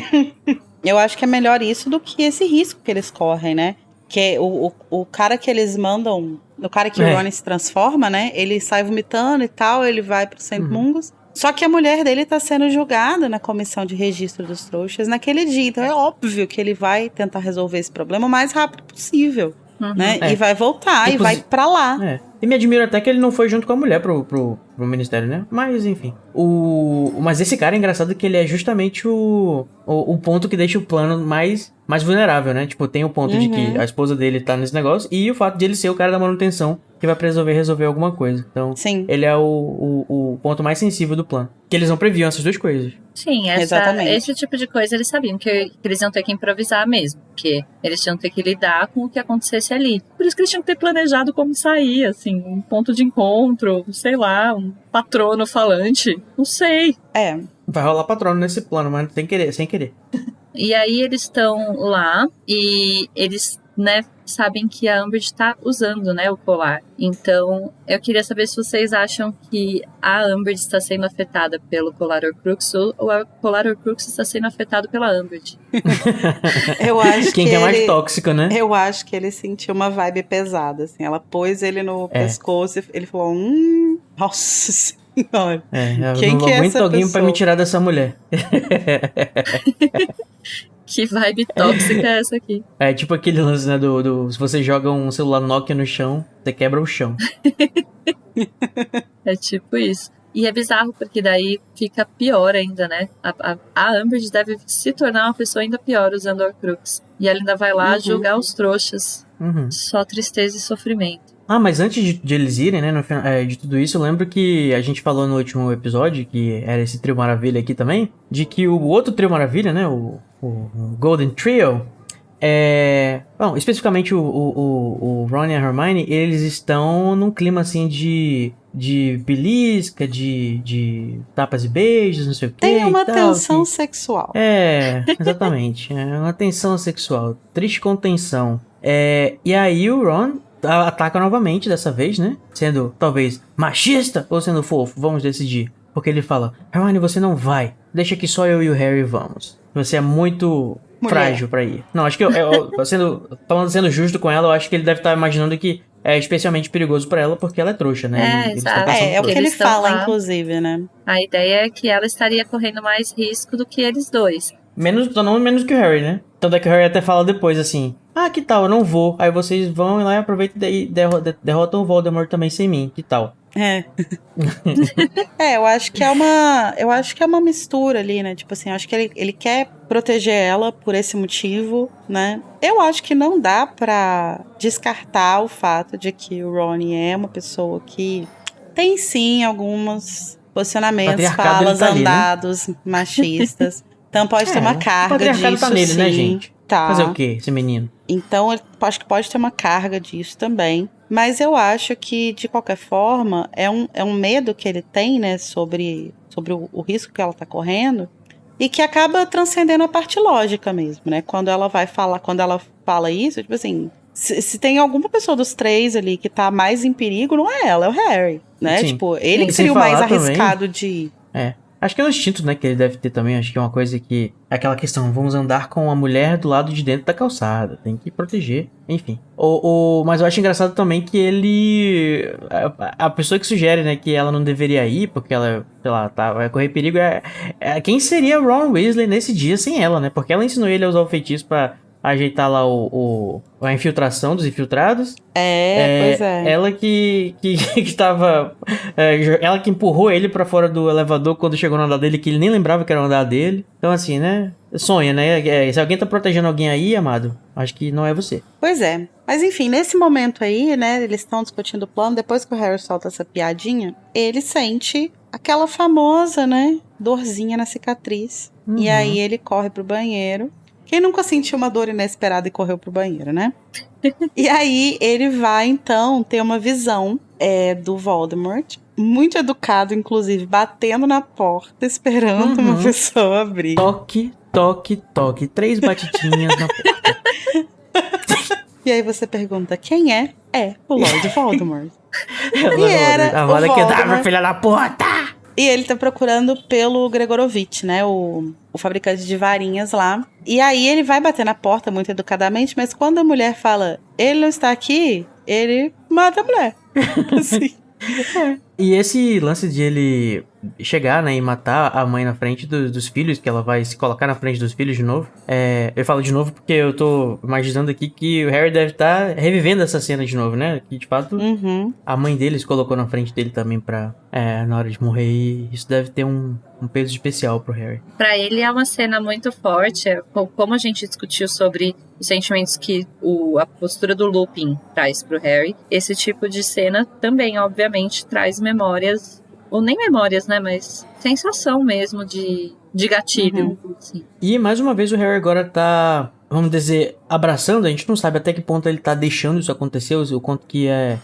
Eu acho que é melhor isso do que esse risco que eles correm, né? Que o cara que eles mandam... O cara que o Ron se transforma, né? Ele sai vomitando e tal, ele vai pro St. Mungus. Só que a mulher dele tá sendo julgada na comissão de registro dos trouxas naquele dia. Então é óbvio que ele vai tentar resolver esse problema o mais rápido possível. Né? E vai voltar, e vai pra lá. E me admiro até que ele não foi junto com a mulher pro ministério, né? Mas, enfim. Mas esse cara é engraçado que ele é justamente o ponto que deixa o plano mais vulnerável, né? Tipo, tem o ponto de que a esposa dele tá nesse negócio e o fato de ele ser o cara da manutenção que vai resolver alguma coisa. Então, ele é o ponto mais sensível do plano. Que eles não previam essas duas coisas. Sim, esse tipo de coisa eles sabiam que eles iam ter que improvisar mesmo. Porque eles tinham que ter que lidar com o que acontecesse ali. Por isso que eles tinham que ter planejado como sair, assim, um ponto de encontro, sei lá, um patrono falante. Não sei. Vai rolar patrono nesse plano, mas sem querer. E aí eles estão lá e eles, né, sabem que a Umbridge tá usando, né, o colar. Então, eu queria saber se vocês acham que a Umbridge está sendo afetada pelo colar Horcrux ou a colar Horcrux está sendo afetado pela Umbridge. Eu acho Quem que é mais tóxico, né? Eu acho que ele sentiu uma vibe pesada, assim. Ela pôs ele no pescoço e ele falou, nossa senhora. Eu não aguento alguém pra me tirar dessa mulher. Que vibe tóxica é essa aqui? É tipo aquele lance, né, se você joga um celular Nokia no chão, você quebra o chão. É tipo isso. E é bizarro, porque daí fica pior ainda, né? A Umbridge deve se tornar uma pessoa ainda pior usando o Horcrux. E ela ainda vai lá julgar os trouxas. Só tristeza e sofrimento. Mas antes de eles irem, né, no final, de tudo isso, eu lembro que a gente falou no último episódio, que era esse Trio Maravilha aqui também, de que o outro Trio Maravilha, né, o Golden Trio, bom, especificamente o Ron e a Hermione, eles estão num clima, assim, de belisca, de tapas e beijos, não sei o quê. Tem uma tensão sexual. Exatamente. É uma tensão sexual. Triste contenção. E aí o Ron ataca novamente dessa vez, né? Sendo, talvez, machista ou sendo fofo. Vamos decidir. Porque ele fala, Hermione, você não vai. Deixa que só eu e o Harry vamos. Você é muito frágil pra ir. Não, acho que sendo justo com ela, eu acho que ele deve estar imaginando que é especialmente perigoso pra ela porque ela é trouxa, né? Exato. É o que ele fala, inclusive, né? A ideia é que ela estaria correndo mais risco do que eles dois. Menos que o Harry, né? Tanto é que o Harry até fala depois, assim, que tal, eu não vou. Aí vocês vão lá e aproveitam e derrotam o Voldemort também sem mim, que tal? Eu acho que é uma mistura ali, né? Tipo assim, eu acho que ele quer proteger ela por esse motivo, né? Eu acho que não dá pra descartar o fato de que o Ron é uma pessoa que tem sim alguns posicionamentos, falas, andados machistas. Então pode ter uma carga disso, tá nele, sim. né, gente? Tá. Fazer o quê, esse menino? Então, acho que pode ter uma carga disso também. Mas eu acho que, de qualquer forma, é um medo que ele tem, né, sobre o risco que ela tá correndo, e que acaba transcendendo a parte lógica mesmo, né? Quando ela fala isso, tipo assim, se tem alguma pessoa dos três ali que tá mais em perigo, não é ela, é o Harry, né? Sim. Tipo, ele que Sem seria o mais falar também- arriscado de ir. Acho que é um instinto, né, que ele deve ter também. Acho que é uma coisa que... É aquela questão, vamos andar com a mulher do lado de dentro da calçada. Tem que proteger, enfim. Mas eu acho engraçado também que ele... A pessoa que sugere, né, que ela não deveria ir, porque ela, sei lá, vai correr perigo, quem seria Ron Weasley nesse dia sem ela, né? Porque ela ensinou ele a usar o feitiço pra ajeitar lá a infiltração dos infiltrados. Pois é. Ela que tava... ela que empurrou ele pra fora do elevador quando chegou no andar dele, que ele nem lembrava que era o andar dele. Então assim, né? Sonha, né? Se alguém tá protegendo alguém aí, amado, acho que não é você. Pois é. Mas enfim, nesse momento aí, né, eles estão discutindo o plano, depois que o Harry solta essa piadinha, ele sente aquela famosa, né, dorzinha na cicatriz. E aí ele corre pro banheiro. Quem nunca sentiu uma dor inesperada e correu pro banheiro, né? E aí ele vai, então, ter uma visão do Voldemort, muito educado, inclusive, batendo na porta, esperando uma pessoa abrir. Toque, toque, toque. 3 batidinhas na porta. E aí você pergunta, quem é? É o Lord Voldemort. A Avada Kedavra, filha da puta! E ele tá procurando pelo Gregorovitch, né? O fabricante de varinhas lá. E aí ele vai bater na porta muito educadamente, mas quando a mulher fala, ele não está aqui, ele mata a mulher. Assim. E esse lance de ele chegar, né, e matar a mãe na frente dos filhos, que ela vai se colocar na frente dos filhos de novo. Eu falo de novo porque eu tô imaginando aqui que o Harry deve estar revivendo essa cena de novo, né? Que de fato a mãe dele se colocou na frente dele também na hora de morrer. E isso deve ter um peso especial pro Harry. Pra ele é uma cena muito forte, como a gente discutiu sobre os sentimentos que a postura do Lupin traz pro Harry. Esse tipo de cena também, obviamente, traz memórias, ou nem memórias, né, mas sensação mesmo de gatilho. Assim. E mais uma vez o Harry agora tá, vamos dizer, abraçando, a gente não sabe até que ponto ele tá deixando isso acontecer, o quanto que é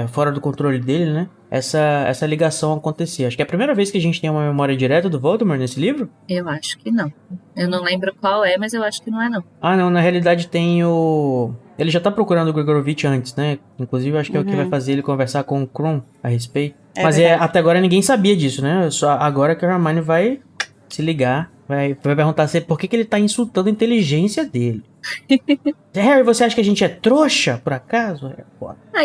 fora do controle dele, né? Essa ligação acontecer. Acho que é a primeira vez que a gente tem uma memória direta do Voldemort nesse livro? Eu acho que não. Eu não lembro qual é, mas eu acho que não é não. Ah, não, na realidade tem o... Ele já tá procurando o Gregorovitch antes, né? Inclusive, acho que é o que vai fazer ele conversar com o Krum a respeito. Mas até agora ninguém sabia disso, né? Só agora que a Hermione vai se ligar, vai perguntar por que ele tá insultando a inteligência dele. Harry, você acha que a gente é trouxa, por acaso?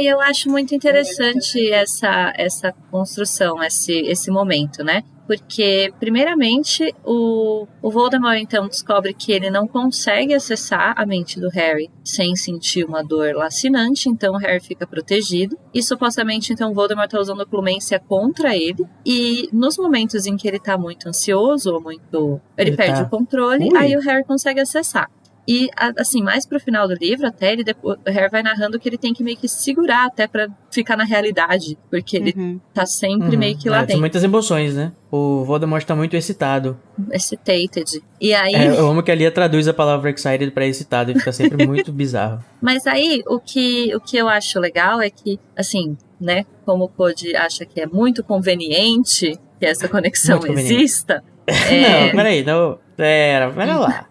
Eu acho muito interessante essa construção, esse momento, né? Porque, primeiramente, o Voldemort, então, descobre que ele não consegue acessar a mente do Harry sem sentir uma dor lacinante, então o Harry fica protegido. E, supostamente, então, o Voldemort tá usando a Clumência contra ele. E, nos momentos em que ele tá muito ansioso, ou muito... Ele perde o controle, aí o Harry consegue acessar. E, assim, mais pro final do livro, até o Harry vai narrando que ele tem que meio que segurar até pra ficar na realidade. Porque ele tá sempre meio que lá dentro. Tem muitas emoções, né? O Voldemort tá muito excitado. Excitated. E aí... eu amo que a Lia traduz a palavra excited pra excitado. E fica sempre muito bizarro. Mas aí, o que eu acho legal é que, assim, né? Como o Code acha que é muito conveniente que essa conexão exista... Não, peraí, não... Pera lá.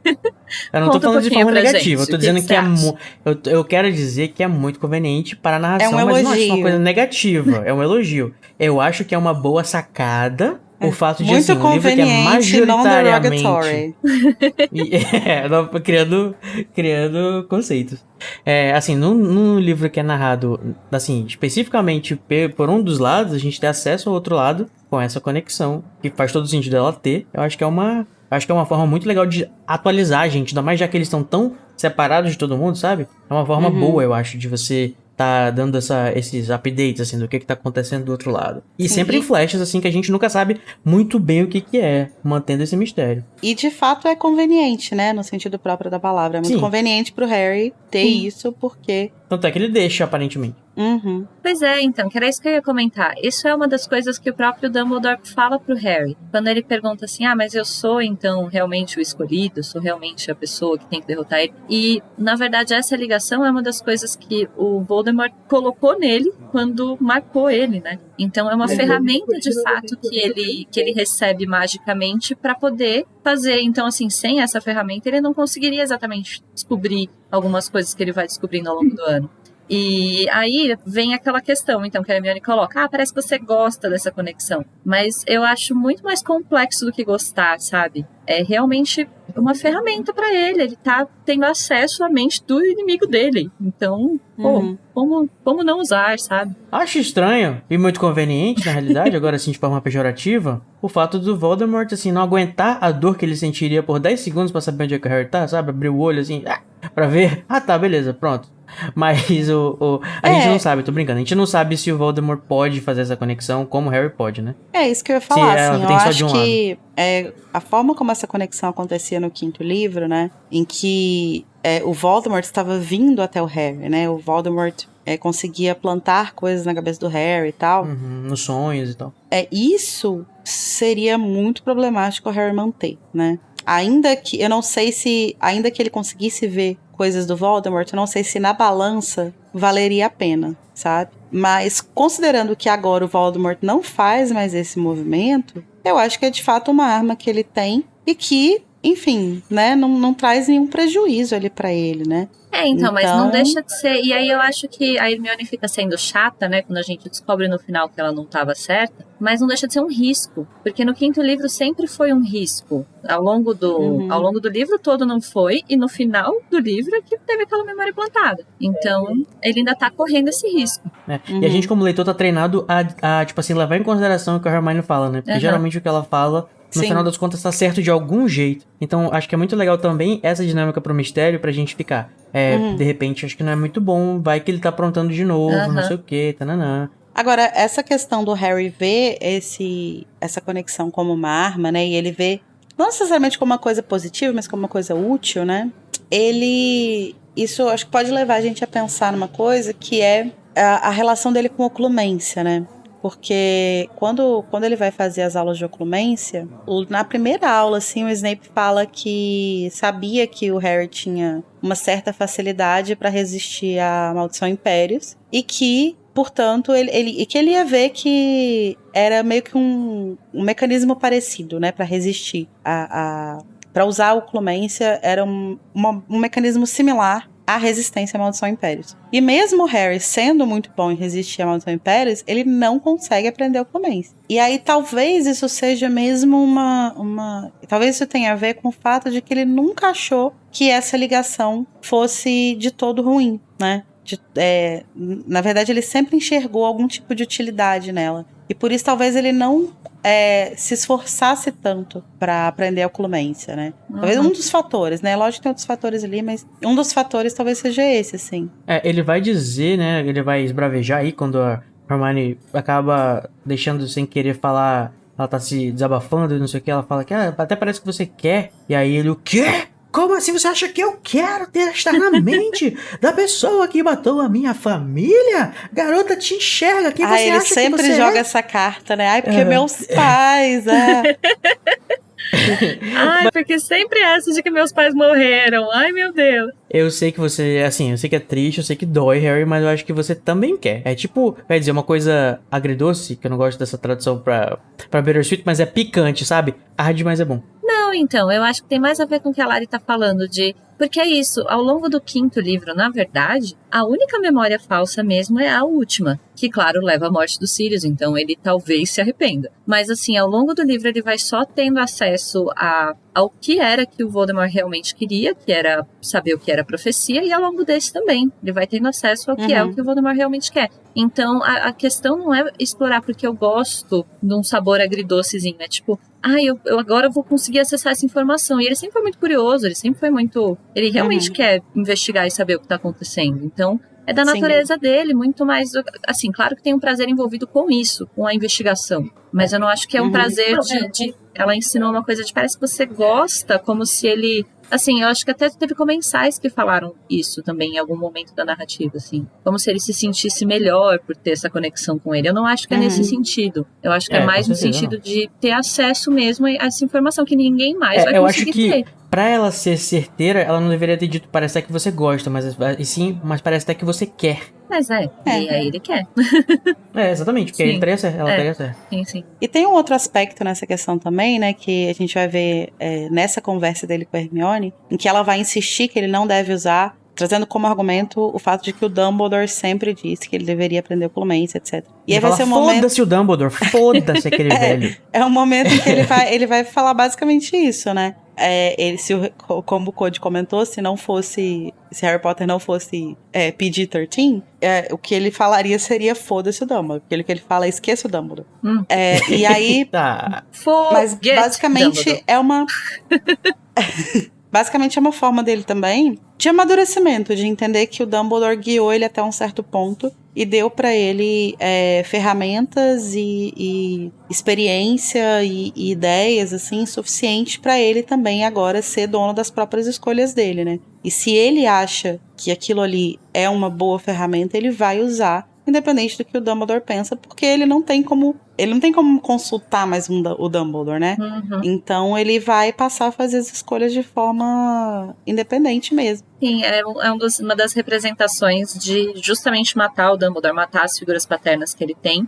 Eu não tô falando de forma negativa, eu tô dizendo que eu quero dizer que é muito conveniente para a narração, mas não acho uma coisa negativa, é um elogio. Eu acho que é uma boa sacada o fato de, assim, um livro que é majoritariamente... criando conceitos. Assim, num livro que é narrado, assim, especificamente por um dos lados, a gente tem acesso ao outro lado com essa conexão, que faz todo sentido ela ter. Eu acho que é uma forma muito legal de atualizar a gente, ainda mais já que eles estão tão separados de todo mundo, sabe? É uma forma boa, eu acho, de você tá dando esses updates, assim, do que tá acontecendo do outro lado. E sempre em flashes, assim, que a gente nunca sabe muito bem o que é, mantendo esse mistério. E, de fato, é conveniente, né? No sentido próprio da palavra. É muito conveniente pro Harry ter isso, porque... Tanto é que ele deixa, aparentemente. Uhum. Pois é, então, que era isso que eu ia comentar. Isso é uma das coisas que o próprio Dumbledore fala pro Harry. Quando ele pergunta assim, mas eu sou, então, realmente o escolhido? Sou realmente a pessoa que tem que derrotar ele? E, na verdade, essa ligação é uma das coisas que o Voldemort colocou nele quando marcou ele, né? Então, é uma ferramenta, de fato, que ele recebe magicamente para poder fazer. Então, assim, sem essa ferramenta, ele não conseguiria exatamente descobrir algumas coisas que ele vai descobrindo ao longo do ano. E aí vem aquela questão, então, que a Hermione coloca, parece que você gosta dessa conexão. Mas eu acho muito mais complexo do que gostar, sabe? É realmente uma ferramenta pra ele tá tendo acesso à mente do inimigo dele. Então, como não usar, sabe? Acho estranho e muito conveniente, na realidade, agora assim de forma pejorativa, o fato do Voldemort, assim, não aguentar a dor que ele sentiria por 10 segundos pra saber onde é que o Harry tá, sabe? Abrir o olho, assim, pra ver. Tá, beleza, pronto. Mas a gente não sabe, tô brincando, a gente não sabe se o Voldemort pode fazer essa conexão como o Harry pode, né? É isso que eu ia falar, assim, eu acho um que a forma como essa conexão acontecia no quinto livro, né, em que o Voldemort estava vindo até o Harry, né, o Voldemort conseguia plantar coisas na cabeça do Harry e tal. Nos sonhos e tal. Isso seria muito problemático o Harry manter, né? Ainda que ele conseguisse ver coisas do Voldemort, eu não sei se na balança valeria a pena, sabe? Mas considerando que agora o Voldemort não faz mais esse movimento, eu acho que é de fato uma arma que ele tem e que, enfim, né, não traz nenhum prejuízo ali pra ele, né? Então, mas não deixa de ser... E aí eu acho que a Hermione fica sendo chata, né? Quando a gente descobre no final que ela não estava certa. Mas não deixa de ser um risco. Porque no quinto livro sempre foi um risco. Ao longo do livro todo não foi. E no final do livro é que teve aquela memória plantada. Então, ele ainda tá correndo esse risco. E a gente, como leitor, tá treinado a tipo assim, levar em consideração o que a Hermione fala, né? Porque geralmente o que ela fala... No final das contas, tá certo de algum jeito. Então, acho que é muito legal também essa dinâmica pro mistério pra gente ficar. De repente, acho que não é muito bom. Vai que ele tá aprontando de novo, não sei o quê, tananã. Agora, essa questão do Harry ver essa conexão como uma arma, né? E ele vê, não necessariamente como uma coisa positiva, mas como uma coisa útil, né? Isso acho que pode levar a gente a pensar numa coisa que é a relação dele com oclumência, né? Porque quando ele vai fazer as aulas de oclumência, na primeira aula, assim, o Snape fala que sabia que o Harry tinha uma certa facilidade para resistir à maldição Impérios e que, portanto, ele ia ver que era meio que um mecanismo parecido, né, para resistir para usar a oclumência era um mecanismo similar à resistência à maldição Impérios. E mesmo o Harry sendo muito bom em resistir à maldição Impérios, ele não consegue aprender oclumência. E aí talvez isso seja mesmo talvez isso tenha a ver com o fato de que ele nunca achou que essa ligação fosse de todo ruim, né? Na verdade, ele sempre enxergou algum tipo de utilidade nela. E por isso talvez ele não se esforçasse tanto para aprender a oclumência, né? Talvez um dos fatores, né? Lógico que tem outros fatores ali, mas um dos fatores talvez seja esse, assim. Ele vai dizer, né? Ele vai esbravejar aí quando a Hermione acaba deixando sem querer falar, ela tá se desabafando e não sei o que, ela fala que até parece que você quer. E aí ele, o quê? Como assim você acha que eu quero estar na mente da pessoa que matou a minha família? Garota, te enxerga. Quem você acha que você é? Ele sempre joga essa carta, né? Porque meus pais, porque sempre essa de que meus pais morreram. Ai, meu Deus. Eu sei que você, assim, eu sei que é triste, eu sei que dói, Harry, mas eu acho que você também quer. É tipo, quer dizer, uma coisa agridoce, que eu não gosto dessa tradução pra bittersweet, mas é picante, sabe? Arde, mas é bom. Não, então, eu acho que tem mais a ver com o que a Lari tá falando porque é isso, ao longo do quinto livro, na verdade, a única memória falsa mesmo é a última, que, claro, leva à morte do Sirius, então ele talvez se arrependa. Mas, assim, ao longo do livro ele vai só tendo acesso ao que era que o Voldemort realmente queria, que era saber o que era profecia, e ao longo desse também, ele vai tendo acesso ao que é o que o Voldemort realmente quer. Então, a questão não é explorar porque eu gosto de um sabor agridocezinho, é tipo... eu agora vou conseguir acessar essa informação. E ele sempre foi muito curioso, ele sempre foi muito... Ele realmente quer investigar e saber o que está acontecendo. Então, é da natureza dele, muito mais... Assim, claro que tem um prazer envolvido com isso, com a investigação. Mas eu não acho que é um prazer de... Ela ensinou uma coisa de parece que você gosta, como se ele Assim, eu acho que até teve comensais que falaram isso também em algum momento da narrativa, assim. Como se ele se sentisse melhor por ter essa conexão com ele. Eu não acho que é nesse sentido. Eu acho que é mais no sentido de ter acesso mesmo a essa informação que ninguém mais vai conseguir ter. Eu acho que pra ela ser certeira, ela não deveria ter dito parece até que você gosta, mas parece até que você quer. Mas e aí ele quer. Exatamente, porque ele teria certo, ela teria certo. Sim. E tem um outro aspecto nessa questão também, né, que a gente vai ver nessa conversa dele com a Hermione, em que ela vai insistir que ele não deve usar, trazendo como argumento o fato de que o Dumbledore sempre disse que ele deveria aprender o Occlumência, etc. E aí vai ser um momento... Foda-se o Dumbledore, foda-se aquele velho. É um momento em que ele vai falar basicamente isso, né? Como o Code comentou, se Harry Potter não fosse PG-13, o que ele falaria seria foda-se o Dumbledore. Porque o que ele fala é esqueça o Dumbledore. E aí... Tá. Mas basicamente Dumbledore. Basicamente é uma forma dele também de amadurecimento, de entender que o Dumbledore guiou ele até um certo ponto e deu pra ele ferramentas e experiência e ideias assim suficiente pra ele também agora ser dono das próprias escolhas dele, né? E se ele acha que aquilo ali é uma boa ferramenta, ele vai usar, independente do que o Dumbledore pensa, porque ele não tem como consultar mais o Dumbledore, né? Uhum. Então ele vai passar a fazer as escolhas de forma independente mesmo. Sim, uma das representações de justamente matar o Dumbledore, matar as figuras paternas que ele tem,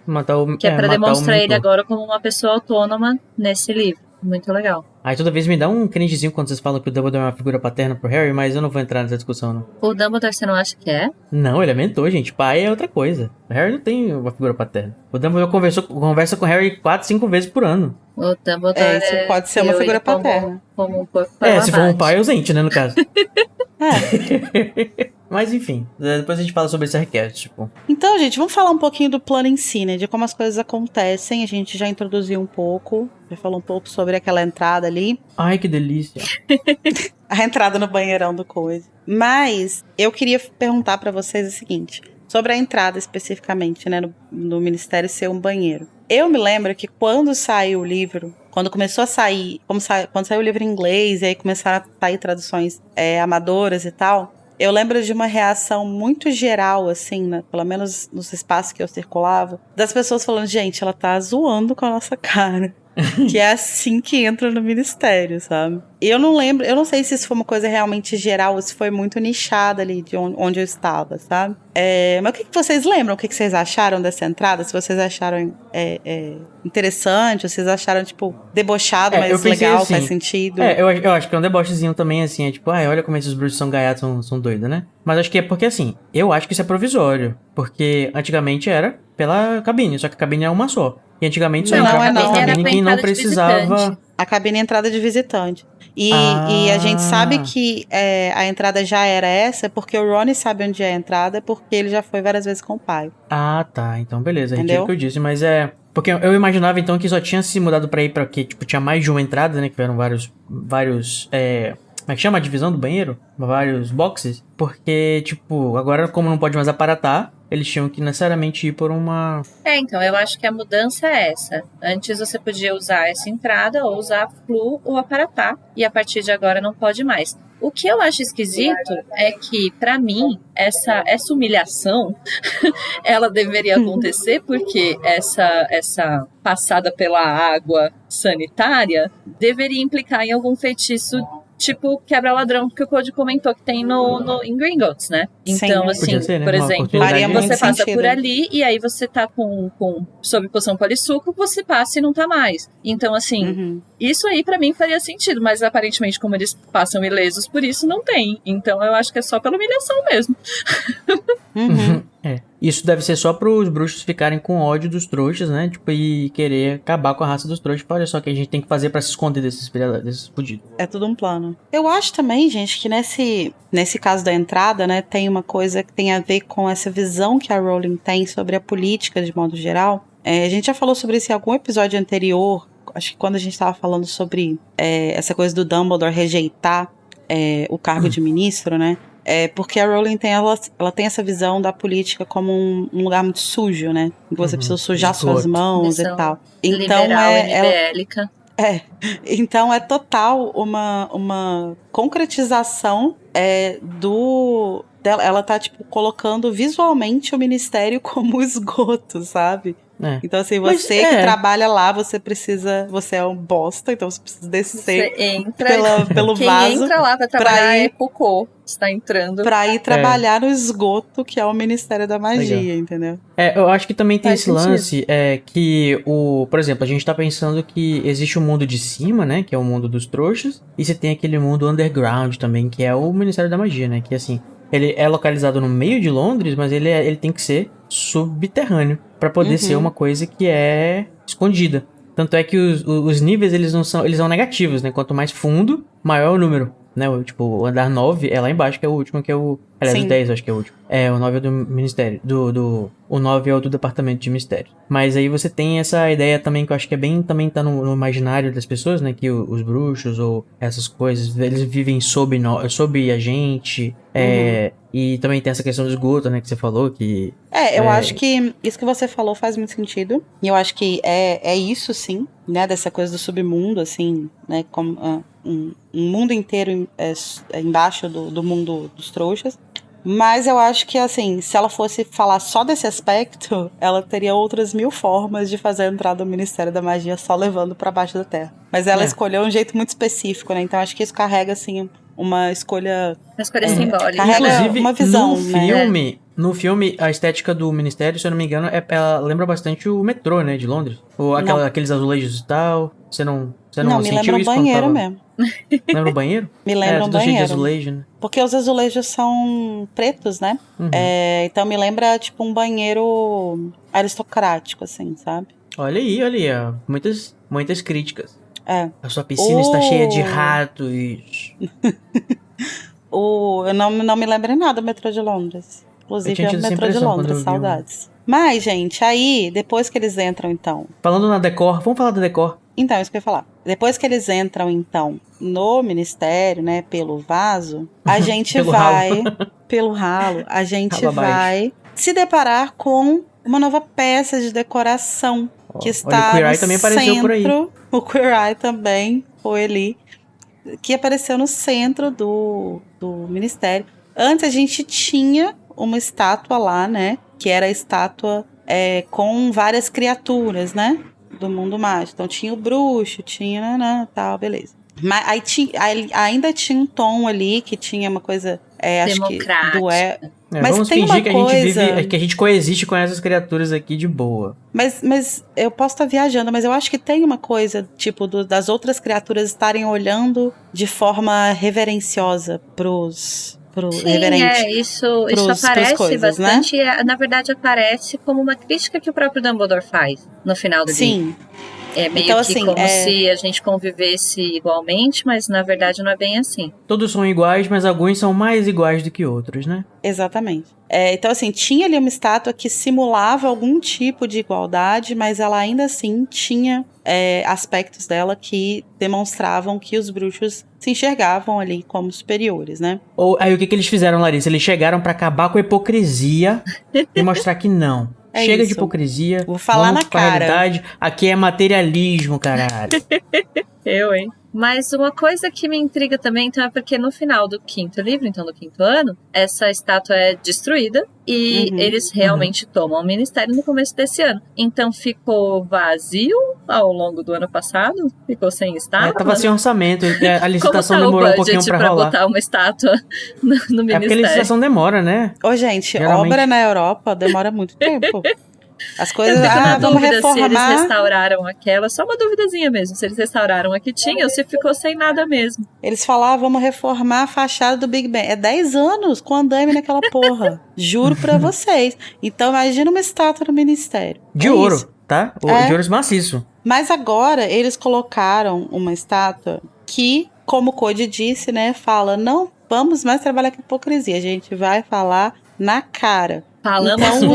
que é pra demonstrar ele agora como uma pessoa autônoma nesse livro. Muito legal. Aí toda vez me dá um cringezinho quando vocês falam que o Dumbledore é uma figura paterna pro Harry, mas eu não vou entrar nessa discussão, não. O Dumbledore você não acha que é? Não, ele é mentor, gente. Pai é outra coisa. O Harry não tem uma figura paterna. O Dumbledore conversa com o Harry 4, 5 vezes por ano. O Dumbledore isso pode ser uma figura paterna. Como um porco se for um pai ausente, né, no caso. Mas enfim, depois a gente fala sobre esse arquétipo. Então, gente, vamos falar um pouquinho do plano em si, né? De como as coisas acontecem. A gente já introduziu um pouco, já falou um pouco sobre aquela entrada ali. Ai, que delícia. A entrada no banheirão do coisa. Mas eu queria perguntar pra vocês o seguinte, sobre a entrada especificamente, né, no ministério ser um banheiro. Eu me lembro que quando saiu o livro, quando começou a sair, quando saiu o livro em inglês e aí começaram a sair traduções amadoras e tal, eu lembro de uma reação muito geral, assim, né, pelo menos nos espaços que eu circulava, das pessoas falando, gente, ela tá zoando com a nossa cara. Que é assim que entra no ministério, sabe? E eu não sei se isso foi uma coisa realmente geral ou se foi muito nichada ali de onde eu estava, sabe? Mas o que vocês lembram? O que vocês acharam dessa entrada? Se vocês acharam interessante, ou vocês acharam, tipo, debochado, mas legal, assim, faz sentido? Eu acho que é um debochezinho também, assim, tipo, olha como esses bruxos são gaiatos, são doidos, né? Mas acho que é porque, assim, eu acho que isso é provisório. Porque antigamente era pela cabine, só que a cabine é uma só. E antigamente só entrava pela cabine quem não precisava... A cabine é entrada de visitante. E a gente sabe que a entrada já era essa, porque o Rony sabe onde é a entrada, porque ele já foi várias vezes com o pai. Ah, tá. Então beleza, retiro o que eu disse, mas porque eu imaginava então que só tinha se mudado pra ir pra que, tipo, tinha mais de uma entrada, né? Que eram vários como é que chama a divisão do banheiro? Vários boxes. Porque, tipo, agora como não pode mais aparatar, eles tinham que necessariamente ir por uma... Então, eu acho que a mudança é essa. Antes você podia usar essa entrada, ou usar a Flu ou aparatar, e a partir de agora não pode mais. O que eu acho esquisito é que, pra mim, essa humilhação, ela deveria acontecer porque essa passada pela água sanitária deveria implicar em algum feitiço tipo quebra-ladrão que o Code comentou que tem em Gringotts, né? Então, sim, assim, ser, né? Por exemplo, você passa por ali e aí você tá sob poção polissuco, você passa e não tá mais. Então, assim, isso aí pra mim faria sentido, mas aparentemente como eles passam ilesos por isso, não tem. Então eu acho que é só pela humilhação mesmo. Isso deve ser só pros bruxos ficarem com ódio dos trouxas, né? Tipo, e querer acabar com a raça dos trouxas. Olha só o que a gente tem que fazer pra se esconder desses fudidos. É tudo um plano. Eu acho também, gente, que nesse caso da entrada, né, tem uma coisa que tem a ver com essa visão que a Rowling tem sobre a política de modo geral. A gente já falou sobre isso em algum episódio anterior, acho que quando a gente estava falando sobre essa coisa do Dumbledore rejeitar o cargo de ministro, né? Porque a Rowling ela tem essa visão da política como um lugar muito sujo, né? Em que você precisa sujar suas mãos e tal. Então liberal e libélica. Então é total uma concretização dela. Ela tá, tipo, colocando visualmente o ministério como esgoto, sabe? Então, assim, você que trabalha lá, você é um bosta, então você precisa descer pelo quem vaso. Quem entra lá pra trabalhar é cocô. Está entrando pra ir trabalhar no esgoto, que é o Ministério da Magia, Legal. entendeu? Eu acho que também tem Faz esse lance que por exemplo, a gente tá pensando que existe o mundo de cima, né, que é o mundo dos trouxas, e você tem aquele mundo underground também, que é o Ministério da Magia, né, que assim, ele é localizado no meio de Londres, mas ele tem que ser subterrâneo pra poder ser uma coisa que é escondida. Tanto é que os níveis, eles são negativos, né, quanto mais fundo, maior o número. Né, tipo, o andar 9 é lá embaixo, que é o último, que é o... Aliás, o 10 eu acho que é o último. O 9 é do Ministério, o 9 é o do Departamento de Mistério. Mas aí você tem essa ideia também, que eu acho que é bem, também tá no imaginário das pessoas, né, que os bruxos ou essas coisas, eles vivem sob a gente, e também tem essa questão do esgoto, né, que você falou, que... Eu acho que isso que você falou faz muito sentido, e eu acho que é isso, sim, né, dessa coisa do submundo, assim, né, como um mundo inteiro embaixo do mundo dos trouxas. Mas eu acho que, assim, se ela fosse falar só desse aspecto, ela teria outras 1000 formas de fazer a entrada do Ministério da Magia só levando pra baixo da terra. Mas ela escolheu um jeito muito específico, né? Então acho que isso carrega, assim, uma escolha... Uma escolha simbólica. Carrega Inclusive, uma visão, no filme, a estética do Ministério, se eu não me engano, ela lembra bastante o metrô, né, de Londres. Ou aqueles azulejos e tal. Você não me sentiu lembra um isso banheiro quando tava... mesmo. Lembra o banheiro? Me lembra um tudo cheio de banheiro. azulejo, né? Porque os azulejos são pretos, né? Então me lembra, tipo, um banheiro aristocrático, assim, sabe? Olha aí, ó. Muitas críticas. A sua piscina está cheia de ratos. Eu não me lembro nada do metrô de Londres. Inclusive, é o metrô de Londres, saudades. Mas, gente, aí, depois que eles entram, então... Falando na decor, vamos falar da decor. Então, isso que eu ia falar. Depois que eles entram, então, no ministério, né, pelo vaso, a gente vai... Pelo ralo. A gente vai se deparar com uma nova peça de decoração que está olha, o Queer Eye no também apareceu por aí. O Queer Eye também foi ali, que apareceu no centro do ministério. Antes a gente tinha uma estátua lá, né? Que era a estátua com várias criaturas, né? Do mundo mágico. Então tinha o bruxo, tinha tal, beleza. Mas aí ainda tinha um tom ali que tinha uma coisa, acho que mas vamos tem fingir uma que a gente coexiste com essas criaturas aqui de boa. Mas eu posso estar viajando, mas eu acho que tem uma coisa, tipo, das outras criaturas estarem olhando de forma reverenciosa isso aparece bastante, né? Na verdade aparece como uma crítica que o próprio Dumbledore faz no final do livro. É meio então, que assim, como se a gente convivesse igualmente, mas na verdade não é bem assim. Todos são iguais, mas alguns são mais iguais do que outros, né? Exatamente. Então, assim, tinha ali uma estátua que simulava algum tipo de igualdade, mas ela ainda assim tinha aspectos dela que demonstravam que os bruxos se enxergavam ali como superiores, né? Aí o que eles fizeram, Larissa? Eles chegaram pra acabar com a hipocrisia e mostrar que não. Chega de hipocrisia. Vou falar na cara. Realidade. Aqui é materialismo, caralho. Hein? Mas uma coisa que me intriga também, então, é porque no final do 5º livro, então do 5º ano, essa estátua é destruída e eles realmente tomam o ministério no começo desse ano. Então ficou vazio ao longo do ano passado? Ficou sem estátua? Tava sem orçamento. A licitação demorou um pouquinho pra rolar. Botar uma estátua no ministério? É porque a licitação demora, né? Gente, geralmente... obra na Europa demora muito tempo. As coisas, vamos reformar. Se eles restauraram aquela, só uma duvidazinha mesmo, se eles restauraram a que tinha ou se ficou sem nada mesmo. Eles falaram, vamos reformar a fachada do Big Ben. 10 anos com andaime naquela porra. Juro pra vocês. Então imagina uma estátua no ministério. De ouro, isso. Tá? De ouro maciço. Mas agora eles colocaram uma estátua que, como o Cody disse, né, fala, não vamos mais trabalhar com hipocrisia, a gente vai falar na cara. Falamos então,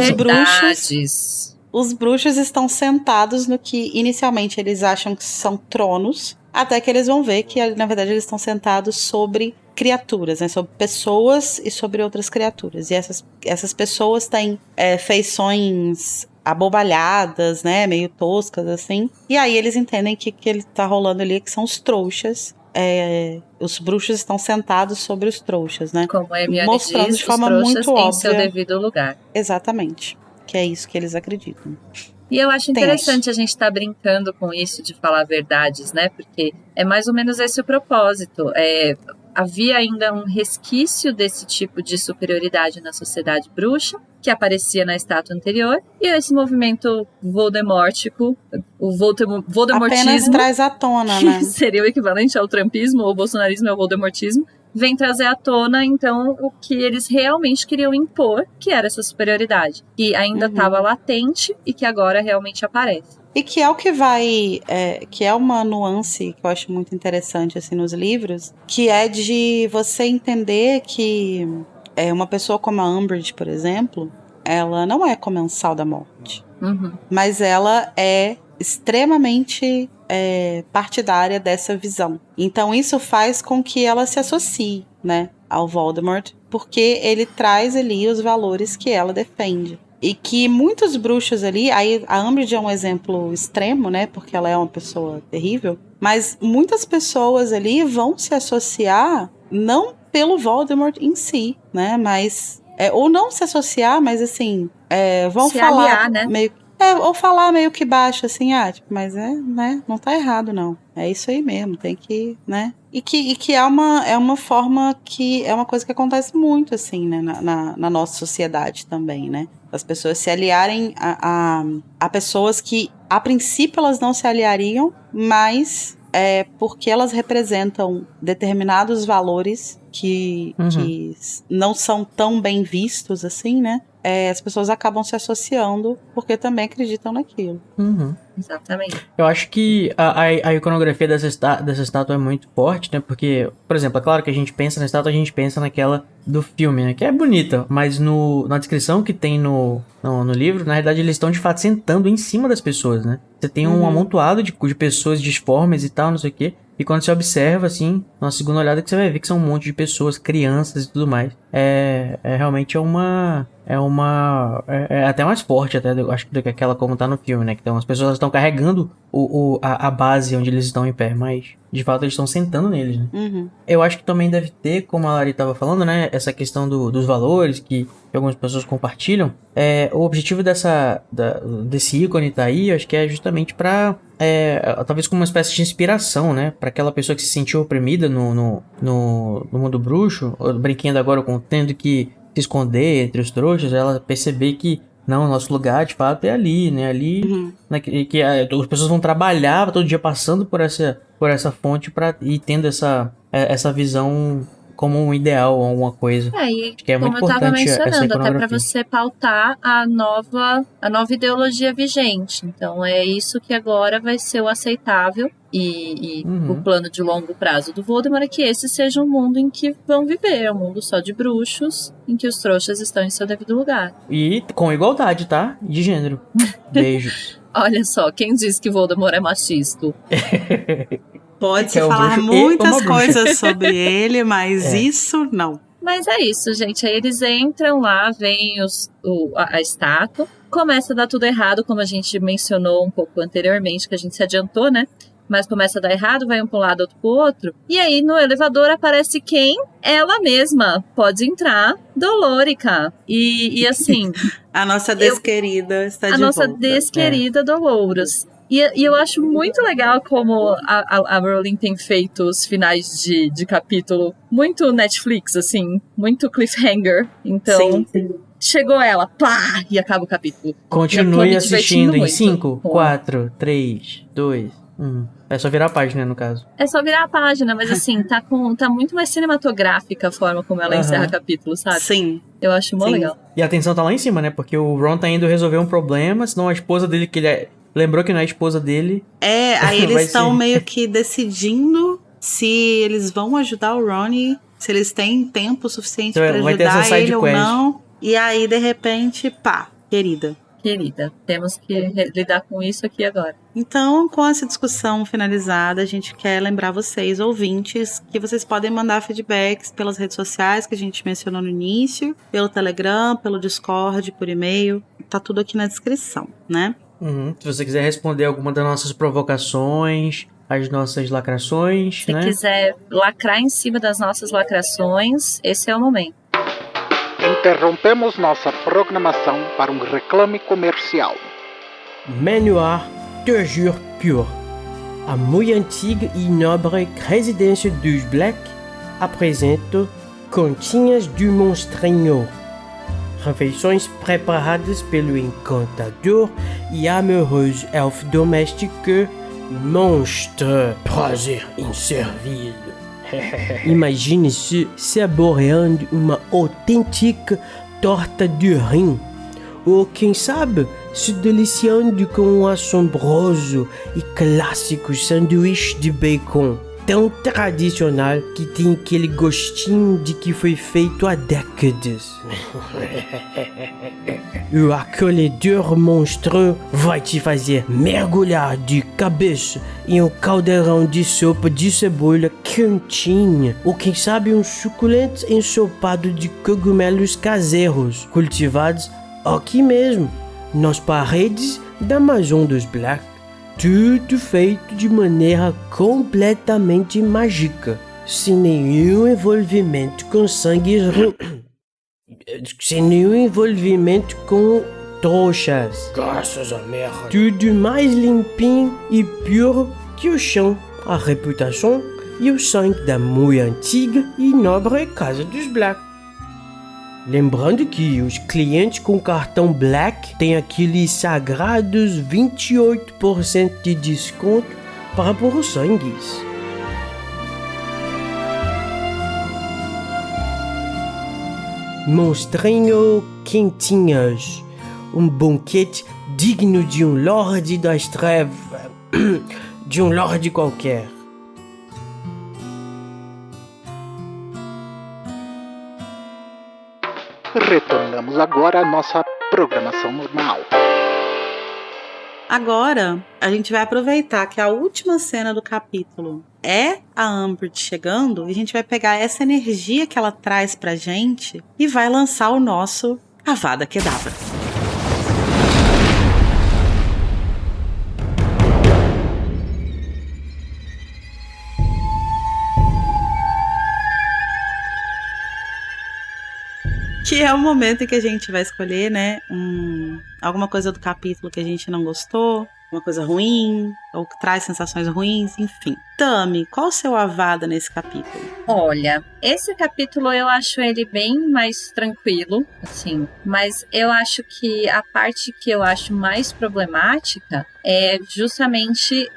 os bruxos estão sentados no que inicialmente eles acham que são tronos, até que eles vão ver que na verdade eles estão sentados sobre criaturas, né, sobre pessoas e sobre outras criaturas. E essas pessoas têm feições abobalhadas, né? Meio toscas, assim. E aí eles entendem que ele tá rolando ali, que são os trouxas. Os bruxos estão sentados sobre os trouxas, né? Como a Hermione mostrando diz, de forma os trouxas muito em óbvia. seu devido lugar. Exatamente. Que é isso que eles acreditam. E eu acho interessante a gente estar brincando com isso de falar verdades, né? Porque é mais ou menos esse o propósito. Havia ainda um resquício desse tipo de superioridade na sociedade bruxa, que aparecia na estátua anterior, e esse movimento voldemórtico, o voldemortismo, apenas traz à tona, né? que seria o equivalente ao trumpismo, ou o bolsonarismo é o voldemortismo, vem trazer à tona, então, o que eles realmente queriam impor, que era essa superioridade, que ainda estava latente e que agora realmente aparece. E que é o que vai... que é uma nuance que eu acho muito interessante assim, nos livros, que é de você entender que uma pessoa como a Umbridge, por exemplo, ela não é comensal da morte. Mas ela é extremamente partidária dessa visão. Então isso faz com que ela se associe, né, ao Voldemort, porque ele traz ali os valores que ela defende. E que muitos bruxos ali, aí a Umbridge é um exemplo extremo, né, porque ela é uma pessoa terrível, mas muitas pessoas ali vão se associar não pelo Voldemort em si, né, mas ou não se associar, mas assim, vão se falar aliar, né? meio ou falar meio que baixo, assim, tipo, mas né, não tá errado, não. É isso aí mesmo, tem que, né? E que é uma forma que é uma coisa que acontece muito, assim, né, na nossa sociedade também, né? As pessoas se aliarem a pessoas que, a princípio, elas não se aliariam, mas porque elas representam determinados valores que não são tão bem vistos, assim, né? As pessoas acabam se associando porque também acreditam naquilo. Exatamente. Eu acho que a iconografia dessa estátua é muito forte, né? Porque, por exemplo, é claro que a gente pensa na estátua, a gente pensa naquela do filme, né? Que é bonita, mas na descrição que tem no livro, na verdade, eles estão de fato sentando em cima das pessoas, né? Você tem um amontoado de pessoas disformes e tal, não sei o quê. E quando você observa, assim, numa segunda olhada, que você vai ver que são um monte de pessoas, crianças e tudo mais. Realmente é até mais forte, até, eu acho, do que aquela como tá no filme, né? Então as pessoas estão carregando a base onde eles estão em pé, mas de fato eles estão sentando neles, né? Eu acho que também deve ter, como a Lari estava falando, né? Essa questão dos valores que algumas pessoas compartilham. O objetivo desse ícone tá aí, eu acho que é justamente pra talvez como uma espécie de inspiração, né? Pra aquela pessoa que se sentiu oprimida no mundo bruxo, brincando agora com tendo que se esconder entre os trouxas, ela perceber que não, nosso lugar de fato é ali, né? Ali que as pessoas vão trabalhar todo dia passando por essa fonte e tendo essa visão como um ideal ou alguma coisa. E que é como muito eu estava importante essa mencionando, até iconografia. para você pautar a nova ideologia vigente. Então é isso que agora vai ser o aceitável e o plano de longo prazo do Voldemort é que esse seja um mundo em que vão viver, um mundo só de bruxos, em que os trouxas estão em seu devido lugar. E com igualdade, tá? De gênero. Beijos. Olha só, quem diz que Voldemort é machista? Pode-se um falar bruxo e muitas uma bruxa. coisas sobre ele, mas isso não. Mas é isso, gente. Aí eles entram lá, vem a estátua. Começa a dar tudo errado, como a gente mencionou um pouco anteriormente, que a gente se adiantou, né? Mas começa a dar errado, vai um para um lado, outro para o outro. E aí no elevador aparece quem? Ela mesma. Pode entrar, Dolórica. E assim... a nossa desquerida está de volta. A nossa desquerida Dolores. E eu acho muito legal como a Rowling tem feito os finais de capítulo muito Netflix, assim, muito cliffhanger. Então, chegou ela, pá, e acaba o capítulo. Continue assistindo em 5, 4, 3, 2, 1. É só virar a página, no caso. É só virar a página, mas assim, tá muito mais cinematográfica a forma como ela encerra capítulo, sabe? Sim. Eu acho muito legal. E a atenção tá lá em cima, né? Porque o Ron tá indo resolver um problema, senão a esposa dele, que ele lembrou que não é a esposa dele. Aí eles estão meio que decidindo se eles vão ajudar o Ron, se eles têm tempo suficiente pra ajudar ele ou não. E aí, de repente, pá, querida. querida. Temos que lidar com isso aqui agora. Então, com essa discussão finalizada, a gente quer lembrar vocês, ouvintes, que vocês podem mandar feedbacks pelas redes sociais que a gente mencionou no início, pelo Telegram, pelo Discord, por e-mail. Tá tudo aqui na descrição, né? Se você quiser responder alguma das nossas provocações, as nossas lacrações, Se quiser lacrar em cima das nossas lacrações, esse é o momento. Interrompemos nossa programação para um reclame comercial. Manoir Toujours Pure. A muito antiga e nobre residência dos Black apresenta Continhas do Monstrinho. Refeições preparadas pelo encantador e amoroso elfo doméstico Monstre. Prazer em servir. Imagine-se saboreando uma autêntica torta de rim, ou quem sabe se deliciando com um assombroso e clássico sanduíche de bacon, tão tradicional que tem aquele gostinho de que foi feito há décadas. O acolhedor monstro vai te fazer mergulhar de cabeça em um caldeirão de sopa de cebola quentinha, ou quem sabe um suculento ensopado de cogumelos caseiros, cultivados aqui mesmo, nas paredes da Maison dos Black. Tudo feito de maneira completamente mágica, sem nenhum envolvimento com sangue sem nenhum envolvimento com trouxas. Graças a merda. Tudo mais limpinho e puro que o chão, a reputação e o sangue da muito antiga e nobre Casa dos Black. Lembrando que os clientes com cartão Black têm aqueles sagrados 28% de desconto para pôr os sangues. Monstrinho Quentinhas, um banquete digno de um Lorde das Trevas, de um Lorde qualquer. Retornamos agora à nossa programação normal. Agora, a gente vai aproveitar que a última cena do capítulo é a Umbridge chegando, e a gente vai pegar essa energia que ela traz pra gente e vai lançar o nosso Avada Kedavra. Que é o momento em que a gente vai escolher, né, alguma coisa do capítulo que a gente não gostou, uma coisa ruim, ou que traz sensações ruins, enfim. Tami, qual o seu avada nesse capítulo? Olha, esse capítulo eu acho ele bem mais tranquilo, assim, mas eu acho que a parte que eu acho mais problemática é justamente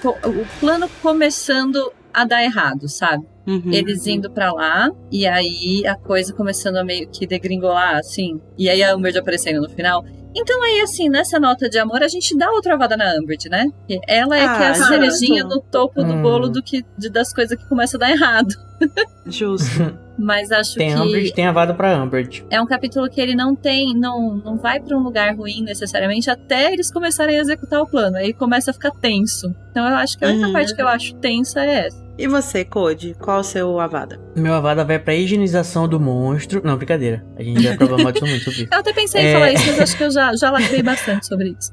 o plano começando a dar errado, sabe? Eles indo pra lá, e aí a coisa começando a meio que degringolar, assim, e aí a Umbridge aparecendo no final. Então aí, assim, nessa nota de amor, a gente dá outra avada na Umbridge, né? Porque ela é que é a cerejinha no topo do bolo das coisas que começam a dar errado. Justo. Mas acho tem que... Umbridge, tem avada pra Umbridge. É um capítulo que ele não vai pra um lugar ruim necessariamente até eles começarem a executar o plano. Aí começa a ficar tenso. Então eu acho que a única parte que eu acho tensa é essa. E você, Code, qual o seu avada? Meu avada vai pra higienização do monstro. Não, brincadeira. A gente já problematizou muito sobre isso. Eu até pensei em falar isso, mas acho que eu já lacrei bastante sobre isso.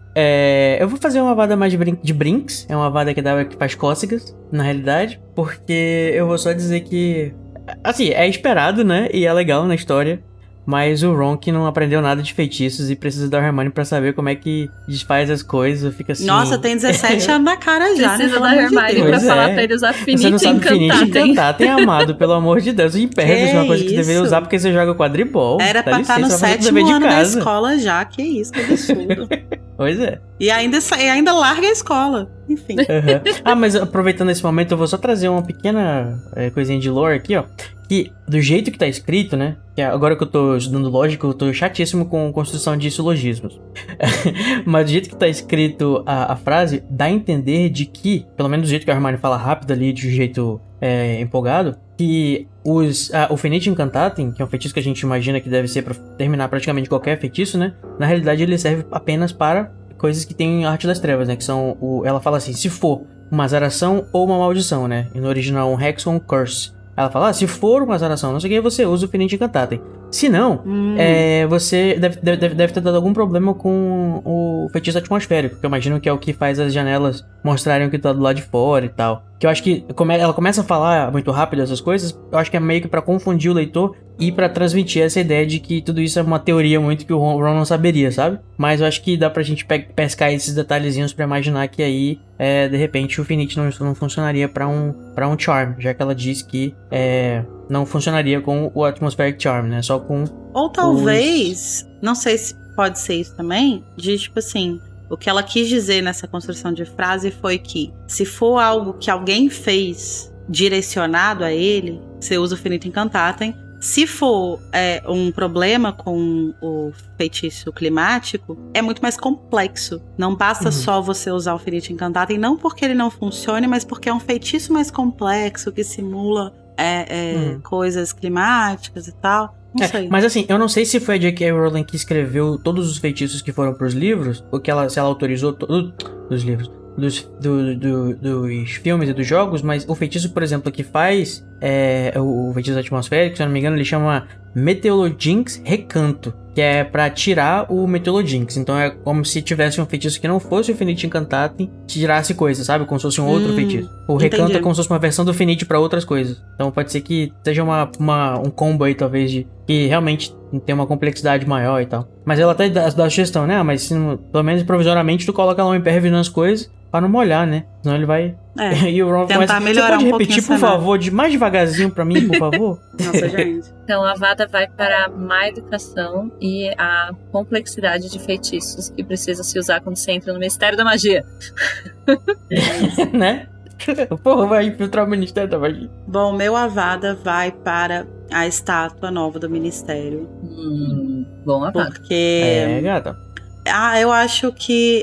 Eu vou fazer uma avada mais de Brinks. É uma avada que faz cócegas, na realidade. Porque eu vou só dizer que... Assim, é esperado, né? E é legal na história. Mas o Ron que não aprendeu nada de feitiços e precisa da Hermione pra saber como é que desfaz as coisas, fica assim... Nossa, tem 17 anos na cara já, precisa né? da Hermione pra falar pra ele usar finite Você não sabe finite encantar. encantar, tem amado, pelo amor de Deus. Impérios é uma coisa que você deveria usar porque você joga quadribol. Era pra estar no 7º ano da escola já, que isso, que absurdo. Pois é. E ainda larga a escola. Enfim. Mas aproveitando esse momento, eu vou só trazer uma pequena coisinha de lore aqui, ó. Que do jeito que tá escrito, né? Que agora que eu tô estudando lógica, eu tô chatíssimo com construção de silogismos. Mas do jeito que tá escrito a frase, dá a entender de que, pelo menos do jeito que a Hermione fala rápido ali, de um jeito empolgado, que o Feitiço Incantatem, que é um feitiço que a gente imagina que deve ser pra terminar praticamente qualquer feitiço, né? Na realidade ele serve apenas para coisas que tem arte das trevas, né? Que são, ela fala assim, se for uma azaração ou uma maldição, né? E no original um Hex ou um Curse. Ela fala, se for uma azaração, não sei o que, você usa o Feitiço Incantatem. Se não, você deve ter dado algum problema com o feitiço atmosférico, que eu imagino que é o que faz as janelas mostrarem o que tá do lado de fora e tal. Que eu acho que ela começa a falar muito rápido essas coisas, eu acho que é meio que pra confundir o leitor e pra transmitir essa ideia de que tudo isso é uma teoria muito que o Ron não saberia, sabe? Mas eu acho que dá pra gente pescar esses detalhezinhos pra imaginar que aí, de repente, o Finite não funcionaria pra um Charm, já que ela diz que não funcionaria com o Atmospheric Charm, né? Só com ou talvez, não sei se pode ser isso também, de tipo assim, o que ela quis dizer nessa construção de frase foi que se for algo que alguém fez direcionado a ele, você usa o Feitiço Incantatem. Se for um problema com o feitiço climático, é muito mais complexo. Não basta só você usar o Feitiço Incantatem, não porque ele não funcione, mas porque é um feitiço mais complexo que simula coisas climáticas e tal. Não sei. Mas assim, eu não sei se foi a J.K. Rowling que escreveu todos os feitiços que foram pros livros, ou se ela autorizou dos livros, dos filmes e dos jogos, mas o feitiço, por exemplo, que faz o feitiço atmosférico, se eu não me engano, ele chama Meteorologynx Recanto, que é pra tirar o Meteorologynx. Então é como se tivesse um feitiço que não fosse o Feitiço Incantatem, tirasse coisas, sabe? Como se fosse um outro feitiço. O Recanto é como se fosse uma versão do Finite pra outras coisas. Então pode ser que seja um combo aí, talvez, que realmente tem uma complexidade maior e tal. Mas ela até dá a sugestão, né? Mas pelo menos provisoriamente tu coloca lá um imperve nas coisas pra não molhar, né? Senão ele vai... e o Ron tentar melhorar você pode um repetir, por favor, mais devagarzinho pra mim, por favor? Nossa, gente. Então a Avada vai para a má educação e a complexidade de feitiços que precisa se usar quando você entra no Ministério da Magia. Né? Porra, vai infiltrar o Ministério da Magia. Bom, meu Avada vai para a estátua nova do Ministério. Bom, Avada. Porque... gata. eu acho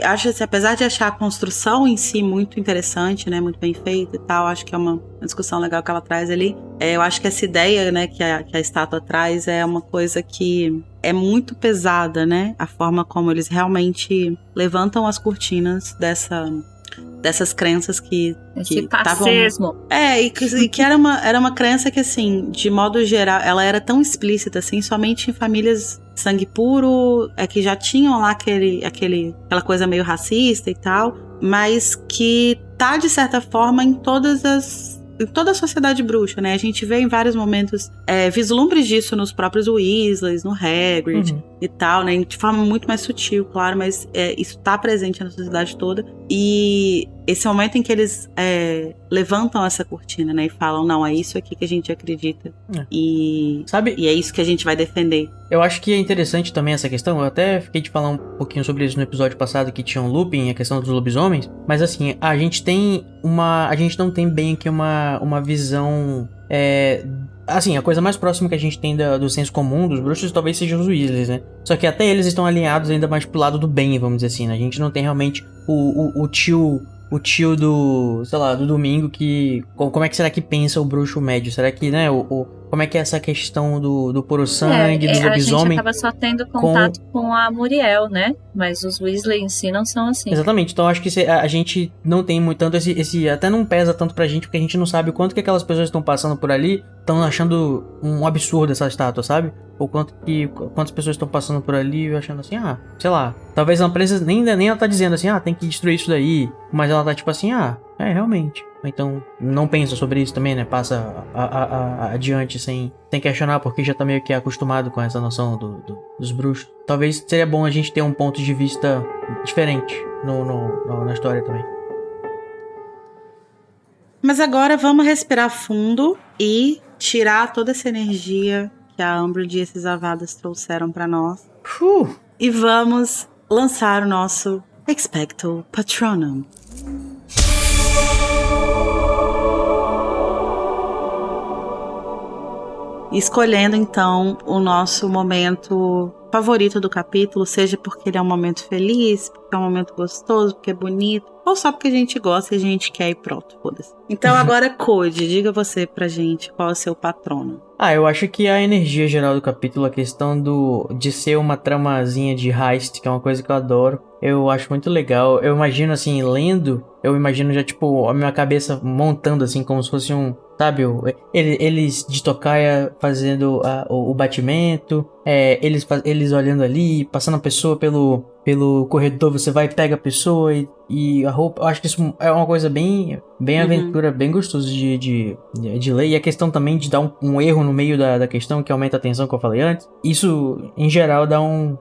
assim, apesar de achar a construção em si muito interessante, né, muito bem feita e tal, acho que é uma discussão legal que ela traz ali. Eu acho que essa ideia, né, que a estátua traz é uma coisa que é muito pesada, né, a forma como eles realmente levantam as cortinas dessas crenças que estavam... e que era uma crença que, assim, de modo geral, ela era tão explícita, assim, somente em famílias sangue puro, que já tinham lá aquela coisa meio racista e tal, mas que tá, de certa forma, em toda a sociedade bruxa, né? A gente vê em vários momentos vislumbres disso nos próprios Weasleys, no Hagrid e tal, né? De forma muito mais sutil, claro, mas isso tá presente na sociedade toda. E esse momento em que eles levantam essa cortina, né? E falam, não, é isso aqui que a gente acredita. E é isso que a gente vai defender. Eu acho que é interessante também essa questão. Eu até fiquei de falar um pouquinho sobre isso no episódio passado, que tinha um looping, a questão dos lobisomens. Mas assim, a gente não tem bem aqui uma visão... assim, a coisa mais próxima que a gente tem do senso comum dos bruxos talvez sejam os Weasleys, né? Só que até eles estão alinhados ainda mais pro lado do bem, vamos dizer assim, né? A gente não tem realmente o tio do, sei lá, do domingo que... Como é que será que pensa o bruxo médio? Será que, né, como é que é essa questão do puro sangue, do lobisomem? A gente acaba só tendo contato com a Muriel, né? Mas os Weasley em si não são assim. Exatamente, então acho que a gente não tem muito tanto esse... Até não pesa tanto pra gente, porque a gente não sabe o quanto que aquelas pessoas estão passando por ali, estão achando um absurdo essa estátua, sabe? Ou quantas pessoas estão passando por ali achando assim, sei lá, talvez a empresa nem ela tá dizendo assim, tem que destruir isso daí, mas ela tá tipo assim, realmente. Então, não pensa sobre isso também, né? Passa adiante sem questionar, porque já tá meio que acostumado com essa noção dos bruxos. Talvez seria bom a gente ter um ponto de vista diferente na história também. Mas agora vamos respirar fundo e tirar toda essa energia que a Umbridge e esses Avadas trouxeram pra nós. E vamos lançar o nosso Expecto Patronum. Escolhendo então o nosso momento favorito do capítulo, seja porque ele é um momento feliz, porque é um momento gostoso, porque é bonito, ou só porque a gente gosta e a gente quer e pronto, foda-se. Então agora, Code, diga você pra gente qual é o seu patrono. Eu acho que a energia geral do capítulo, a questão de ser uma tramazinha de heist, que é uma coisa que eu adoro, eu acho muito legal. Eu imagino, assim, lendo, eu imagino já, tipo, a minha cabeça montando, assim, como se fosse um, sabe, eles de tocaia fazendo o batimento, eles olhando ali, passando a pessoa pelo corredor, você vai e pega a pessoa e a roupa. Eu acho que isso é uma coisa bem aventura, bem gostoso de ler. E a questão também de dar um erro no meio da questão, que aumenta a tensão, que eu falei antes. Isso, em geral, dá um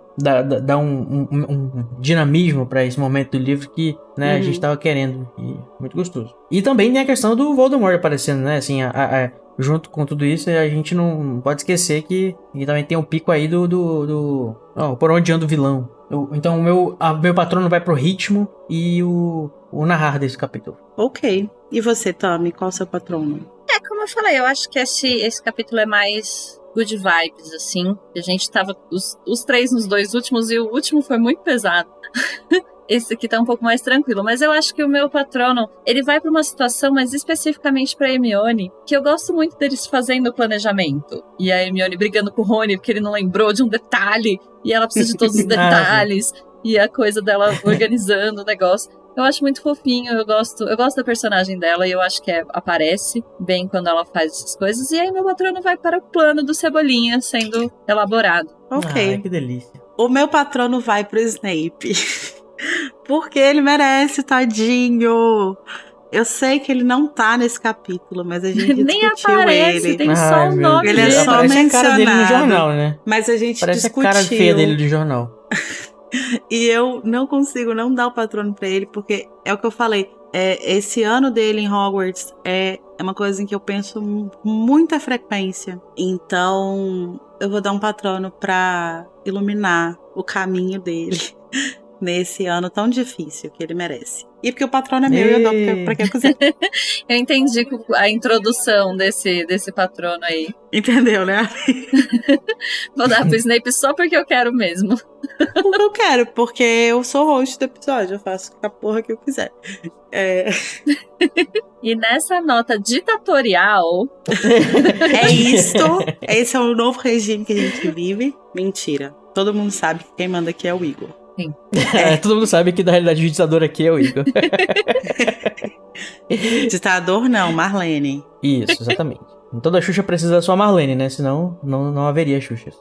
dinamismo pra esse momento do livro que, né, a gente tava querendo. E muito gostoso. E também tem a questão do Voldemort aparecendo, né? Assim, junto com tudo isso, a gente não pode esquecer que também tem o pico aí por onde anda o vilão. Então o meu patrono vai pro ritmo e o narrar desse capítulo. Ok. E você, Tami, qual é o seu patrono? Como eu falei, eu acho que esse capítulo é mais good vibes, assim. A gente tava os três nos dois últimos e o último foi muito pesado. Esse aqui tá um pouco mais tranquilo, mas eu acho que o meu patrono, ele vai pra uma situação, mas especificamente pra Hermione, que eu gosto muito deles fazendo o planejamento. E a Hermione brigando com o Rony porque ele não lembrou de um detalhe, e ela precisa de todos os detalhes, e a coisa dela organizando o negócio. Eu acho muito fofinho, eu gosto da personagem dela, e eu acho que aparece bem quando ela faz essas coisas. E aí meu patrono vai para o plano do Cebolinha sendo elaborado. Ok. Que delícia. O meu patrono vai pro Snape. Porque ele merece, tadinho. Eu sei que ele não tá nesse capítulo, mas a gente nem discutiu aparece, ele. tem só o nome ele é dele. só Parece mencionado. a cara dele no jornal, né? Mas a gente Parece discutiu. a cara feia dele do jornal. E eu não consigo não dar o patrono pra ele, porque é o que eu falei. Esse ano dele em Hogwarts é uma coisa em que eu penso com muita frequência. Então, eu vou dar um patrono pra iluminar o caminho dele nesse ano tão difícil que ele merece. E porque o patrono é meu e eu dou pra quem eu quiser. Eu entendi a introdução desse patrono aí. Entendeu, né? Vou dar pro Snape só porque eu quero mesmo. Porque eu quero, porque eu sou host do episódio, eu faço a porra que eu quiser. E nessa nota ditatorial... Esse é o novo regime que a gente vive. Mentira. Todo mundo sabe que quem manda aqui é o Igor. Sim. Todo mundo sabe que na realidade o ditador aqui é o Igor. Ditador não, Marlene. Isso, exatamente. Toda Xuxa precisa da sua Marlene, né? Senão não haveria Xuxas.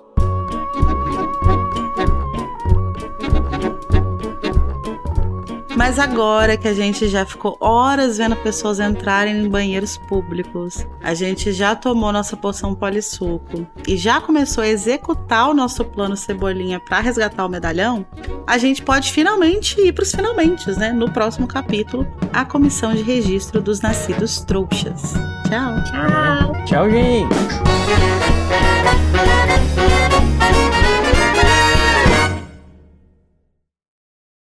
Mas agora que a gente já ficou horas vendo pessoas entrarem em banheiros públicos, a gente já tomou nossa poção polissuco e já começou a executar o nosso plano Cebolinha para resgatar o medalhão, a gente pode finalmente ir para os finalmente, né? No próximo capítulo, a Comissão de Registro dos Nascidos Trouxas. Tchau. Tchau. Tchau, gente.